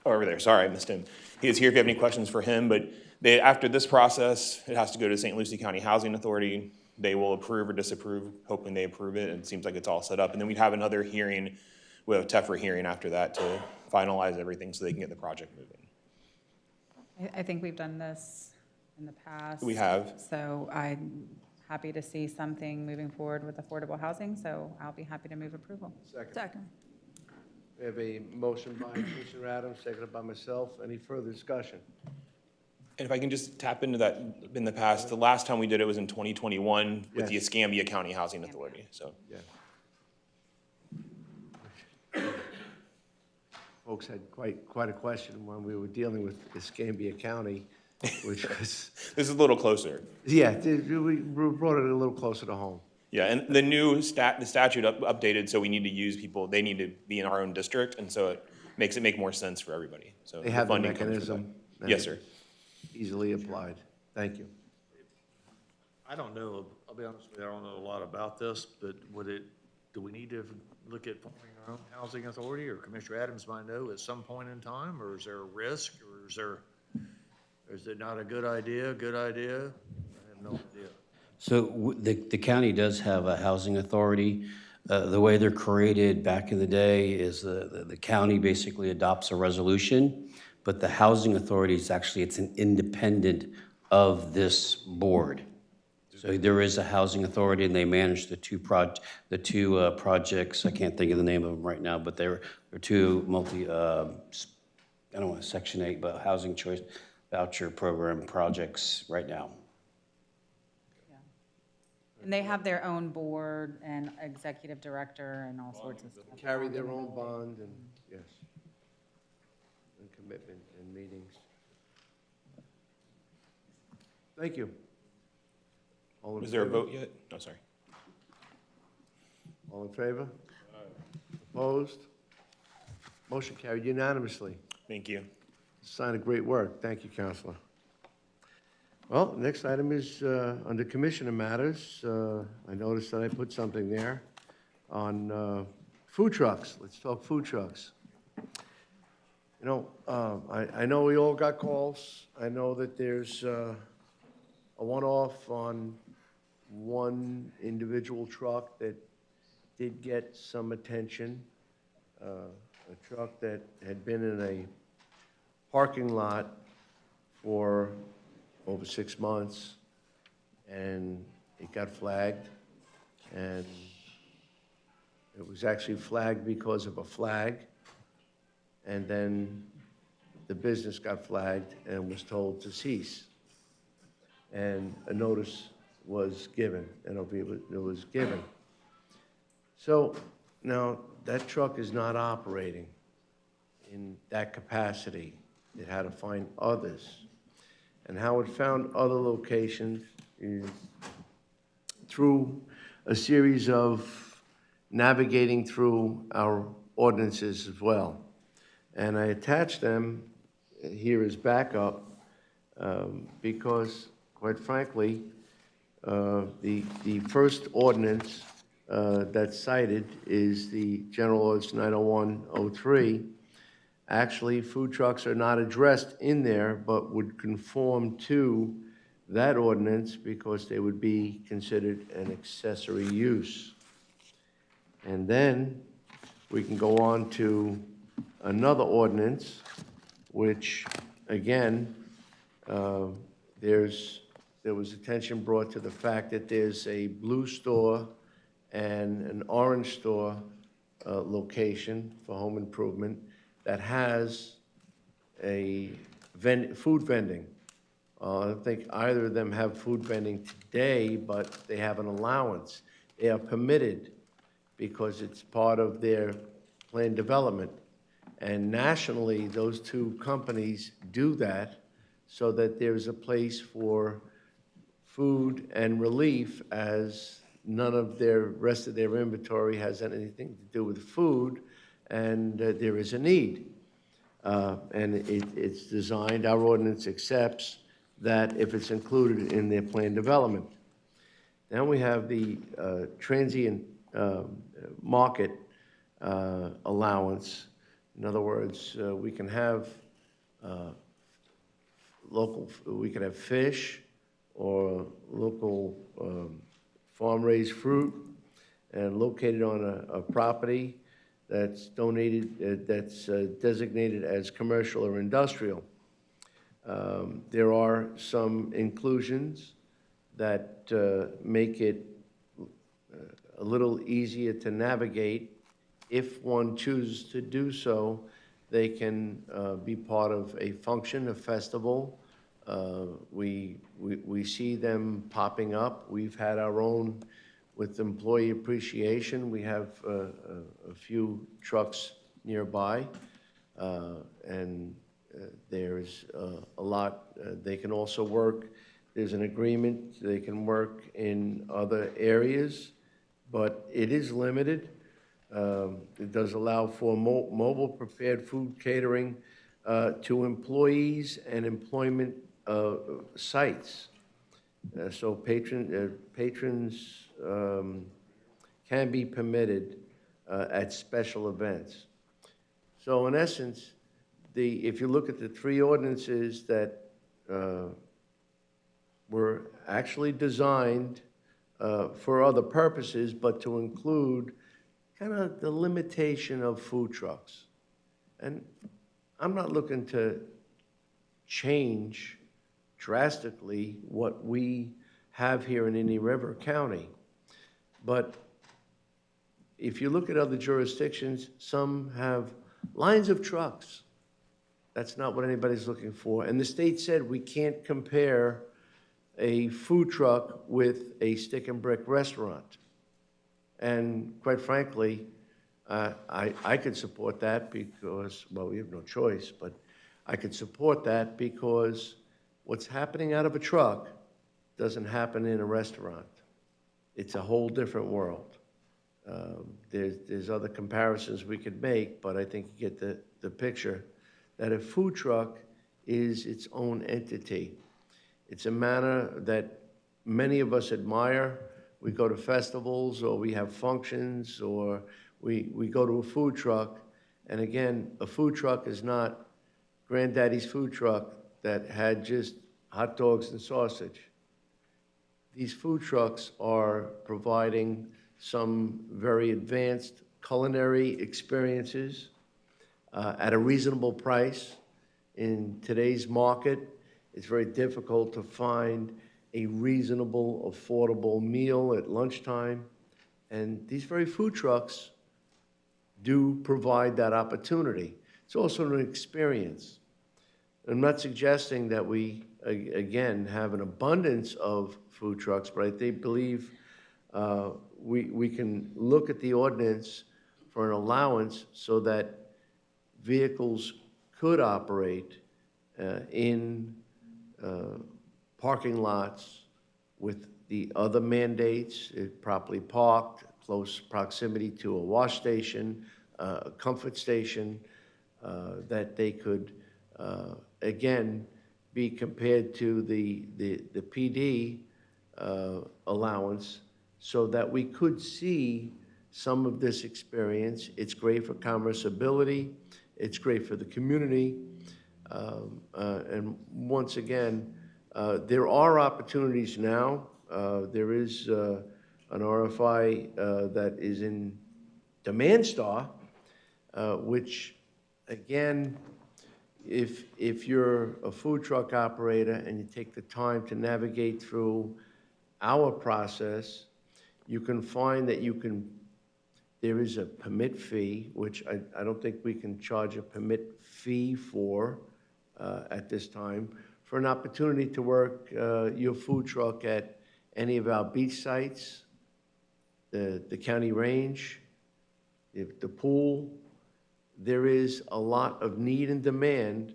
Oh, over there, sorry, I missed him. He is here if you have any questions for him, but after this process, it has to go to St. Lucie County Housing Authority. They will approve or disapprove, hoping they approve it, and it seems like it's all set up. And then we'd have another hearing, we have a TEFRA hearing after that to finalize everything so they can get the project moving. I think we've done this in the past. We have. So I'm happy to see something moving forward with affordable housing, so I'll be happy to move approval. Second. We have a motion by Commissioner Adams, seconded by myself. Any further discussion? And if I can just tap into that, in the past, the last time we did it was in 2021 with the Yes. Escambia County Housing Authority, so. Yeah. Folks had quite a question when we were dealing with Escambia County, which was... This is a little closer. Yeah, we brought it a little closer to home. Yeah, and the new the statute updated, so we need to use people, they need to be in our own district, and so it makes it make more sense for everybody, so. They have the funding comes from mechanism. that. Yes, sir. Easily applied. Thank you. I don't know, I'll be honest with you, I don't know a lot about this, but do we need to look at forming our own housing authority, or Commissioner Adams might know at some point in time, or is there a risk, or is it not a good idea? I have no idea. So the county does have a housing authority. The way they're created back in the day is the county basically adopts a resolution, but the housing authority is actually, it's an independent of this board. So there is a housing authority, and they manage the two projects. I can't think of the name of them right now, but they're two I don't want Section 8, but housing choice voucher program projects right now. And they have their own board and executive director and all sorts of stuff. Carry their own bond and, yes, and commitment and meetings. Thank you. All in Is there a favor? vote yet? No, sorry. All in favor? Opposed? Motion carried unanimously. Thank you. Sign of great work. Thank you, Counselor. Well, next item is under Commissioner Matters. I noticed that I put something there on food trucks. Let's talk food trucks. You know, I know we all got calls. I know that there's a one-off on one individual truck that did get some attention. A truck that had been in a parking lot for over 6 months, and it got flagged, and it was actually flagged because of a flag, and then the business got flagged and was told to cease. And a notice was given, it was given. So now that truck is not operating in that capacity. It had to find others. And how it found other locations is through a series of navigating through our ordinances as well. And I attached them here as backup because, quite frankly, the first ordinance that's cited is the General Ordinance 90103. Actually, food trucks are not addressed in there, but would conform to that ordinance because they would be considered an accessory use. And then we can go on to another ordinance, which, again, there was attention brought to the fact that there's a blue store and an orange store location for home improvement that has a food vending. I don't think either of them have food vending today, but they have an allowance. They are permitted because it's part of their planned development. And nationally, those two companies do that so that there's a place for food and relief, as none of their rest of their inventory has anything to do with food, and there is a need. And it's designed, our ordinance accepts that if it's included in their planned development. Then we have the transient market allowance. In other words, we can have we could have fish or local farm-raised fruit and located on a property that's donated, that's designated as commercial or industrial. There are some inclusions that make it a little easier to navigate. If one chooses to do so, they can be part of a function, a festival. We see them popping up. We've had our own with employee appreciation. We have a few trucks nearby, and there's a lot. They can also work, there's an agreement, they can work in other areas, but it is limited. It does allow for mobile prepared food catering to employees and employment sites. So patrons can be permitted at special events. So in essence, if you look at the three ordinances that were actually designed for other purposes, but to include kind of the limitation of food trucks. And I'm not looking to change drastically what we have here in Indian River County. But if you look at other jurisdictions, some have lines of trucks. That's not what anybody's looking for. And the state said we can't compare a food truck with a stick and brick restaurant. And quite frankly, I could support that because, well, we have no choice, but I could support that because what's happening out of a truck doesn't happen in a restaurant. It's a whole different world. There's other comparisons we could make, but I think you get the picture that a food truck is its own entity. It's a manner that many of us admire. We go to festivals, or we have functions, or we go to a food truck. And again, a food truck is not Granddaddy's food truck that had just hot dogs and sausage. These food trucks are providing some very advanced culinary experiences at a reasonable price. In today's market, it's very difficult to find a reasonable, affordable meal at lunchtime. And these very food trucks do provide that opportunity. It's also an experience. I'm not suggesting that we, again, have an abundance of food trucks, but I believe we can look at the ordinance for an allowance so that vehicles could operate in parking lots with the other mandates, properly parked, close proximity to a wash station, a comfort station, that they could, again, be compared to the PD allowance so that we could see some of this experience. It's great for commerceability. It's great for the community. And once again, there are opportunities now. There is an RFI that is in Demand Star, which, again, if you're a food truck operator and you take the time to navigate through our process, you can find that there is a permit fee, which I don't think we can charge a permit fee for at this time, for an opportunity to work your food truck at any of our beach sites, the county range, the pool. There is a lot of need and demand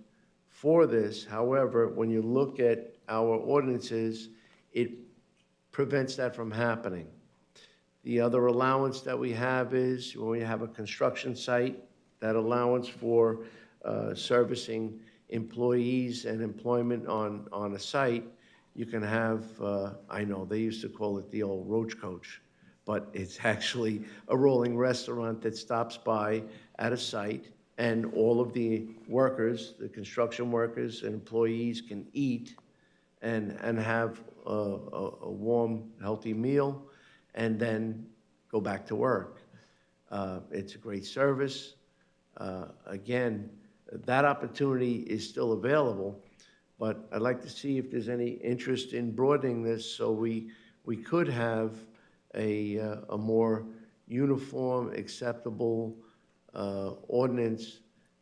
for this. However, when you look at our ordinances, it prevents that from happening. The other allowance that we have is when we have a construction site, that allowance for servicing employees and employment on a site, you can have, I know they used to call it the old roach coach, but it's actually a rolling restaurant that stops by at a site, and all of the workers, the construction workers and employees can eat and have a warm, healthy meal, and then go back to work. It's a great service. Again, that opportunity is still available, but I'd like to see if there's any interest in broadening this so we could have a more uniform, acceptable ordinance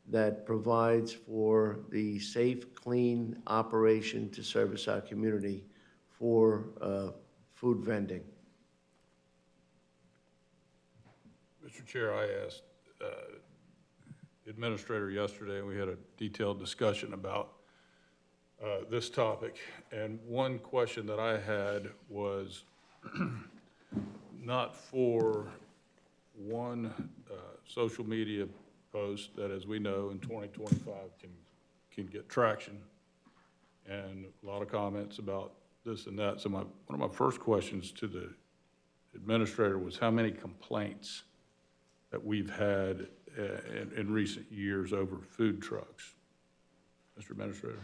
that provides for the safe, clean operation to service our community for food vending. Mr. Chair, I asked the administrator yesterday, and we had a detailed discussion about this topic. And one question that I had was not for one social media post that, as we know, in 2025 can get traction, and a lot of comments about this and that. So one of my first questions to the administrator was how many complaints that we've had in recent years over food trucks. Mr. Administrator.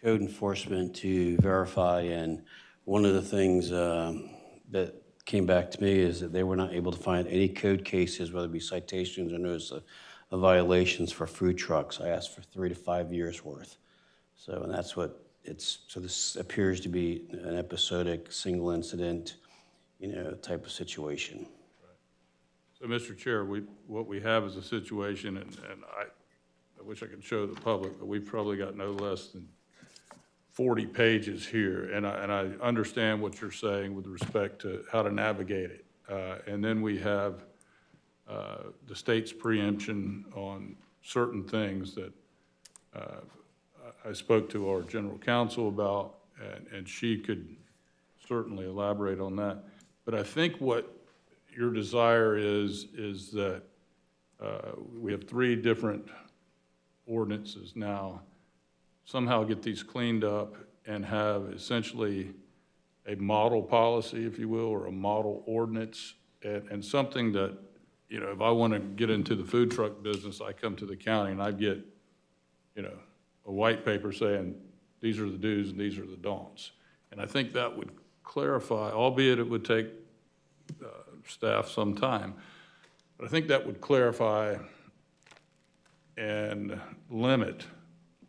Code enforcement to verify, and one of the things that came back to me is that they were not able to find any code cases, whether it be citations or notice of violations for food trucks. I asked for 3 to 5 years worth. So, and that's what so this appears to be an episodic, single incident, type of situation. So, Mr. Chair, what we have is a situation, and I wish I could show the public, but we've probably got no less than 40 pages here, and I understand what you're saying with respect to how to navigate it. And then we have the state's preemption on certain things that I spoke to our general counsel about, and she could certainly elaborate on that. But I think what your desire is that we have 3 different ordinances now, somehow get these cleaned up and have essentially a model policy, if you will, or a model ordinance, and something that, if I want to get into the food truck business, I come to the county and I get, a white paper saying, these are the do's and these are the don'ts. And I think that would clarify, albeit it would take staff some time, but I think that would clarify and limit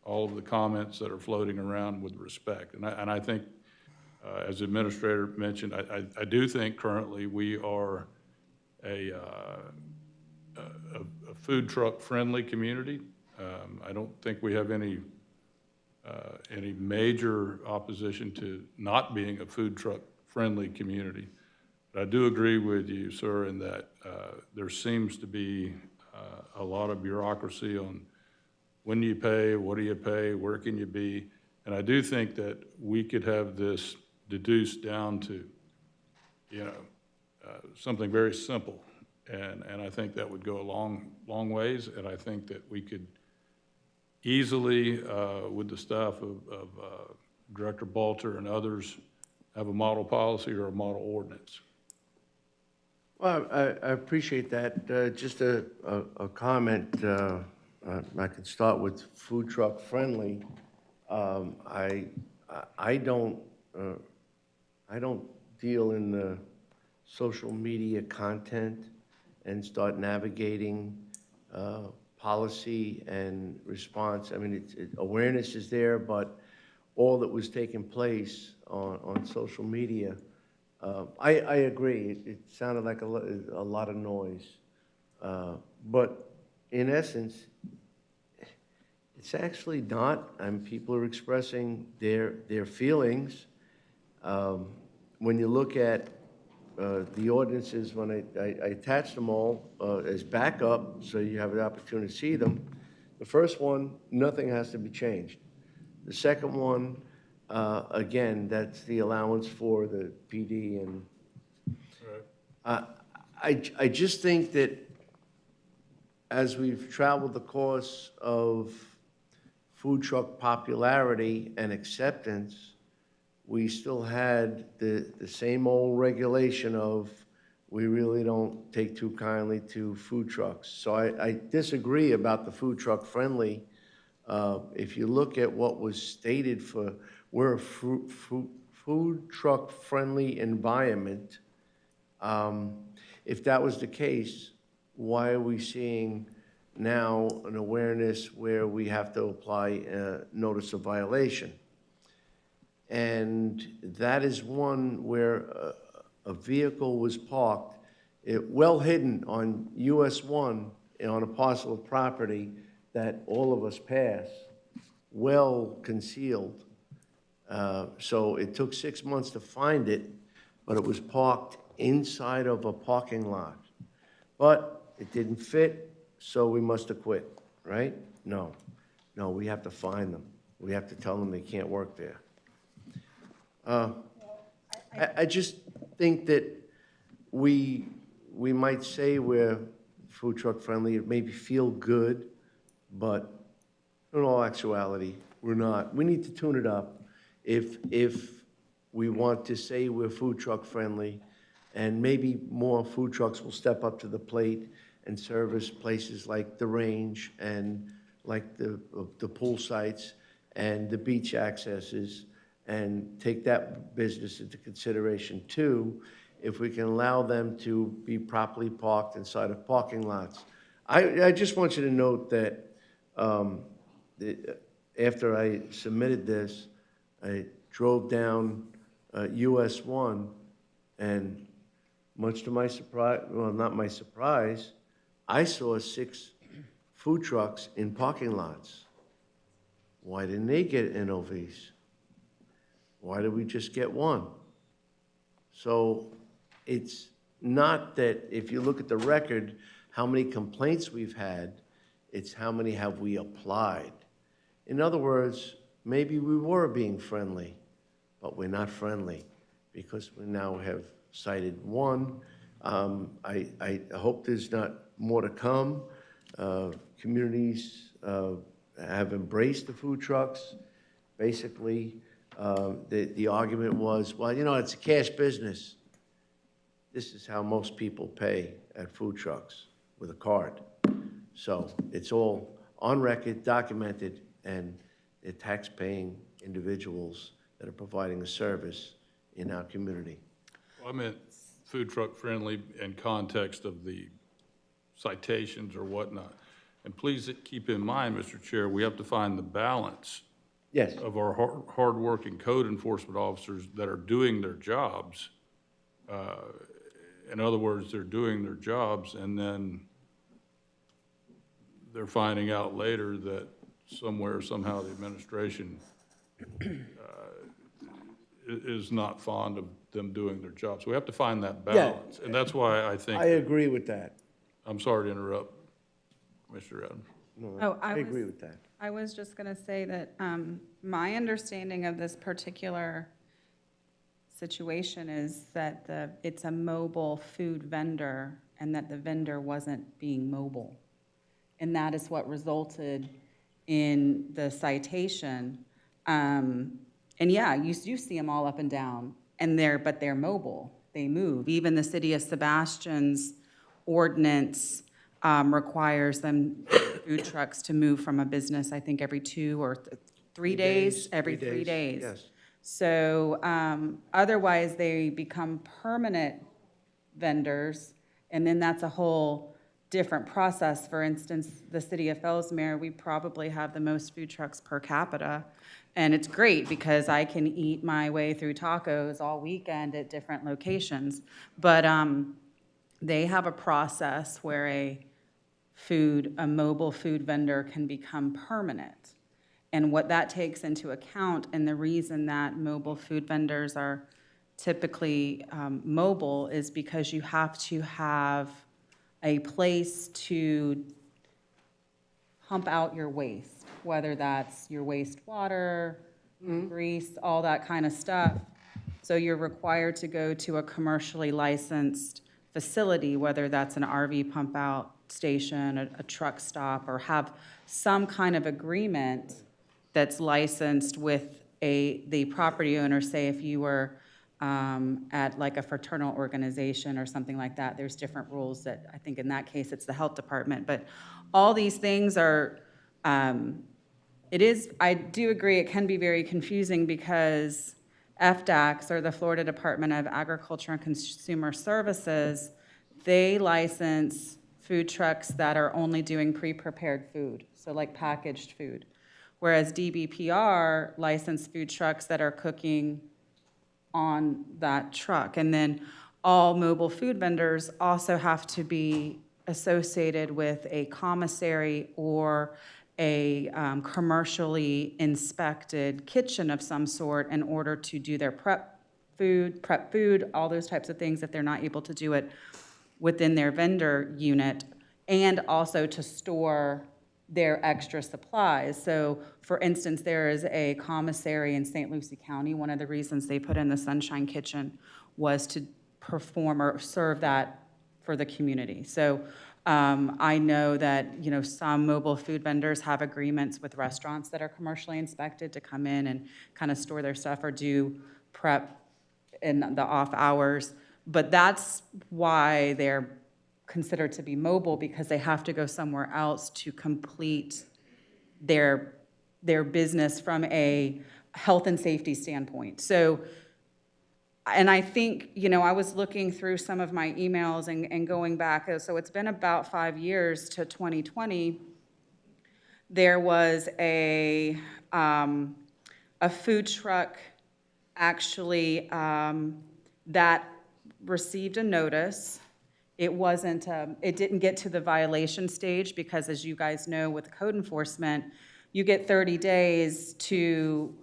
all of the comments that are floating around with respect. And I think, as the administrator mentioned, I do think currently we are a food truck friendly community. I don't think we have any major opposition to not being a food truck friendly community. But I do agree with you, sir, in that there seems to be a lot of bureaucracy on when do you pay, what do you pay, where can you be? And I do think that we could have this deduced down to, something very simple. And I think that would go a long ways. And I think that we could easily, with the staff of Director Balter and others, have a model policy or a model ordinance. Well, I appreciate that. Just a comment. I could start with food truck friendly. I don't deal in the social media content and start navigating policy and response. I mean, awareness is there, but all that was taking place on social media, I agree. It sounded like a lot of noise. But in essence, it's actually not. And people are expressing their feelings. When you look at the ordinances, when I attached them all as backup, so you have the opportunity to see them. The first one, nothing has to be changed. The second one, again, that's the allowance for the PD, and I just think that as we've traveled the course of food truck popularity and acceptance, we still had the same old regulation of we really don't take too kindly to food trucks. So I disagree about the food truck friendly. If you look at what was stated for, we're a food truck friendly environment. If that was the case, why are we seeing now an awareness where we have to apply a notice of violation? And that is one where a vehicle was parked, well hidden on US 1 on a parcel of property that all of us pass, well concealed. So it took 6 months to find it, but it was parked inside of a parking lot. But it didn't fit, so we must have quit, right? No, we have to find them. We have to tell them they can't work there. I just think that we might say we're food truck friendly, it maybe feel good, but in all actuality, we're not. We need to tune it up if we want to say we're food truck friendly, and maybe more food trucks will step up to the plate and service places like the range and like the pool sites and the beach accesses, and take that business into consideration too, if we can allow them to be properly parked inside of parking lots. I just want you to note that after I submitted this, I drove down US 1, and much to my surprise, well, not my surprise, I saw 6 food trucks in parking lots. Why didn't they get NOVs? Why did we just get 1? So it's not that, if you look at the record, how many complaints we've had, it's how many have we applied. In other words, maybe we were being friendly, but we're not friendly because we now have cited 1. I hope there's not more to come. Communities have embraced the food trucks. Basically, the argument was, well, you know, it's a cash business. This is how most people pay at food trucks, with a card. So it's all on record, documented, and they're tax-paying individuals that are providing a service in our community. Well, I meant food truck friendly in context of the citations or whatnot. And please keep in mind, Mr. Chair, we have to find the balance Yes. of our hardworking code enforcement officers that are doing their jobs. In other words, they're doing their jobs, and then they're finding out later that somewhere, somehow, the administration is not fond of them doing their jobs. So we have to find that balance, and that's why I think. I agree with that. I'm sorry to interrupt, Mr. Adams. No, Oh, I agree with that. I was just going to say that my understanding of this particular situation is that it's a mobile food vendor and that the vendor wasn't being mobile. And that is what resulted in the citation. And yeah, you do see them all up and down, but they're mobile. They move. Even the city of Sebastian's ordinance requires them, food trucks, to move from a business, I think, every 2 or 3 days, every 3 days. Yes. So otherwise, they become permanent vendors, and then that's a whole different process. For instance, the city of Fellsmere, we probably have the most food trucks per capita, and it's great because I can eat my way through tacos all weekend at different locations. But they have a process where a mobile food vendor can become permanent. And what that takes into account, and the reason that mobile food vendors are typically mobile, is because you have to have a place to pump out your waste, whether that's your wastewater, grease, all that kind of stuff. So you're required to go to a commercially licensed facility, whether that's an RV pump out station, a truck stop, or have some kind of agreement that's licensed with the property owner. Say if you were at like a fraternal organization or something like that, there's different rules that, I think in that case, it's the health department. But all these things are, I do agree, it can be very confusing because FDACS, or the Florida Department of Agriculture and Consumer Services, they license food trucks that are only doing pre-prepared food, so like packaged food. Whereas DBPR licensed food trucks that are cooking on that truck. And then all mobile food vendors also have to be associated with a commissary or a commercially inspected kitchen of some sort in order to do their prep food, all those types of things if they're not able to do it within their vendor unit, and also to store their extra supplies. So for instance, there is a commissary in St. Lucie County. One of the reasons they put in the Sunshine Kitchen was to perform or serve that for the community. So I know that, some mobile food vendors have agreements with restaurants that are commercially inspected to come in and kind of store their stuff or do prep in the off hours. But that's why they're considered to be mobile, because they have to go somewhere else to complete their business from a health and safety standpoint. So, and I think, I was looking through some of my emails and going back, so it's been about 5 years to 2020. There was a a food truck actually that received a notice. It wasn't, it didn't get to the violation stage because, as you guys know, with code enforcement, you get 30 days to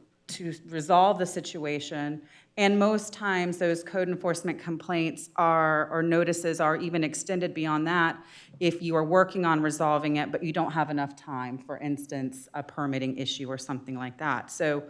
resolve the situation. And most times, those code enforcement complaints or notices are even extended beyond that if you are working on resolving it, but you don't have enough time, for instance, a permitting issue or something like that. So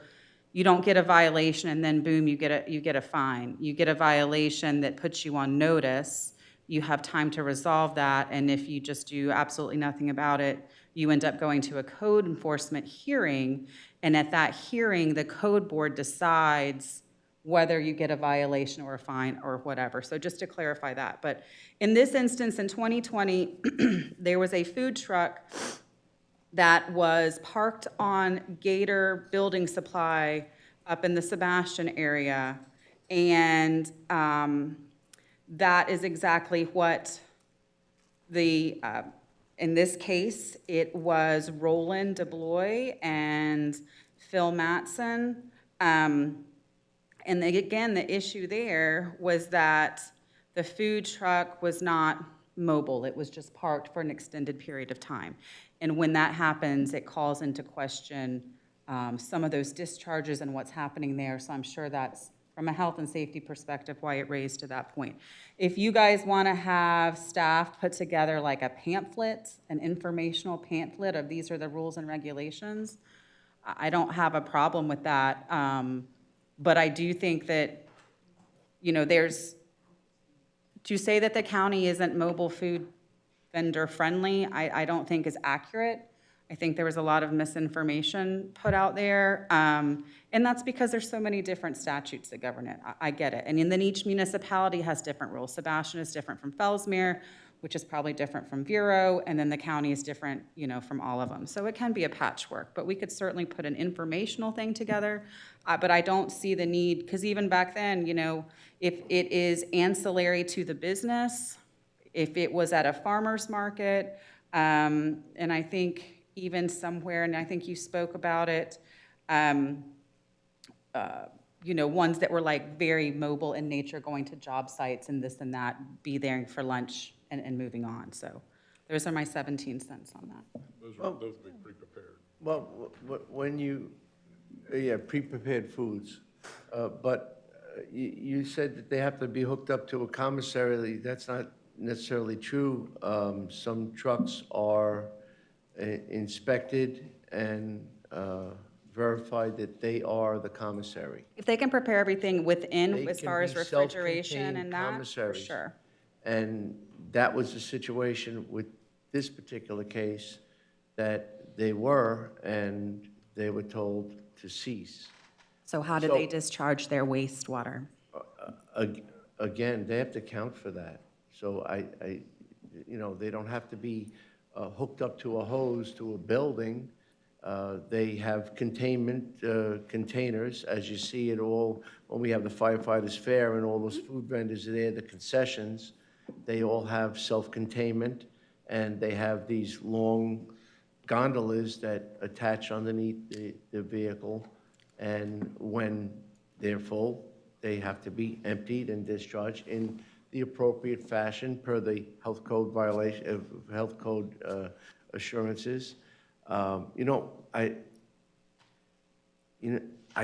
you don't get a violation and then boom, you get a fine. You get a violation that puts you on notice. You have time to resolve that, and if you just do absolutely nothing about it, you end up going to a code enforcement hearing, and at that hearing, the code board decides whether you get a violation or a fine or whatever. So just to clarify that. But in this instance, in 2020, there was a food truck that was parked on Gator Building Supply up in the Sebastian area, and that is exactly what the, in this case, it was Roland DeBlois and Phil Matson. And again, the issue there was that the food truck was not mobile. It was just parked for an extended period of time. And when that happens, it calls into question some of those discharges and what's happening there. So I'm sure that's, from a health and safety perspective, why it raised to that point. If you guys want to have staff put together like a pamphlet, an informational pamphlet of these are the rules and regulations, I don't have a problem with that. But I do think that, you know, to say that the county isn't mobile food vendor friendly, I don't think is accurate. I think there was a lot of misinformation put out there. And that's because there's so many different statutes that govern it. I get it. And then each municipality has different rules. Sebastian is different from Fellsmere, which is probably different from Vero, and then the county is different, you know, from all of them. So it can be a patchwork, but we could certainly put an informational thing together. But I don't see the need, because even back then, you know, if it is ancillary to the business, if it was at a farmer's market, and I think even somewhere, and I think you spoke about it, you know, ones that were like very mobile in nature, going to job sites and this and that, be there for lunch and moving on. So those are my 17 cents on that. Those would be pre-prepared. Well, when you, yeah, pre-prepared foods, but you said that they have to be hooked up to a commissary. That's not necessarily true. Some trucks are inspected and verified that they are the commissary. If they can prepare everything within, They as can far be as refrigeration self-contained and that, for commissaries. sure. And that was the situation with this particular case, that they were, and they were told to cease. So how did they discharge their wastewater? Again, they have to account for that. So you know, they don't have to be hooked up to a hose to a building. They have containment containers, as you see it all, when we have the firefighters fair and all those food vendors are there, the concessions, they all have self-containment, and they have these long gondolas that attach underneath the vehicle, and when they're full, they have to be emptied and discharged in the appropriate fashion per the health code health code assurances. You know, I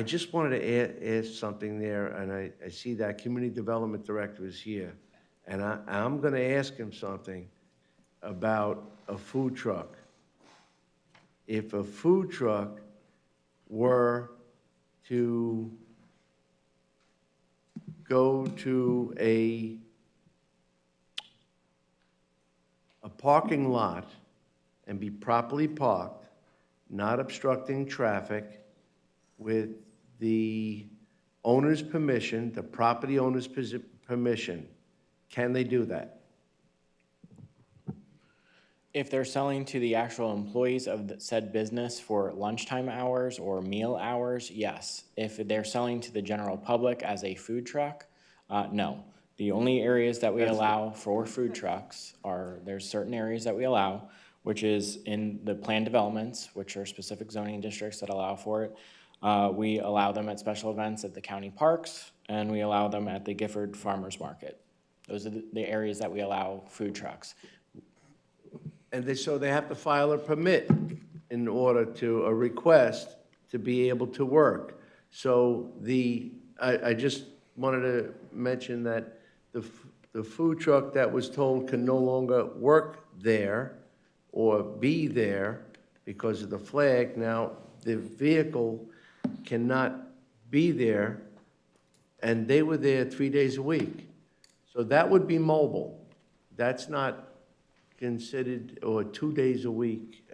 just wanted to add something there, and I see that community development director is here, and I'm going to ask him something about a food truck. If a food truck were to go to a parking lot and be properly parked, not obstructing traffic, with the owner's permission, the property owner's permission, can they do that? If they're selling to the actual employees of the said business for lunchtime hours or meal hours, yes. If they're selling to the general public as a food truck, no. The only areas that we allow for food trucks are, there's certain areas that we allow, which is in the planned developments, which are specific zoning districts that allow for it. We allow them at special events at the county parks, and we allow them at the Gifford Farmers Market. Those are the areas that we allow food trucks. And so they have to file a permit in order to, a request to be able to work. So I just wanted to mention that the food truck that was told can no longer work there or be there because of the flag, now the vehicle cannot be there, and they were there 3 days a week. So that would be mobile. That's not considered, or 2 days a week.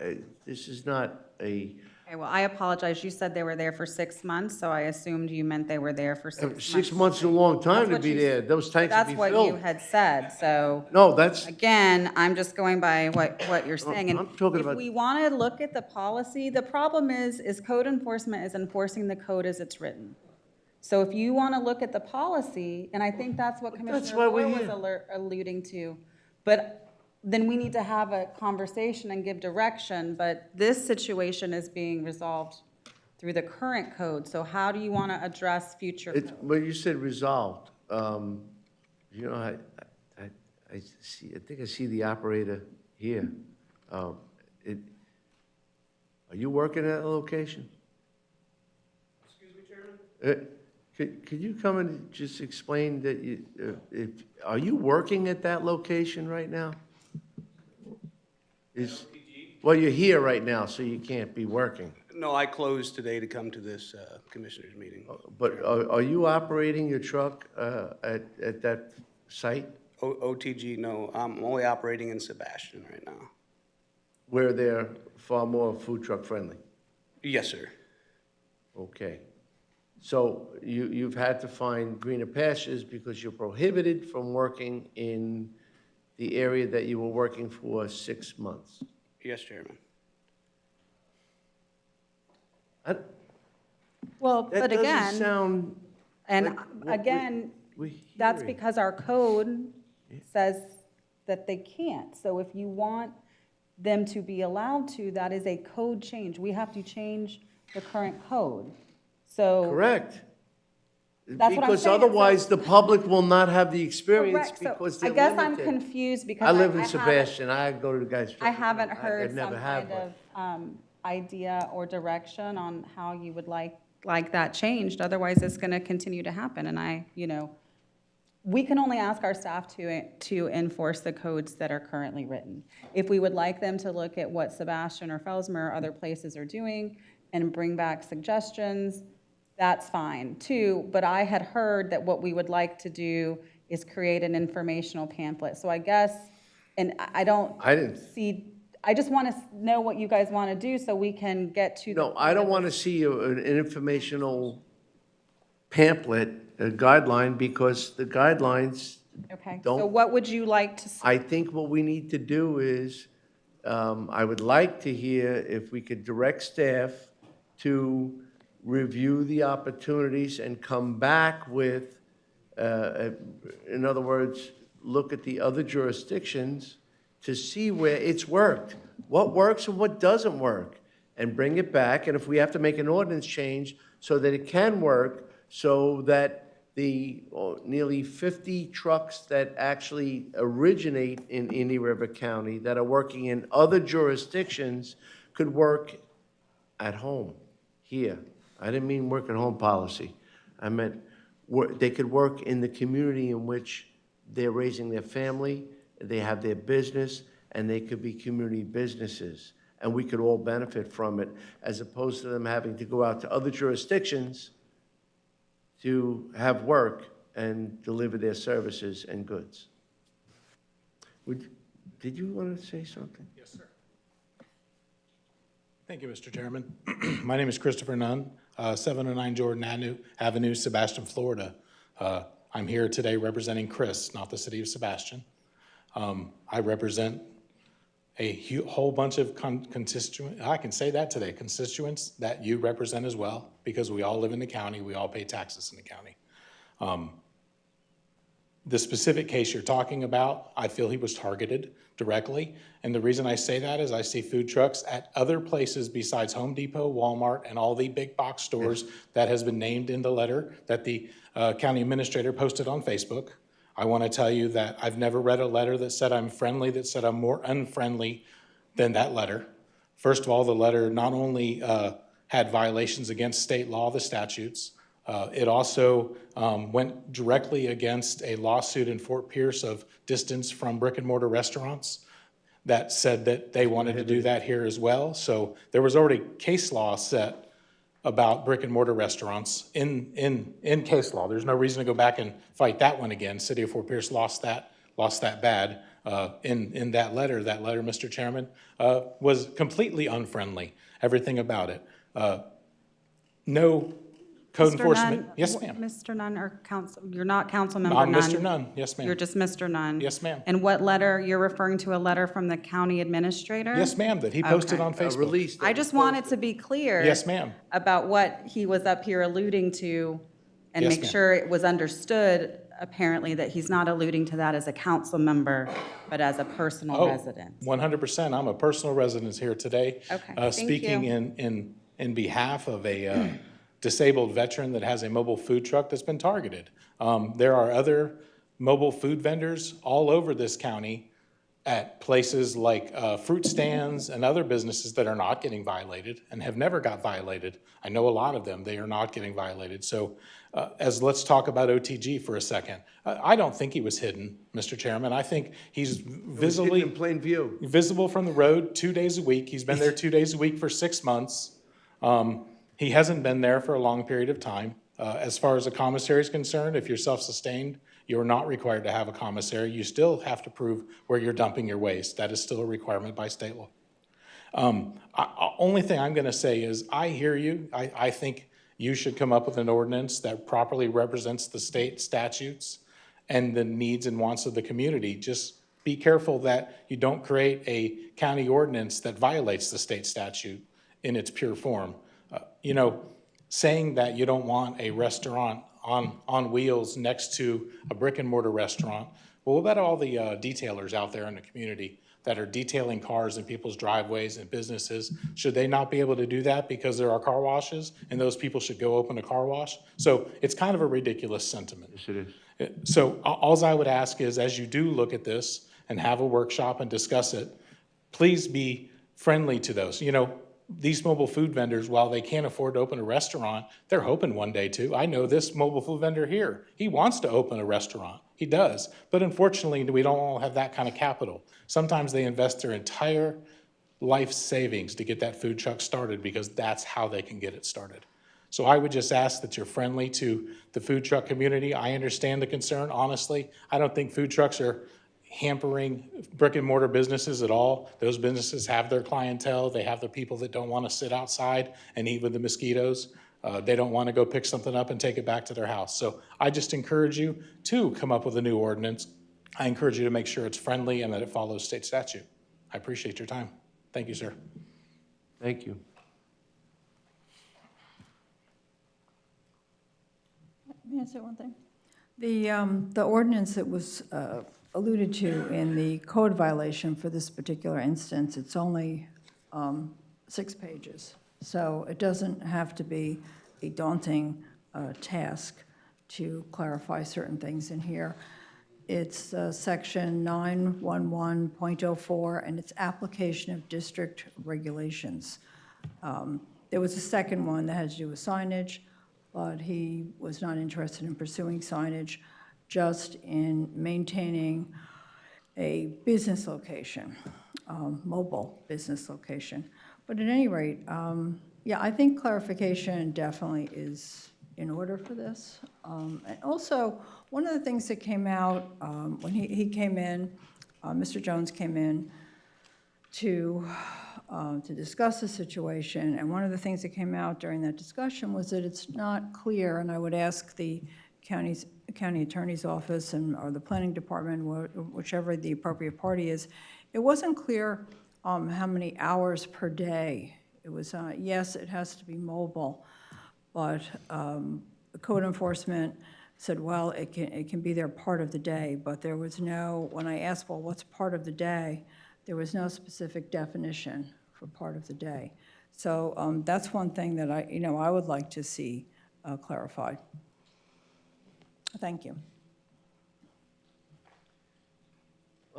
This is not a, Okay, well, I apologize. You said they were there for 6 months, so I assumed you meant they were there for 6 months. 6 months is a long time That's to what be you- there. Those tanks would be That's what you filled. had said, so. No, that's, Again, I'm just going by what you're saying. And I'm talking if about- we want to look at the policy, the problem is code enforcement is enforcing the code as it's written. So if you want to look at the policy, and I think that's what That's Commissioner why we're Moore was here. alluding to, but then we need to have a conversation and give direction, but this situation is being resolved through the current code. So how do you want to address future it's, code? well, you said resolved. You know, I see, I think I see the operator here. Are you working at a location? Excuse me, Chairman? Could you come and just explain that are you working at that location right now? Well, you're here right now, so you can't be working. No, I closed today to come to this commissioners' meeting. But are you operating your truck at that site OTG, no, I'm only operating in Sebastian right now. where they're far more food truck friendly? Yes, sir. Okay. So you've had to find greener pastures because you're prohibited from working in the area that you were working for 6 months. Yes, Chairman. Well, That but doesn't again, sound and like what again, we're that's hearing. because our code says that they can't. So if you want them to be allowed to, that is a code change. We have to change the current code. So. Correct. That's what I'm Because saying, so- otherwise, the public will not have the experience Correct. So because I they're guess I'm limited. confused because I live in haven't- Sebastian, I go to the guy's. I haven't I heard never some have kind one. of idea or direction on how you would like that changed. Otherwise, it's going to continue to happen. And we can only ask our staff to enforce the codes that are currently written. If we would like them to look at what Sebastian or Felsmer or other places are doing and bring back suggestions, that's fine too. But I had heard that what we would like to do is create an informational pamphlet. So I guess, and I didn't. I just want to know what you guys want to do so we can get to. No, I don't want to see an informational pamphlet, a guideline, because the guidelines Okay, so don't. what would you like to see? I think what we need to do is, I would like to hear if we could direct staff to review the opportunities and come back with, in other words, look at the other jurisdictions to see where it's worked, what works and what doesn't work, and bring it back. And if we have to make an ordinance change so that it can work, so that the nearly 50 trucks that actually originate in Indian River County that are working in other jurisdictions could work at home, here. I didn't mean work at home policy. I meant they could work in the community in which they're raising their family, they have their business, and they could be community businesses. And we could all benefit from it, as opposed to them having to go out to other jurisdictions to have work and deliver their services and goods. Did you want to say something? Yes, sir. Thank you, Mr. Chairman. My name is Christopher Nunn, 709 Jordan Avenue, Sebastian, Florida. I'm here today representing Chris, not the city of Sebastian. I represent a whole bunch of constituents, I can say that today, constituents that you represent as well, because we all live in the county, we all pay taxes in the county. The specific case you're talking about, I feel he was targeted directly. And the reason I say that is I see food trucks at other places besides Home Depot, Walmart, and all the big box stores that has been named in the letter that the county administrator posted on Facebook. I want to tell you that I've never read a letter that said I'm friendly, that said I'm more unfriendly than that letter. First of all, the letter not only had violations against state law, the statutes, it also went directly against a lawsuit in Fort Pierce of distance from brick and mortar restaurants that said that they wanted to do that here as well. So there was already case law set about brick and mortar restaurants in case law. There's no reason to go back and fight that one again. City of Fort Pierce lost that bad in that letter. That letter, Mr. Chairman, was completely unfriendly, everything about it. No code Mr. enforcement. Nunn, Yes, ma'am. Mr. Nunn, or council, you're not Councilmember I'm Nunn? Mr. Nunn. Yes, ma'am. You're just Mr. Nunn? Yes, ma'am. And what letter, you're referring to a letter from the county administrator? Yes, ma'am, that he posted Okay. on Facebook. I just wanted to be clear. Yes, ma'am. About what he was up here alluding to, and Yes, make ma'am. sure it was understood, apparently, that he's not alluding to that as a council member, but as a personal resident. 100%. I'm a personal resident here today. Okay, thank Speaking you. in behalf of a disabled veteran that has a mobile food truck that's been targeted. There are other mobile food vendors all over this county at places like fruit stands and other businesses that are not getting violated and have never got violated. I know a lot of them, they are not getting violated. So let's talk about OTG for a second. I don't think he was hidden, Mr. Chairman. I think he's visibly in plain view. visible from the road 2 days a week. He's been there 2 days a week for 6 months. He hasn't been there for a long period of time. As far as a commissary is concerned, if you're self-sustained, you're not required to have a commissary. You still have to prove where you're dumping your waste. That is still a requirement by state law. Only thing I'm going to say is I hear you. I think you should come up with an ordinance that properly represents the state statutes and the needs and wants of the community. Just be careful that you don't create a county ordinance that violates the state statute in its pure form. Saying that you don't want a restaurant on wheels next to a brick and mortar restaurant, well, what about all the detailers out there in the community that are detailing cars in people's driveways and businesses? Should they not be able to do that because there are car washes and those people should go open a car wash? So it's kind of a ridiculous sentiment. Yes, it is. So all I would ask is, as you do look at this and have a workshop and discuss it, please be friendly to those. These mobile food vendors, while they can't afford to open a restaurant, they're hoping one day to. I know this mobile food vendor here. He wants to open a restaurant. He does. But unfortunately, we don't all have that kind of capital. Sometimes they invest their entire life savings to get that food truck started because that's how they can get it started. So I would just ask that you're friendly to the food truck community. I understand the concern, honestly. I don't think food trucks are hampering brick and mortar businesses at all. Those businesses have their clientele. They have the people that don't want to sit outside and eat with the mosquitoes. They don't want to go pick something up and take it back to their house. So I just encourage you to come up with a new ordinance. I encourage you to make sure it's friendly and that it follows state statute. I appreciate your time. Thank you, sir. Thank you. May I say one thing? The ordinance that was alluded to in the code violation for this particular instance, it's only 6 pages. So it doesn't have to be a daunting task to clarify certain things in here. It's section 911.04, and it's application of district regulations. There was a second one that had to do with signage, but he was not interested in pursuing signage, just in maintaining a business location, mobile business location. But at any rate, yeah, I think clarification definitely is in order for this. And also, one of the things that came out when he came in, Mr. Jones came in to discuss the situation, and one of the things that came out during that discussion was that it's not clear, and I would ask the county attorney's office or the planning department, whichever the appropriate party is, it wasn't clear how many hours per day. It was, yes, it has to be mobile, but code enforcement said, well, it can be there part of the day, but there was no, when I asked, well, what's part of the day? There was no specific definition for part of the day. So that's one thing that I would like to see clarified. Thank you.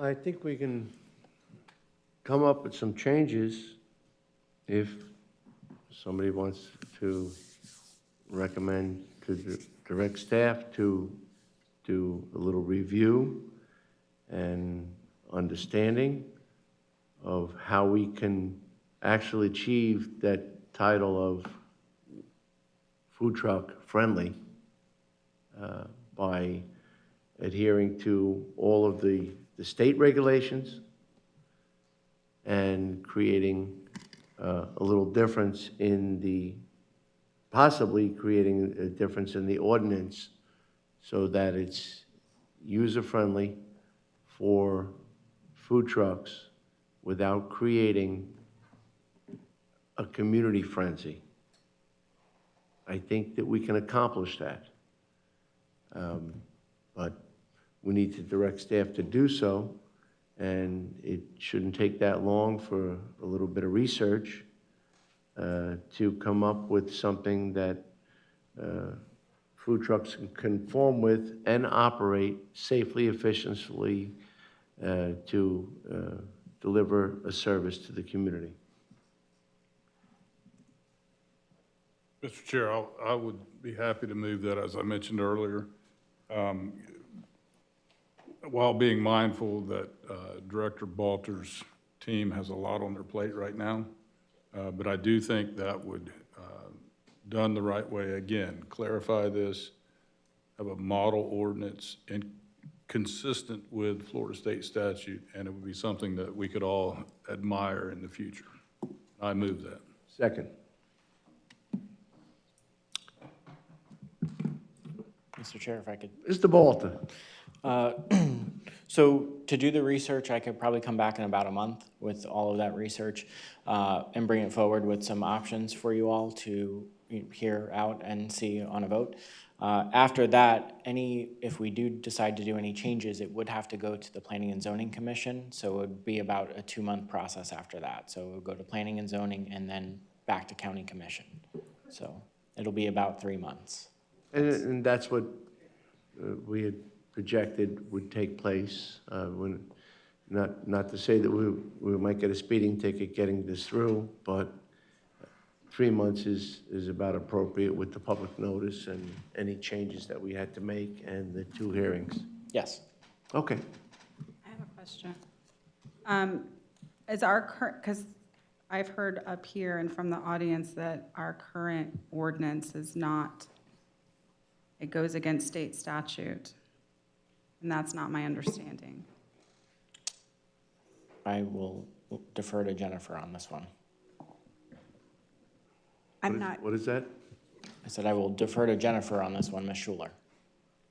I think we can come up with some changes if somebody wants to recommend to direct staff to do a little review and understanding of how we can actually achieve that title of food truck friendly by adhering to all of the state regulations and creating a little difference in the, possibly creating a difference in the ordinance so that it's user-friendly for food trucks without creating a community frenzy. I think that we can accomplish that. But we need to direct staff to do so, and it shouldn't take that long for a little bit of research to come up with something that food trucks can conform with and operate safely, efficiently to deliver a service to the community. Mr. Chair, I would be happy to move that, as I mentioned earlier, while being mindful that Director Balter's team has a lot on their plate right now. But I do think that would, done the right way, again, clarify this, have a model ordinance and consistent with Florida state statute, and it would be something that we could all admire in the future. I move that. Second. Mr. Chair, if I could. Mr. Balter. So to do the research, I could probably come back in about a month with all of that research and bring it forward with some options for you all to hear out and see on a vote. After that, if we do decide to do any changes, it would have to go to the Planning and Zoning Commission. So it would be about a 2-month process after that. So it would go to Planning and Zoning and then back to County Commission. So it'll be about 3 months. And that's what we had projected would take place. Not to say that we might get a speeding ticket getting this through, but 3 months is about appropriate with the public notice and any changes that we had to make and the 2 hearings. Yes. Okay. I have a question. Is our current, because I've heard up here and from the audience that our current ordinance is not, it goes against state statute, and that's not my understanding. I will defer to Jennifer on this one. What is that? I said I will defer to Jennifer on this one, Ms. Schuler.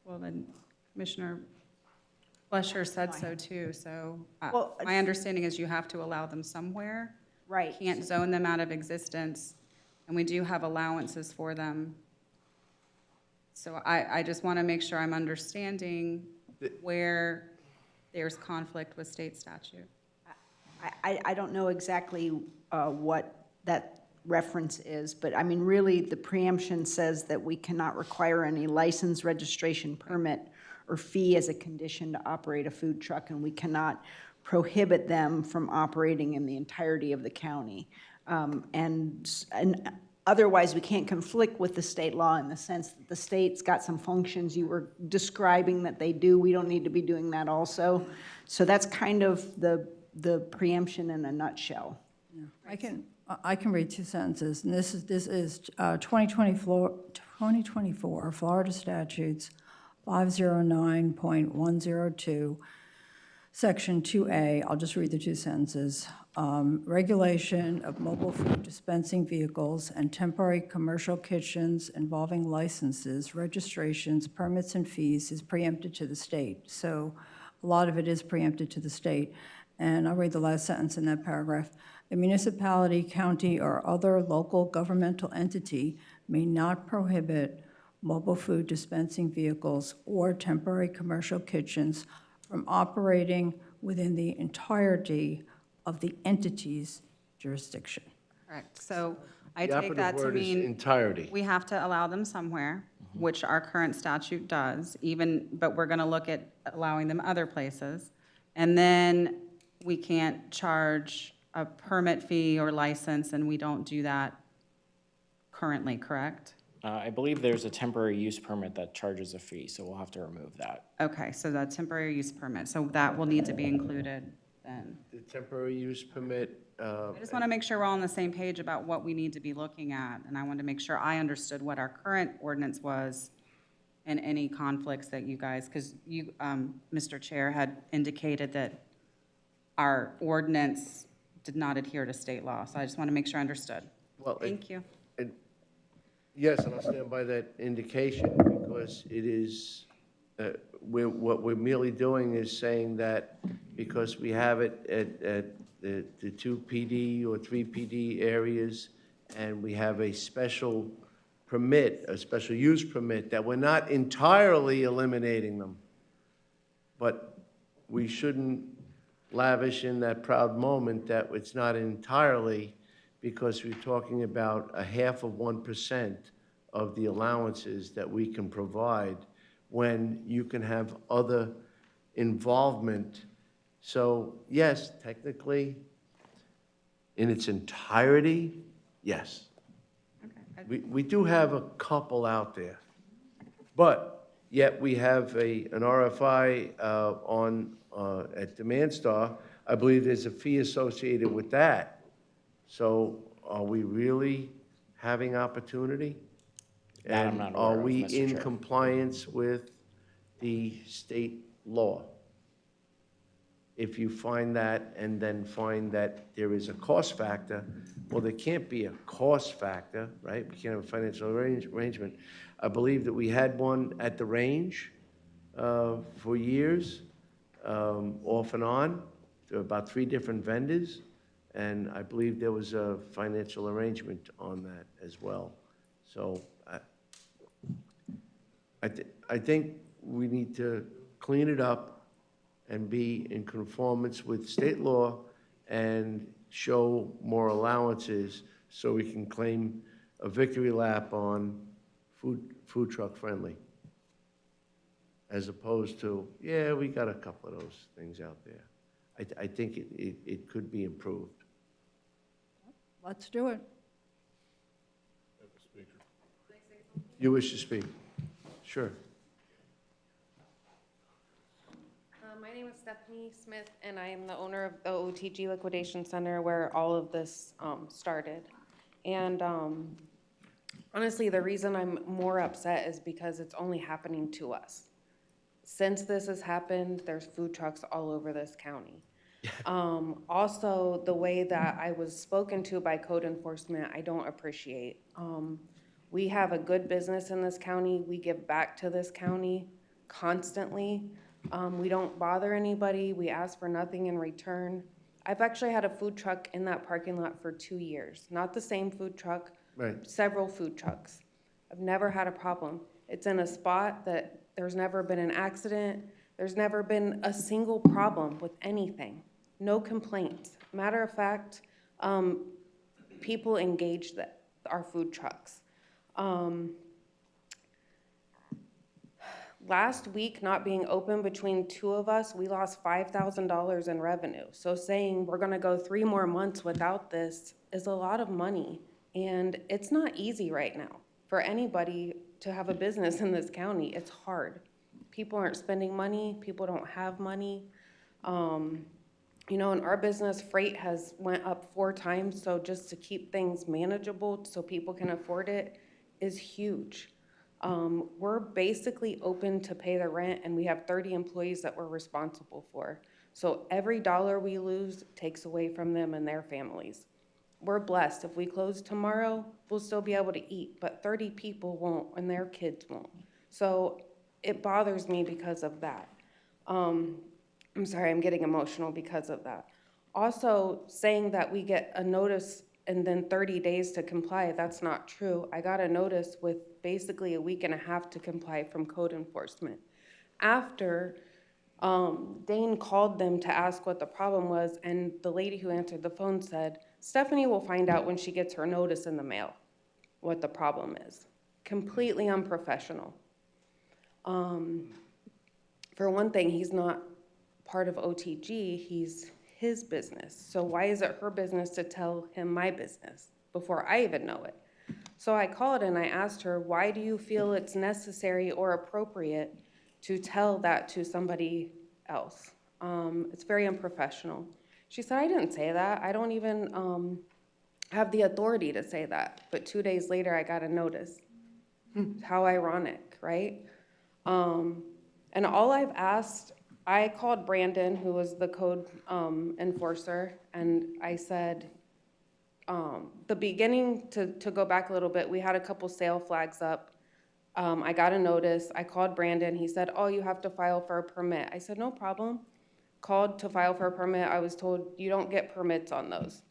Well, then Commissioner Flesher said so too, so Well, my understanding is you have to allow them somewhere. Right. Can't zone them out of existence, and we do have allowances for them. So I just want to make sure I'm understanding where there's conflict with state statute. I don't know exactly what that reference is, but I mean, really, the preemption says that we cannot require any license, registration, permit, or fee as a condition to operate a food truck, and we cannot prohibit them from operating in the entirety of the county. And otherwise, we can't conflict with the state law in the sense that the state's got some functions you were describing that they do. We don't need to be doing that also. So that's kind of the preemption in a nutshell. I can read 2 sentences, and this is 2024 Florida Statutes 509.102, Section 2A. I'll just read the 2 sentences. Regulation of mobile food dispensing vehicles and temporary commercial kitchens involving licenses, registrations, permits, and fees is preempted to the state. So a lot of it is preempted to the state. And I'll read the last sentence in that paragraph. The municipality, county, or other local governmental entity may not prohibit mobile food dispensing vehicles or temporary commercial kitchens from operating within the entirety of the entity's jurisdiction. Correct. So I The take that operative to word is mean entirety. we have to allow them somewhere, which our current statute does, but we're gonna look at allowing them other places. And then we can't charge a permit fee or license, and we don't do that currently, correct? I believe there's a temporary use permit that charges a fee, so we'll have to remove that. Okay, so that temporary use permit, so that will need to be included then. The temporary use permit, I just want to make sure we're all on the same page about what we need to be looking at, and I wanted to make sure I understood what our current ordinance was and any conflicts that you guys, because you, Mr. Chair, had indicated that our ordinance did not adhere to state law, so I just want to make sure I understood. well, Thank you. yes, and I'll stand by that indication because it is, what we're merely doing is saying that because we have it at the 2 PD or 3 PD areas, and we have a special permit, a special use permit, that we're not entirely eliminating them. But we shouldn't lavish in that proud moment that it's not entirely, because we're talking about 0.5% of the allowances that we can provide when you can have other involvement. So yes, technically, in its entirety, yes. We do have a couple out there, but yet we have an RFI at Demand Star. I believe there's a fee associated with that. So are we really having opportunity? That I'm And not are aware of, we Mr. in Chair. compliance with the state law? If you find that and then find that there is a cost factor, well, there can't be a cost factor, right? We can't have a financial arrangement. I believe that we had one at the range for years, off and on. There were about 3 different vendors, and I believe there was a financial arrangement on that as well. So I think we need to clean it up and be in conformance with state law and show more allowances so we can claim a victory lap on food truck friendly. As opposed to, yeah, we got a couple of those things out there. I think it could be improved. Let's do it. You wish to speak? Sure. My name is Stephanie Smith, and I am the owner of the OTG Liquidation Center where all of this started. And honestly, the reason I'm more upset is because it's only happening to us. Since this has happened, there's food trucks all over this county. Also, the way that I was spoken to by code enforcement, I don't appreciate. We have a good business in this county. We give back to this county constantly. We don't bother anybody. We ask for nothing in return. I've actually had a food truck in that parking lot for 2 years. Not the same food truck, Right. several food trucks. I've never had a problem. It's in a spot that there's never been an accident. There's never been a single problem with anything. No complaints. Matter of fact, people engage our food trucks. Last week, not being open between 2 of us, we lost $5,000 in revenue. So saying we're gonna go 3 more months without this is a lot of money. And it's not easy right now for anybody to have a business in this county. It's hard. People aren't spending money, people don't have money. You know, in our business, freight has went up 4 times, so just to keep things manageable so people can afford it is huge. We're basically open to pay the rent, and we have 30 employees that we're responsible for. So every dollar we lose takes away from them and their families. We're blessed. If we close tomorrow, we'll still be able to eat, but 30 people won't, and their kids won't. So it bothers me because of that. I'm sorry, I'm getting emotional because of that. Also, saying that we get a notice and then 30 days to comply. That's not true. I got a notice with basically a week and a half to comply from code enforcement. After Dane called them to ask what the problem was, and the lady who answered the phone said, Stephanie will find out when she gets her notice in the mail what the problem is. Completely unprofessional. For one thing, he's not part of OTG, he's his business. So why is it her business to tell him my business before I even know it? So I called and I asked her, why do you feel it's necessary or appropriate to tell that to somebody else? It's very unprofessional. She said, I didn't say that. I don't even have the authority to say that. But 2 days later, I got a notice. How ironic, right? And all I've asked, I called Brandon, who was the code enforcer, and I said, the beginning, to go back a little bit, we had a couple sale flags up. I got a notice. I called Brandon. He said, oh, you have to file for a permit. I said, no problem. Called to file for a permit. I was told you don't get permits on those.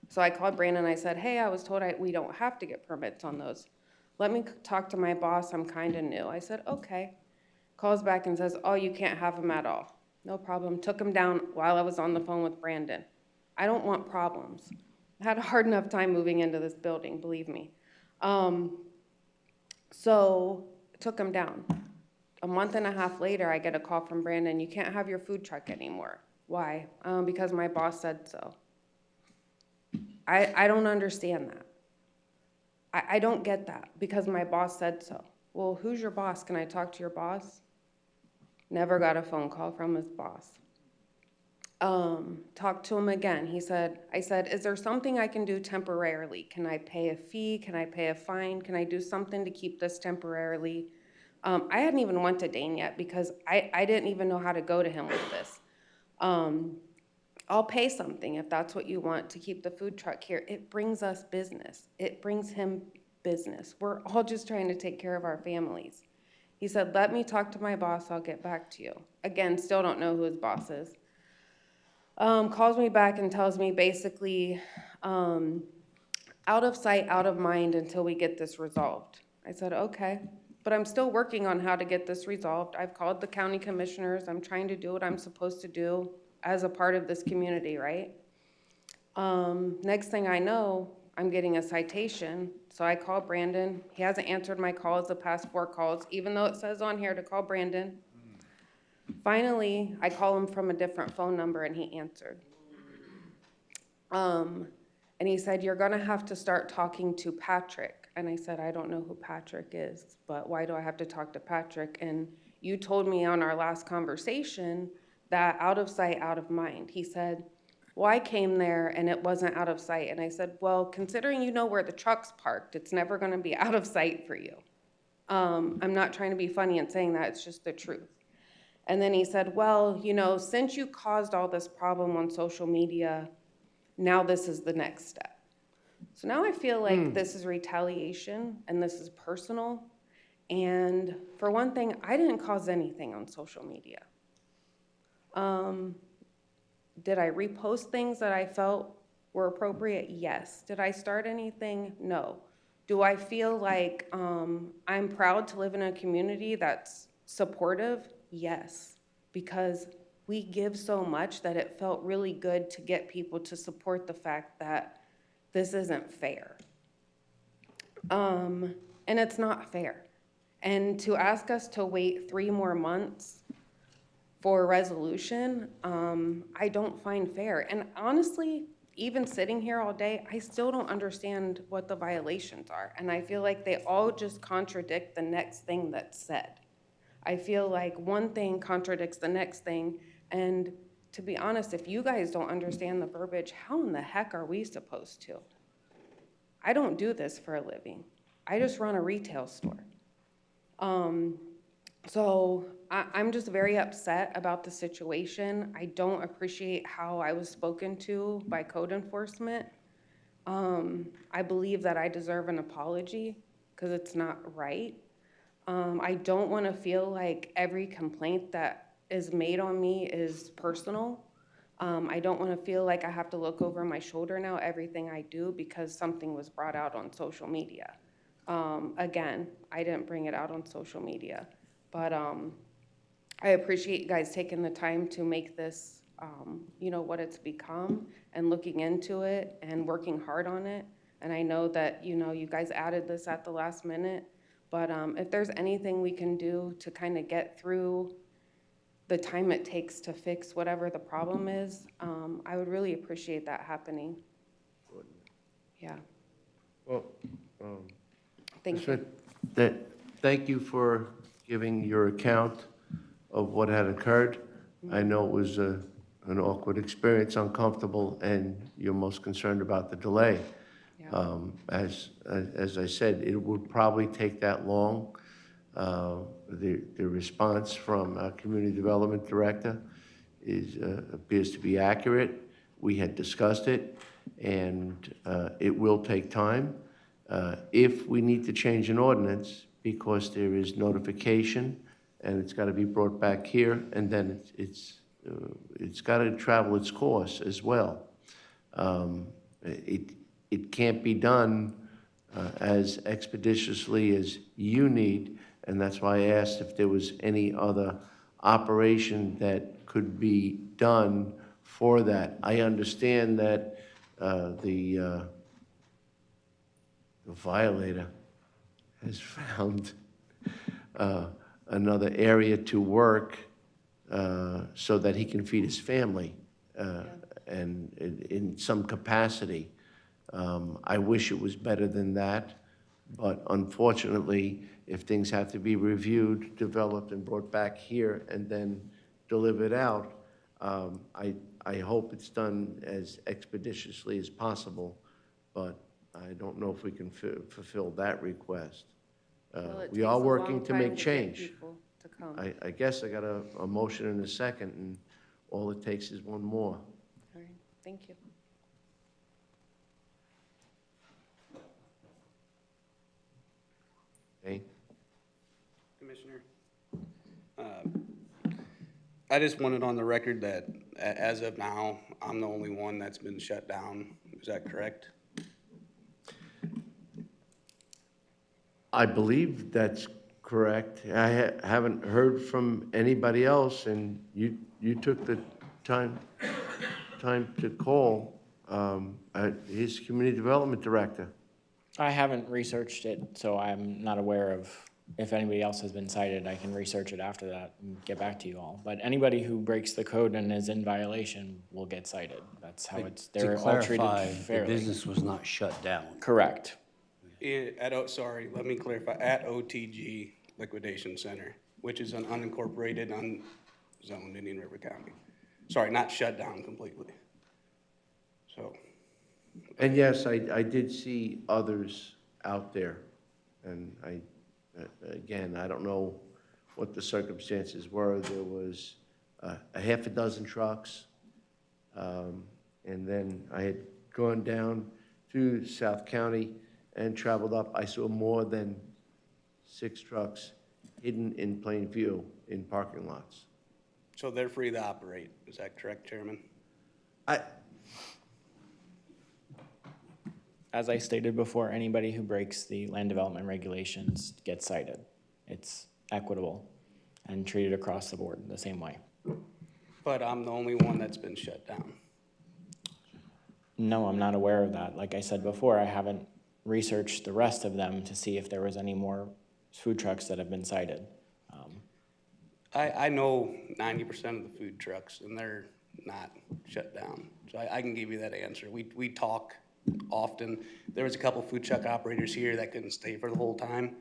So I called Brandon. I said, hey, I was told we don't have to get permits on those. Let me talk to my boss. I'm kind of new. I said, okay. Calls back and says, oh, you can't have them at all. No problem. Took him down while I was on the phone with Brandon. I don't want problems. I had a hard enough time moving into this building, believe me. So took him down. A month and a half later, I get a call from Brandon, you can't have your food truck anymore. Why? Because my boss said so. I don't understand that. I don't get that, because my boss said so. Well, who's your boss? Can I talk to your boss? Never got a phone call from his boss. Talked to him again. I said, is there something I can do temporarily? Can I pay a fee? Can I pay a fine? Can I do something to keep this temporarily? I hadn't even went to Dane yet because I didn't even know how to go to him with this. I'll pay something if that's what you want to keep the food truck here. It brings us business. It brings him business. We're all just trying to take care of our families. He said, let me talk to my boss. I'll get back to you. Again, still don't know who his boss is. Calls me back and tells me basically, out of sight, out of mind until we get this resolved. I said, okay, but I'm still working on how to get this resolved. I've called the county commissioners. I'm trying to do what I'm supposed to do as a part of this community, right? Next thing I know, I'm getting a citation. So I call Brandon. He hasn't answered my calls the past 4 calls, even though it says on here to call Brandon. Finally, I call him from a different phone number and he answered. And he said, you're gonna have to start talking to Patrick. And I said, I don't know who Patrick is, but why do I have to talk to Patrick? And you told me on our last conversation that out of sight, out of mind. He said, well, I came there and it wasn't out of sight. And I said, well, considering you know where the truck's parked, it's never gonna be out of sight for you. I'm not trying to be funny in saying that, it's just the truth. And then he said, well, you know, since you caused all this problem on social media, now this is the next step. So now I feel like this is retaliation and this is personal. And for one thing, I didn't cause anything on social media. Did I repost things that I felt were appropriate? Yes. Did I start anything? No. Do I feel like I'm proud to live in a community that's supportive? Yes, because we give so much that it felt really good to get people to support the fact that this isn't fair. And it's not fair. And to ask us to wait 3 more months for a resolution, I don't find fair. And honestly, even sitting here all day, I still don't understand what the violations are. And I feel like they all just contradict the next thing that's said. I feel like one thing contradicts the next thing. And to be honest, if you guys don't understand the verbiage, how in the heck are we supposed to? I don't do this for a living. I just run a retail store. So I'm just very upset about the situation. I don't appreciate how I was spoken to by code enforcement. I believe that I deserve an apology because it's not right. I don't want to feel like every complaint that is made on me is personal. I don't want to feel like I have to look over my shoulder now, everything I do, because something was brought out on social media. Again, I didn't bring it out on social media, but I appreciate you guys taking the time to make this, you know, what it's become, and looking into it and working hard on it. And I know that, you know, you guys added this at the last minute, but if there's anything we can do to kind of get through the time it takes to fix whatever the problem is, I would really appreciate that happening. Yeah, Well, thank you. Thank you for giving your account of what had occurred. I know it was an awkward experience, uncomfortable, and you're most concerned about the delay. As I said, it would probably take that long. The response from our Community Development Director appears to be accurate. We had discussed it, and it will take time. If we need to change an ordinance, because there is notification, and it's got to be brought back here, and then it's got to travel its course as well. It can't be done as expeditiously as you need, and that's why I asked if there was any other operation that could be done for that. I understand that the violator has found another area to work so that he can feed his family and in some capacity. I wish it was better than that, but unfortunately, if things have to be reviewed, developed, and brought back here and then delivered out, I hope it's done as expeditiously as possible, but I don't know if we can fulfill that request. Well, it We takes are a working long to time make get change. people to come. I guess I got a motion and a second, and all it takes is one more. All right, thank you. Okay? Commissioner, I just wanted on the record that as of now, I'm the only one that's been shut down. Is that correct? I believe that's correct. I haven't heard from anybody else, and you took the time to call his Community Development Director. I haven't researched it, so I'm not aware of if anybody else has been cited. I can research it after that and get back to you all. But anybody who breaks the code and is in violation will get cited. That's how it's, they're all treated To clarify, the fairly. business was not shut down. Correct. Sorry, let me clarify, at OTG Liquidation Center, which is an unincorporated, unzoned Indian River County. Sorry, not shut down completely. So, And yes, I did see others out there, and again, I don't know what the circumstances were. There was a half a dozen trucks, and then I had gone down to South County and traveled up. I saw more than 6 trucks hidden in plain view in parking lots. so they're free to operate, is that correct, Chairman? As I stated before, anybody who breaks the land development regulations gets cited. It's equitable and treated across the board the same way. But I'm the only one that's been shut down. No, I'm not aware of that. Like I said before, I haven't researched the rest of them to see if there was any more food trucks that have been cited. I know 90% of the food trucks, and they're not shut down. So I can give you that answer. We talk often. There was a couple food truck operators here that couldn't stay for the whole time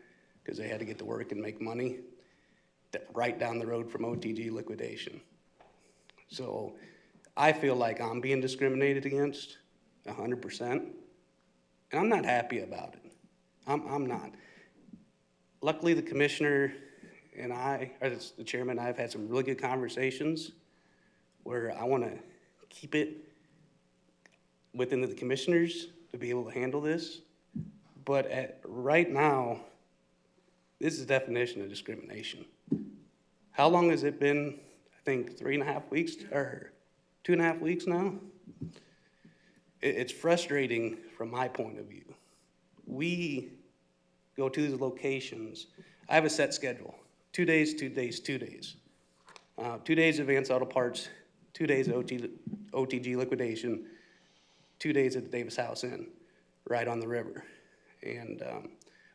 because they had to get to work and make money right down the road from OTG Liquidation. So I feel like I'm being discriminated against 100%, and I'm not happy about it. I'm not. Luckily, the commissioner and I, or the chairman, I've had some really good conversations where I want to keep it within the commissioners to be able to handle this. But right now, this is the definition of discrimination. How long has it been? I think 3.5 weeks, or 2.5 weeks now. It's frustrating from my point of view. We go to these locations. I have a set schedule, 2 days, 2 days, 2 days. 2 days Advance Auto Parts, 2 days OTG liquidation, 2 days at the Davis House Inn, right on the river. And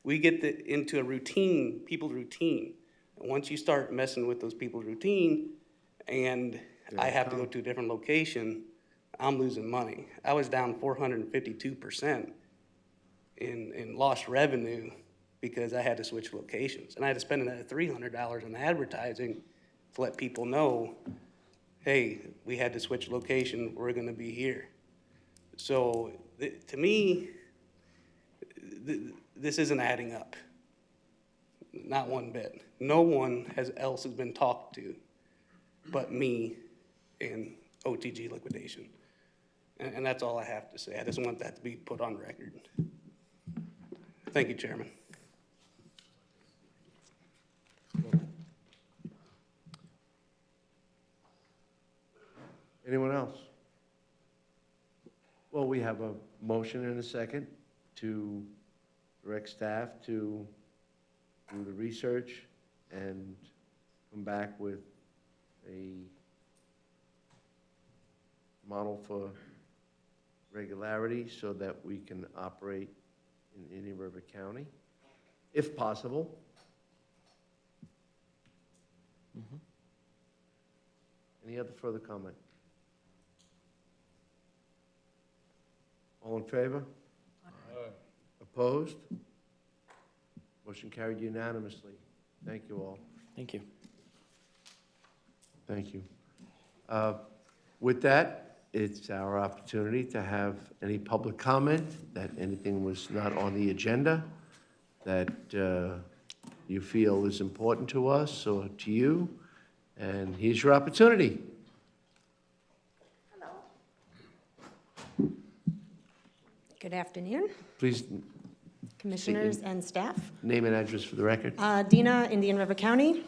we get into a routine, people's routine. And once you start messing with those people's routine, and I have to go to a different location, I'm losing money. I was down 452% in lost revenue because I had to switch locations. And I had to spend another $300 on advertising to let people know, hey, we had to switch location, we're gonna be here. So to me, this isn't adding up. Not one bit. No one else has been talked to but me and OTG liquidation. And that's all I have to say. I just want that to be put on record. Thank you, Chairman. Anyone else? Well, we have a motion and a second to direct staff to do the research and come back with a model for regularity so that we can operate in Indian River County, if possible. Any other further comment? All in favor? Opposed? Motion carried unanimously. Thank you all. Thank you. Thank you. With that, it's our opportunity to have any public comment, that anything was not on the agenda, that you feel is important to us or to you, and here's your opportunity. Good afternoon, Please Commissioners and staff. name and address for the record. Dina, Indian River County.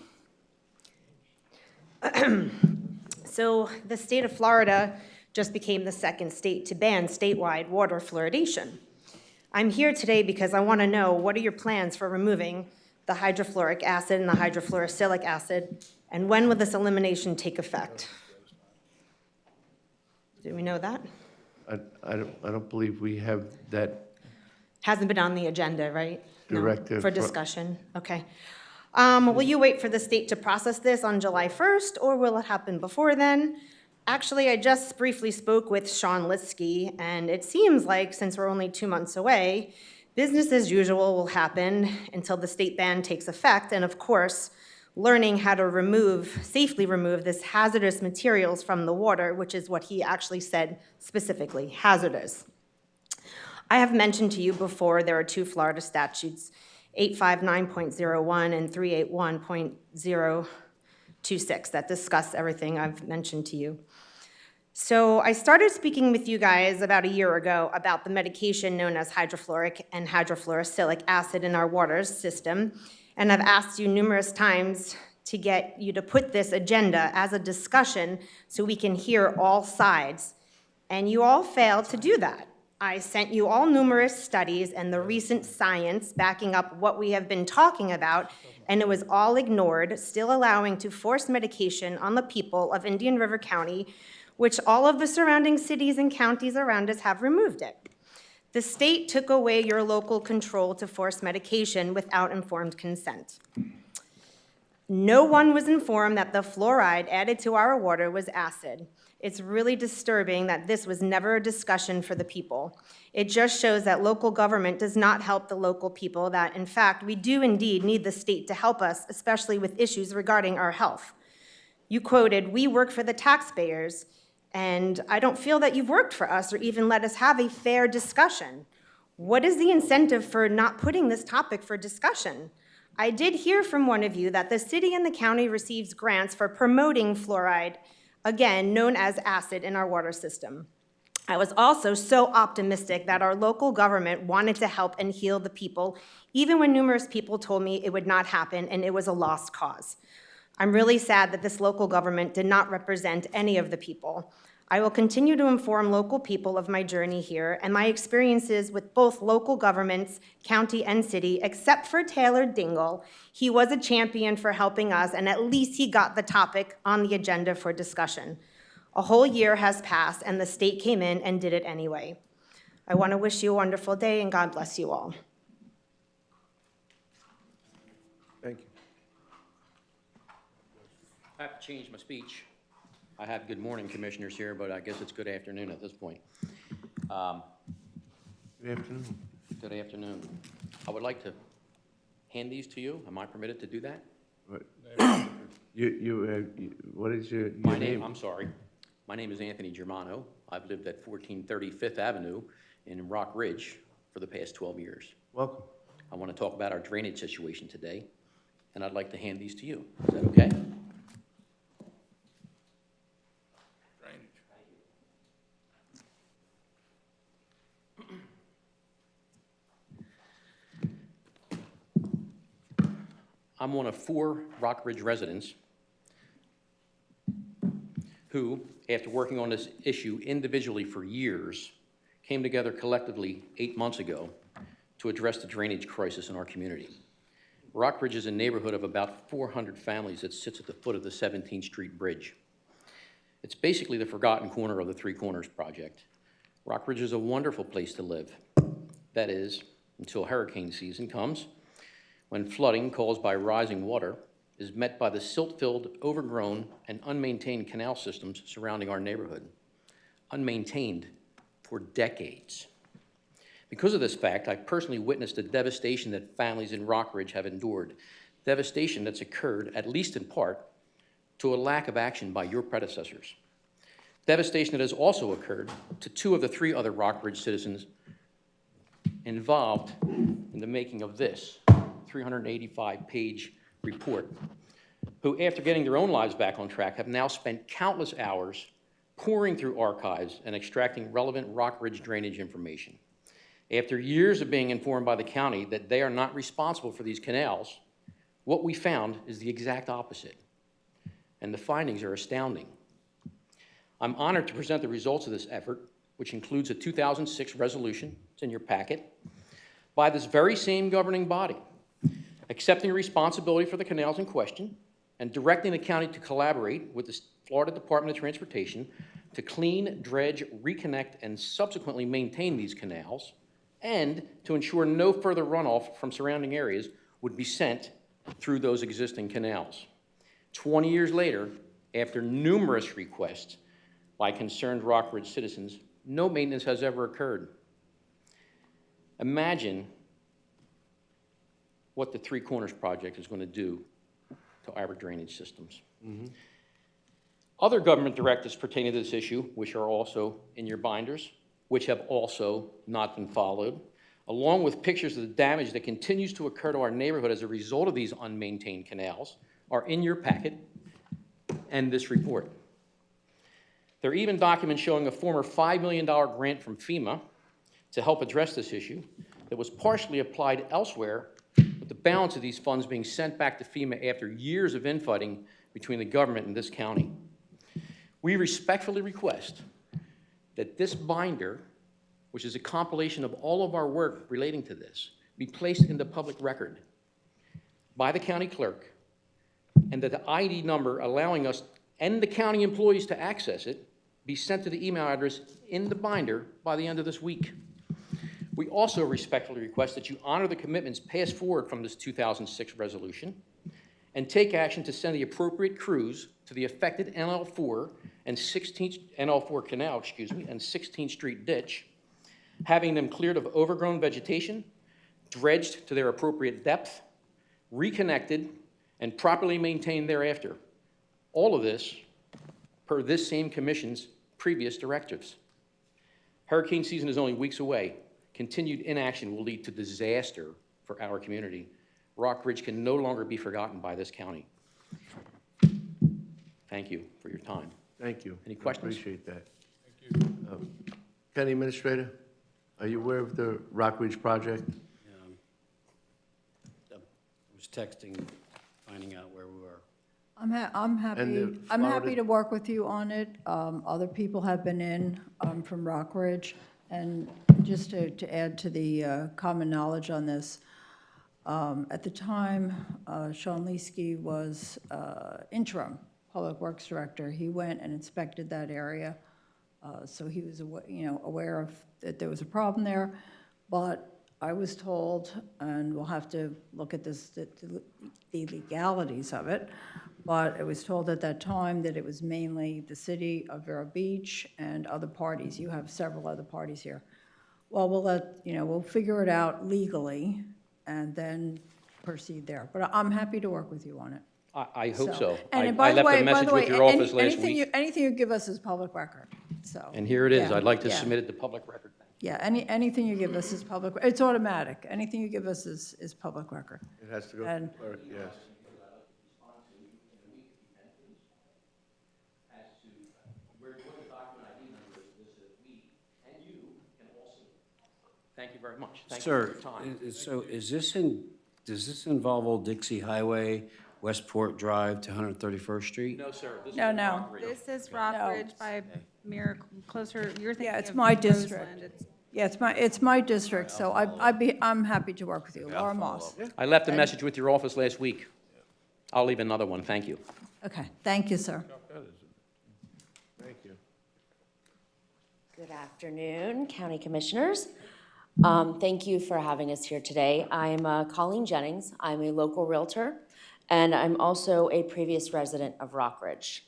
So the state of Florida just became the second state to ban statewide water fluoridation. I'm here today because I want to know, what are your plans for removing the hydrofluoric acid and the hydrofluorosilicic acid, and when will this elimination take effect? Do we know that? I don't believe we have that Hasn't been on the agenda, right? No, directive. for discussion, okay. Will you wait for the state to process this on July 1st, or will it happen before then? Actually, I just briefly spoke with Sean Liskey, and it seems like, since we're only 2 months away, business as usual will happen until the state ban takes effect, and of course, learning how to safely remove this hazardous materials from the water, which is what he actually said specifically, hazardous. I have mentioned to you before, there are 2 Florida statutes, 859.01 and 381.026, that discuss everything I've mentioned to you. So I started speaking with you guys about a year ago about the medication known as hydrofluoric and hydrofluorosilicic acid in our water system, and I've asked you numerous times to get you to put this agenda as a discussion so we can hear all sides, and you all failed to do that. I sent you all numerous studies and the recent science backing up what we have been talking about, and it was all ignored, still allowing to force medication on the people of Indian River County, which all of the surrounding cities and counties around us have removed it. The state took away your local control to force medication without informed consent. No one was informed that the fluoride added to our water was acid. It's really disturbing that this was never a discussion for the people. It just shows that local government does not help the local people, that in fact, we do indeed need the state to help us, especially with issues regarding our health. You quoted, "We work for the taxpayers," and I don't feel that you've worked for us or even let us have a fair discussion. What is the incentive for not putting this topic for discussion? I did hear from one of you that the city and the county receives grants for promoting fluoride, again, known as acid, in our water system. I was also so optimistic that our local government wanted to help and heal the people, even when numerous people told me it would not happen and it was a lost cause. I'm really sad that this local government did not represent any of the people. I will continue to inform local people of my journey here and my experiences with both local governments, county and city, except for Taylor Dingle. He was a champion for helping us, and at least he got the topic on the agenda for discussion. A whole year has passed, and the state came in and did it anyway. I want to wish you a wonderful day, and God bless you all. Thank you. I have to change my speech. I have good morning, commissioners here, but I guess it's good afternoon at this point. Good afternoon. Good afternoon. I would like to hand these to you. Am I permitted to do that? What is your My name? name, I'm sorry. My name is Anthony Germano. I've lived at 1430 Fifth Avenue in Rock Ridge for the past 12 years. Welcome. I want to talk about our drainage situation today, and I'd like to hand these to you. Is that okay? I'm one of 4 Rock Ridge residents who, after working on this issue individually for years, came together collectively 8 months ago to address the drainage crisis in our community. Rock Ridge is a neighborhood of about 400 families that sits at the foot of the 17th Street Bridge. It's basically the forgotten corner of the Three Corners project. Rock Ridge is a wonderful place to live. That is, until hurricane season comes, when flooding caused by rising water is met by the silt-filled, overgrown, and unmaintained canal systems surrounding our neighborhood. Unmaintained for decades. Because of this fact, I personally witnessed the devastation that families in Rock Ridge have endured. Devastation that's occurred, at least in part, to a lack of action by your predecessors. Devastation that has also occurred to 2 of the 3 other Rock Ridge citizens involved in the making of this 385-page report, who, after getting their own lives back on track, have now spent countless hours pouring through archives and extracting relevant Rock Ridge drainage information. After years of being informed by the county that they are not responsible for these canals, what we found is the exact opposite, and the findings are astounding. I'm honored to present the results of this effort, which includes a 2006 resolution, it's in your packet, by this very same governing body, accepting responsibility for the canals in question and directing the county to collaborate with the Florida Department of Transportation to clean, dredge, reconnect, and subsequently maintain these canals, and to ensure no further runoff from surrounding areas would be sent through those existing canals. 20 years later, after numerous requests by concerned Rock Ridge citizens, no maintenance has ever occurred. Imagine what the Three Corners project is going to do to our drainage systems. Other government directives pertaining to this issue, which are also in your binders, which have also not been followed, along with pictures of the damage that continues to occur to our neighborhood as a result of these unmaintained canals, are in your packet and this report. There are even documents showing a former $5 million grant from FEMA to help address this issue that was partially applied elsewhere, with the balance of these funds being sent back to FEMA after years of infighting between the government and this county. We respectfully request that this binder, which is a compilation of all of our work relating to this, be placed in the public record by the county clerk, and that the ID number allowing us and the county employees to access it be sent to the email address in the binder by the end of this week. We also respectfully request that you honor the commitments passed forward from this 2006 resolution and take action to send the appropriate crews to the affected NL4 and 16th NL4 canal, and 16th Street ditch, having them cleared of overgrown vegetation, dredged to their appropriate depth, reconnected, and properly maintained thereafter. All of this per this same commission's previous directives. Hurricane season is only weeks away. Continued inaction will lead to disaster for our community. Rock Ridge can no longer be forgotten by this county. Thank you for your time. Thank you. Any questions? I appreciate that. Thank you. County Administrator, are you aware of the Rock Ridge project? I was texting, finding out where we were. I'm And happy, the I'm happy Florida- to work with you on it. Other people have been in from Rockridge. And just to add to the common knowledge on this, at the time, Sean Leesky was interim Public Works Director. He went and inspected that area. So he was, aware of that there was a problem there. But I was told, and we'll have to look at this, the legalities of it, but it was told at that time that it was mainly the city of Vero Beach and other parties. You have several other parties here. Well, we'll figure it out legally and then proceed there. But I'm happy to work with you on it. I hope so. And I by the left way, a message with your office last week, anything you give us is public record, so. and here it is. yeah, I'd like to yeah. submit it to public record. Yeah, anything you give us is public, it's automatic. Anything you give us is public record. It has to go to And- the clerk, yes. Thank you very much. Sir, so does this involve Old Dixie Highway, Westport Drive to 131st Street? No, sir. This is No, no. Rockridge. This is Rockridge by Miracle, closer, you're thinking Yeah, it's of my district. Roseland. It's- Yeah, it's my district, so I'm happy to work with you. Laura Moss. I left a message with your office last week. I'll leave another one, thank you. Okay, thank you, sir. Thank you. Good afternoon, County Commissioners. Thank you for having us here today. I'm Colleen Jennings. I'm a local realtor, and I'm also a previous resident of Rockridge.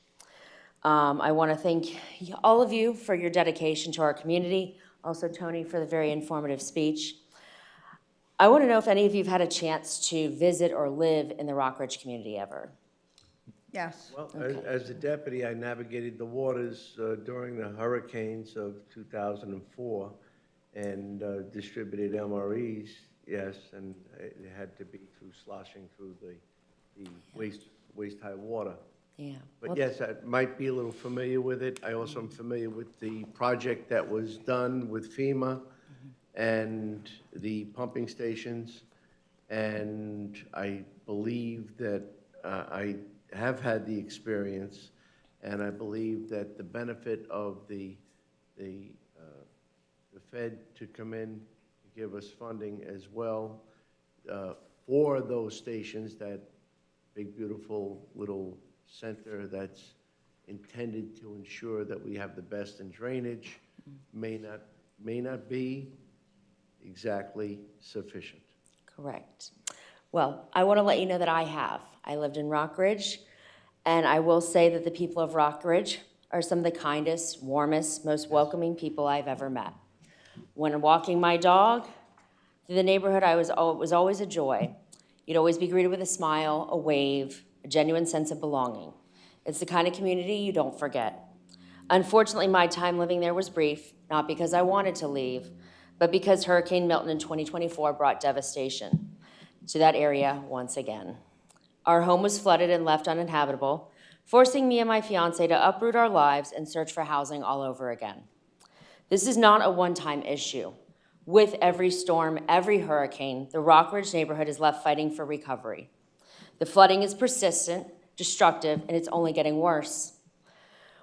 I want to thank all of you for your dedication to our community, also Tony for the very informative speech. I want to know if any of you have had a chance to visit or live in the Rockridge community ever. Yes. Well, as a deputy, I navigated the waters during the hurricanes of 2004 and distributed MREs, yes, and it had to be through sloshing through the waist-high water. Yeah. But Well, yes, I might be a little familiar with it. I also am familiar with the project that was done with FEMA and the pumping stations. And I believe that I have had the experience, and I believe that the benefit of the Fed to come in, to give us funding as well for those stations, that big, beautiful little center that's intended to ensure that we have the best in drainage may not be exactly sufficient. Correct. Well, I want to let you know that I have. I lived in Rockridge, and I will say that the people of Rockridge are some of the kindest, warmest, most welcoming people I've ever met. When walking my dog through the neighborhood, it was always a joy. You'd always be greeted with a smile, a wave, a genuine sense of belonging. It's the kind of community you don't forget. Unfortunately, my time living there was brief, not because I wanted to leave, but because Hurricane Milton in 2024 brought devastation to that area once again. Our home was flooded and left uninhabitable, forcing me and my fiance to uproot our lives and search for housing all over again. This is not a one-time issue. With every storm, every hurricane, the Rockridge neighborhood is left fighting for recovery. The flooding is persistent, destructive, and it's only getting worse.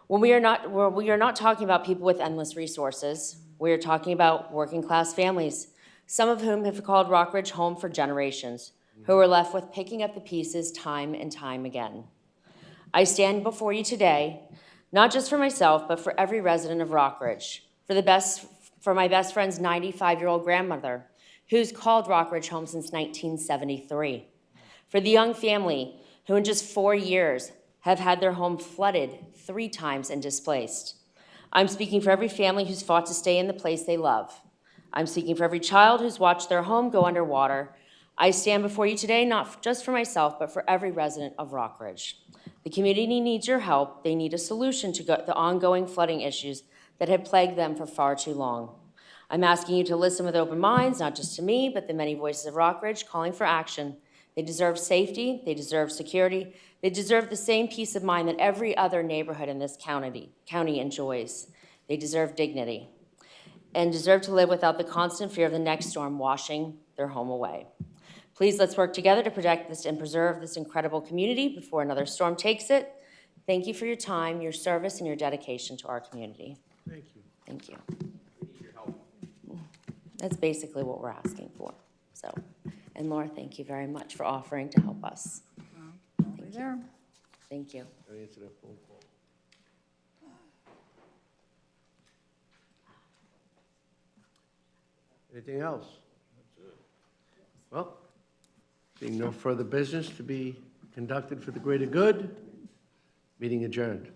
We are not talking about people with endless resources. We are talking about working-class families, some of whom have called Rockridge home for generations, who are left with picking up the pieces time and time again. I stand before you today, not just for myself, but for every resident of Rockridge, for my best friend's 95-year-old grandmother, who's called Rockridge home since 1973, for the young family who in just 4 years have had their home flooded 3 times and displaced. I'm speaking for every family who's fought to stay in the place they love. I'm speaking for every child who's watched their home go underwater. I stand before you today not just for myself, but for every resident of Rockridge. The community needs your help. They need a solution to the ongoing flooding issues that have plagued them for far too long. I'm asking you to listen with open minds, not just to me, but the many voices of Rockridge calling for action. They deserve safety, they deserve security, they deserve the same peace of mind that every other neighborhood in this county enjoys. They deserve dignity and deserve to live without the constant fear of the next storm washing their home away. Please, let's work together to protect this and preserve this incredible community before another storm takes it. Thank you for your time, your service, and your dedication to our community. Thank you. Thank you. That's basically what we're asking for. So, and Laura, thank you very much for offering to help us. There. Thank you. I'll answer that phone call. Anything else? Well, seeing no further business to be conducted for the greater good, meeting adjourned.